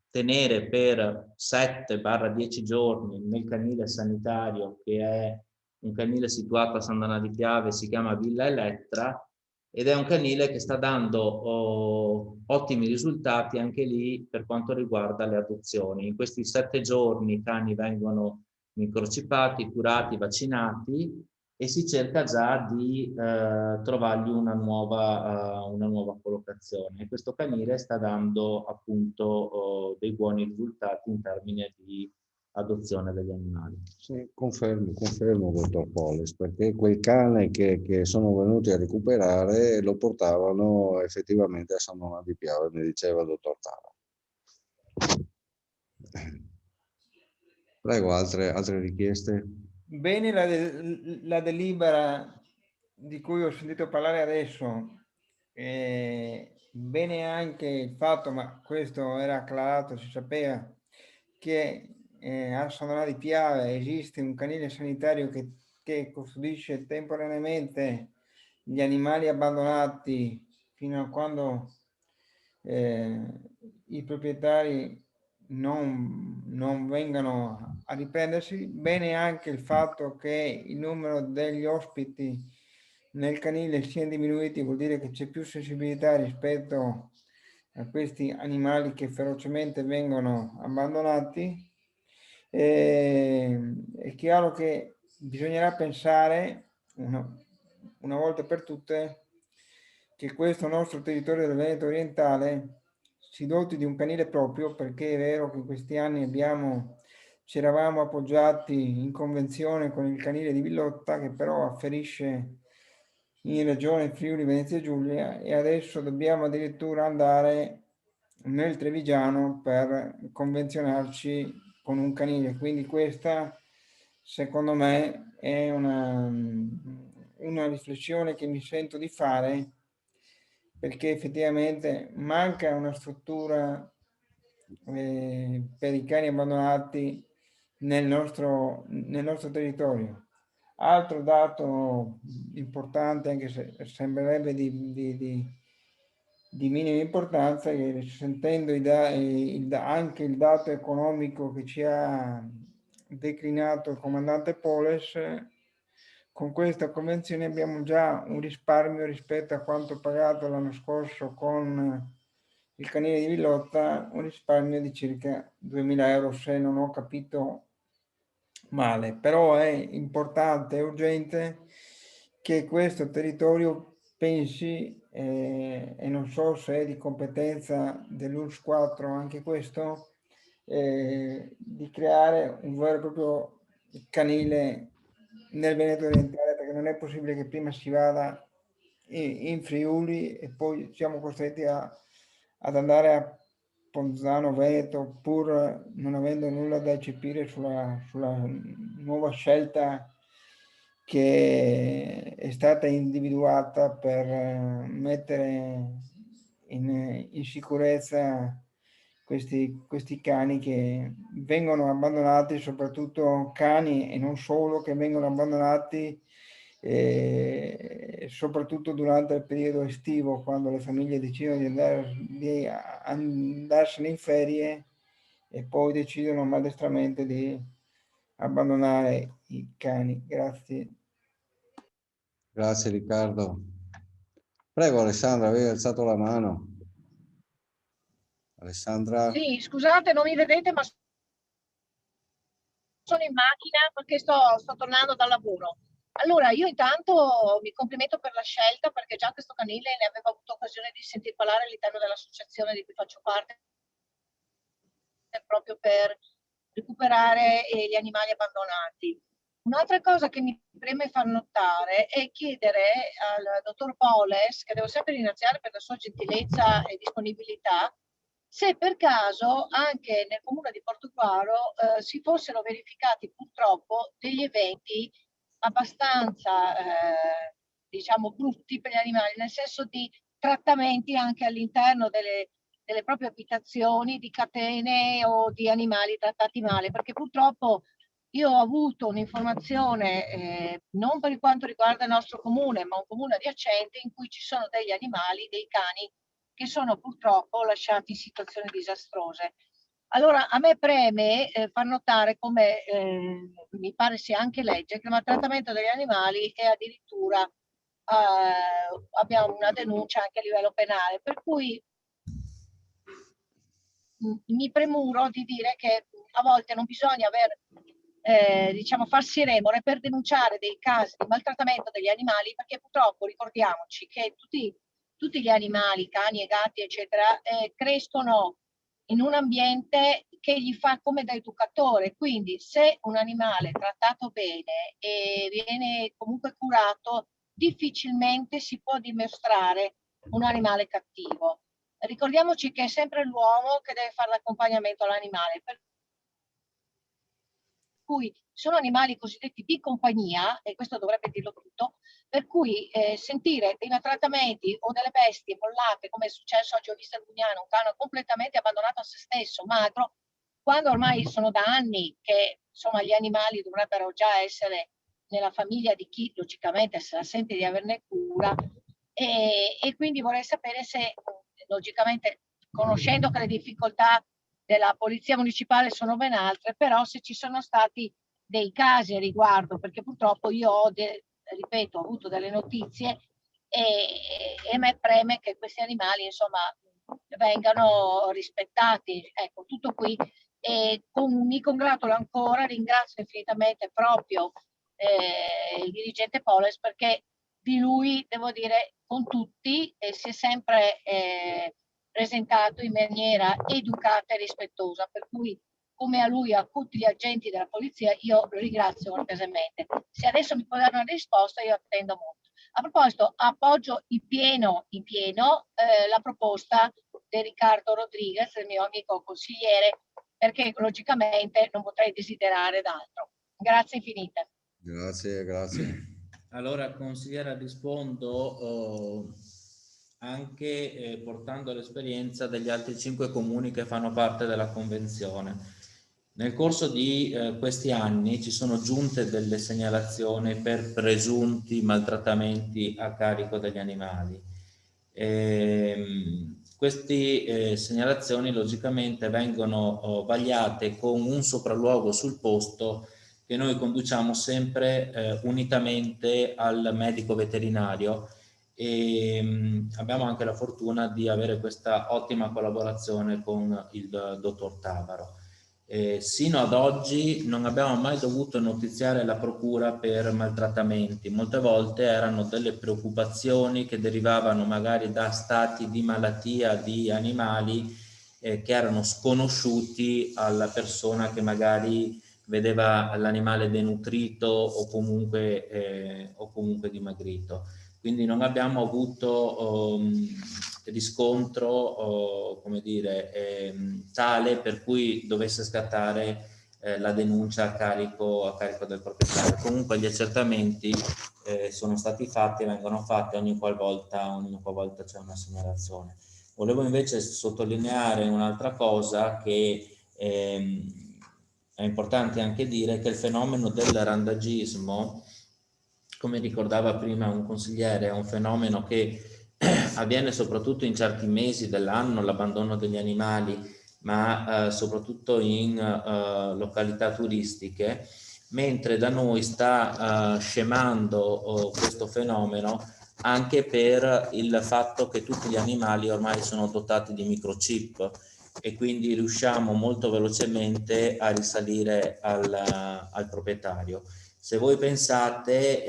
tenere per 7-10 giorni nel canile sanitario, che è un canile situato a Sant'Anna di Piave, si chiama Villa Elettra, ed è un canile che sta dando ottimi risultati anche lì per quanto riguarda le adozioni. In questi 7 giorni i cani vengono microchippati, curati, vaccinati, e si cerca già di trovargli una nuova collocazione. E questo canile sta dando appunto dei buoni risultati in termini di adozione degli animali. Sì, confermo, dottor Polles, perché quel cane che sono venuti a recuperare lo portavano effettivamente a Sant'Anna di Piave, mi diceva il dottor Tara. Prego, altre richieste? Bene la delibera di cui ho sentito parlare adesso, bene anche il fatto, ma questo era acclarato, si sapeva, che a Sant'Anna di Piave esiste un canile sanitario che custodisce temporaneamente gli animali abbandonati fino a quando i proprietari non vengano a riprendersi. Bene anche il fatto che il numero degli ospiti nel canile sia diminuito, vuol dire che c'è più sensibilità rispetto a questi animali che ferocemente vengono abbandonati. È chiaro che bisognerà pensare una volta per tutte che questo nostro territorio del Veneto orientale si doti di un canile proprio, perché è vero che in questi anni ci eravamo appoggiati in convenzione con il canile di Villotta, che però afferisce in regione Friuli Venezia Giulia, e adesso dobbiamo addirittura andare nel Trevigiano per convenzionarci con un canile. Quindi questa, secondo me, è una riflessione che mi sento di fare perché effettivamente manca una struttura per i cani abbandonati nel nostro territorio. Altro dato importante, anche se sembrerebbe di minima importanza, che sentendo anche il dato economico che ci ha declinato il comandante Poles, con questa convenzione abbiamo già un risparmio rispetto a quanto pagato l'anno scorso con il canile di Villotta, un risparmio di circa 2.000 euro, se non ho capito male. Però è importante e urgente che questo territorio pensi, e non so se è di competenza dell'ULSS 4 anche questo, di creare un vero e proprio canile nel Veneto orientale, perché non è possibile che prima si vada in Friuli e poi siamo costretti ad andare a Ponzano, Veneto, pur non avendo nulla da eccepire sulla nuova scelta che è stata individuata per mettere in sicurezza questi cani che vengono abbandonati, soprattutto cani e non solo, che vengono abbandonati soprattutto durante il periodo estivo, quando le famiglie decidono di andarsene in ferie e poi decidono maldestramente di abbandonare i cani. Grazie. Grazie Riccardo. Prego Alessandra, avevi alzato la mano. Alessandra. Sì, scusate, non mi vedete, ma sono in macchina perché sto tornando dal lavoro. Allora, io intanto mi complimento per la scelta, perché già questo canile ne avevo avuto occasione di sentir parlare all'interno dell'associazione di cui faccio parte, proprio per recuperare gli animali abbandonati. Un'altra cosa che mi preme far notare è chiedere al dottor Poles, che devo sempre ringraziare per la sua gentilezza e disponibilità, se per caso anche nel comune di Portogruaro si fossero verificati purtroppo degli eventi abbastanza diciamo brutti per gli animali, nel senso di trattamenti anche all'interno delle proprie abitazioni, di catene o di animali trattati male, perché purtroppo io ho avuto un'informazione non per quanto riguarda il nostro comune, ma un comune adiacente, in cui ci sono degli animali, dei cani, che sono purtroppo lasciati in situazioni disastrose. Allora, a me preme far notare, come mi pare sia anche legge, che il maltrattamento degli animali è addirittura, abbiamo una denuncia anche a livello penale, per cui mi premuro di dire che a volte non bisogna diciamo, farsi remore per denunciare dei casi di maltrattamento degli animali, perché purtroppo ricordiamoci che tutti gli animali, cani e gatti, eccetera, crescono in un ambiente che gli fa come da educatore. Quindi se un animale è trattato bene e viene comunque curato, difficilmente si può dimostrare un animale cattivo. Ricordiamoci che è sempre l'uomo che deve fare l'accompagnamento all'animale, per cui sono animali cosiddetti di compagnia, e questo dovrebbe dirlo tutto, per cui sentire dei maltrattamenti o delle bestie mollate, come è successo a Giovista Lugnano, un cane completamente abbandonato a se stesso, magro, quando ormai sono da anni che insomma gli animali dovrebbero già essere nella famiglia di chi logicamente se la sente di averne cura, e quindi vorrei sapere se logicamente, conoscendo che le difficoltà della polizia municipale sono ben altre, però se ci sono stati dei casi a riguardo, perché purtroppo io ho, ripeto, ho avuto delle notizie e a me preme che questi animali insomma vengano rispettati. Ecco, tutto qui. E mi congratulo ancora, ringrazio infinitamente proprio il dirigente Poles, perché di lui, devo dire, con tutti si è sempre presentato in maniera educata e rispettosa, per cui come a lui, a tutti gli agenti della polizia, io lo ringrazio cortesemente. Se adesso mi può dare una risposta, io attendo molto. A proposito, appoggio in pieno la proposta di Riccardo Rodriguez, il mio amico consigliere, perché logicamente non potrei desiderare d'altro. Grazie infinite. Grazie, grazie. Allora, consigliera, rispondo. anche portando l'esperienza degli altri 5 comuni che fanno parte della convenzione. Nel corso di questi anni ci sono giunte delle segnalazioni per presunti maltrattamenti a carico degli animali. Queste segnalazioni logicamente vengono vagliate con un sopralluogo sul posto che noi conduciamo sempre unitamente al medico veterinario, e abbiamo anche la fortuna di avere questa ottima collaborazione con il dottor Tavaro. Sino ad oggi non abbiamo mai dovuto notiziare la procura per maltrattamenti. Molte volte erano delle preoccupazioni che derivavano magari da stati di malattia di animali che erano sconosciuti alla persona che magari vedeva l'animale denutrito o comunque dimagrito. Quindi non abbiamo avuto riscontro, come dire, tale per cui dovesse scattare la denuncia a carico del proprietario. Comunque gli accertamenti sono stati fatti e vengono fatti ogni qualvolta c'è una segnalazione. Volevo invece sottolineare un'altra cosa che è importante anche dire, che il fenomeno del randagismo, come ricordava prima un consigliere, è un fenomeno che avviene soprattutto in certi mesi dell'anno, l'abbandono degli animali, ma soprattutto in località turistiche, mentre da noi sta scemando questo fenomeno anche per il fatto che tutti gli animali ormai sono dotati di microchip e quindi riusciamo molto velocemente a risalire al proprietario. Se voi pensate,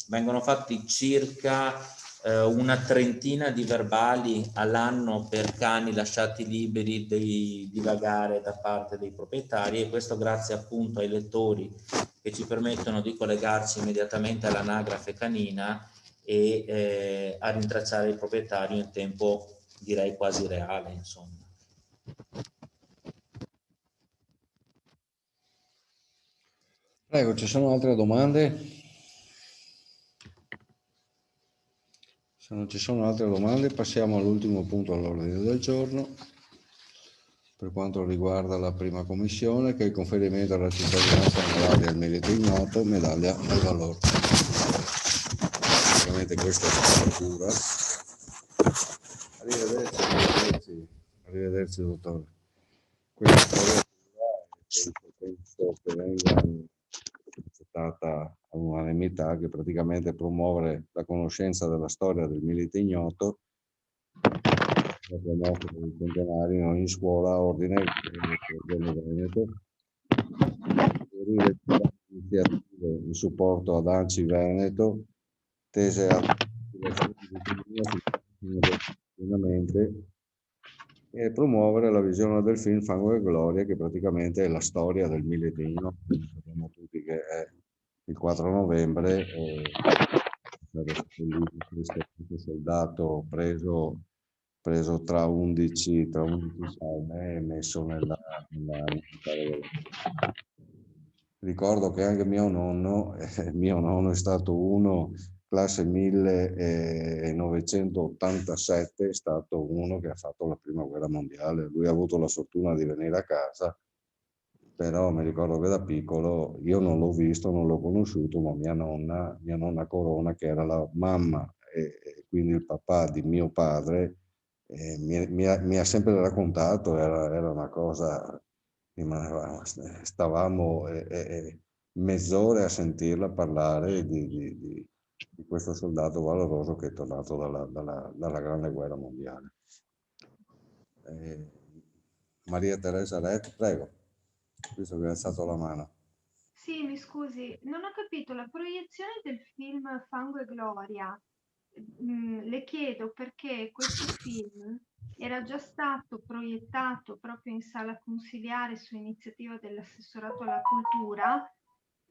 vengono fatti circa una trentina di verbali all'anno per cani lasciati liberi di divagare da parte dei proprietari, e questo grazie appunto ai lettori che ci permettono di collegarci immediatamente all'anagrafe canina e a rintracciare il proprietario in tempo, direi, quasi reale, insomma. Prego, ci sono altre domande? Se non ci sono altre domande, passiamo all'ultimo punto all'ordine del giorno, per quanto riguarda la prima commissione, che è il conferimento alla cittadinanza onoraria al merito ignoto, medaglia al valore. Ovviamente questa è la cura. Arrivederci, dottore. Questa è la cura, penso che venga accettata all'unanimità, che praticamente promuovere la conoscenza della storia del milite ignoto del centenario in ogni scuola ordine del Veneto, iniziative in supporto ad ANCI Veneto tese a e promuovere la visione del film Fango e Gloria, che praticamente è la storia del milite ignoto. Sappiamo tutti che è il 4 novembre questo soldato preso tra 11 salme e messo nella ricordo che anche mio nonno è stato uno, classe 1987, è stato uno che ha fatto la prima guerra mondiale. Lui ha avuto la fortuna di venire a casa, però mi ricordo che da piccolo io non l'ho visto, non l'ho conosciuto, ma mia nonna Corona, che era la mamma e quindi il papà di mio padre, mi ha sempre raccontato, era una cosa, stavamo mezz'ore a sentirla parlare di questo soldato valoroso che è tornato dalla grande guerra mondiale. Maria Teresa Ret, prego, visto che hai alzato la mano. Sì, mi scusi, non ho capito la proiezione del film Fango e Gloria. Le chiedo perché questo film era già stato proiettato proprio in sala consiliare su iniziativa dell'assessorato alla cultura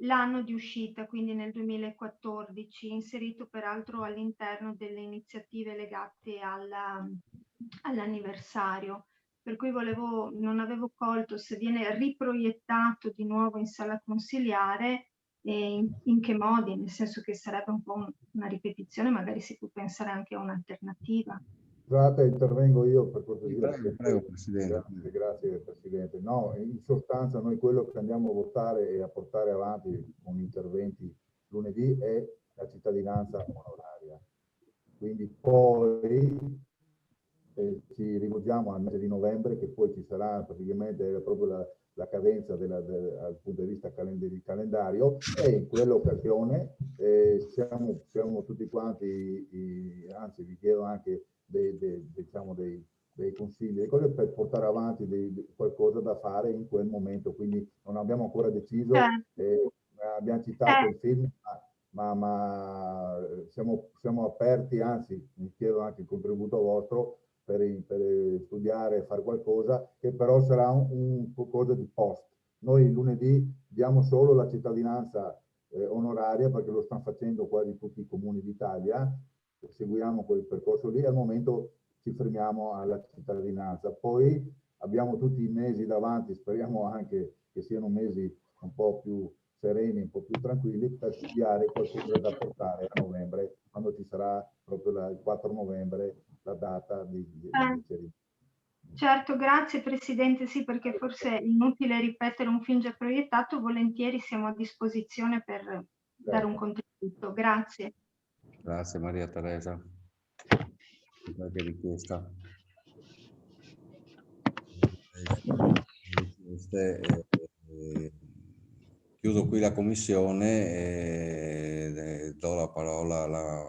l'anno di uscita, quindi nel 2014, inserito peraltro all'interno delle iniziative legate all'anniversario. Per cui non avevo colto se viene riproiettato di nuovo in sala consiliare e in che modi, nel senso che sarebbe un po' una ripetizione, magari si può pensare anche a un'alternativa. Scusate, intervengo io per cortesia. Prego, Presidente. Grazie, Presidente. No, in sostanza noi quello che andiamo a votare e a portare avanti con interventi lunedì è la cittadinanza onoraria. Quindi poi ci rivolgiamo al mese di novembre, che poi ci sarà praticamente proprio la cadenza dal punto di vista di calendario, e in quell'occasione siamo tutti quanti, anzi vi chiedo anche dei consigli, delle cose per portare avanti qualcosa da fare in quel momento. Quindi non abbiamo ancora deciso, abbiamo citato il film, ma siamo aperti, anzi mi chiedo anche il contributo vostro per studiare e fare qualcosa che però sarà un qualcosa di post. Noi lunedì diamo solo la cittadinanza onoraria, perché lo stanno facendo quasi tutti i comuni d'Italia, seguiamo quel percorso lì, al momento ci fermiamo alla cittadinanza. Poi abbiamo tutti i mesi davanti, speriamo anche che siano mesi un po' più sereni, un po' più tranquilli, per studiare qualcosa da portare a novembre, quando ci sarà proprio il 4 novembre la data di cerimonia. Certo, grazie Presidente, sì, perché forse è inutile ripetere un film già proiettato, volentieri siamo a disposizione per dare un contributo. Grazie. Grazie Maria Teresa. Qualche richiesta? Chiudo qui la commissione e do la parola alla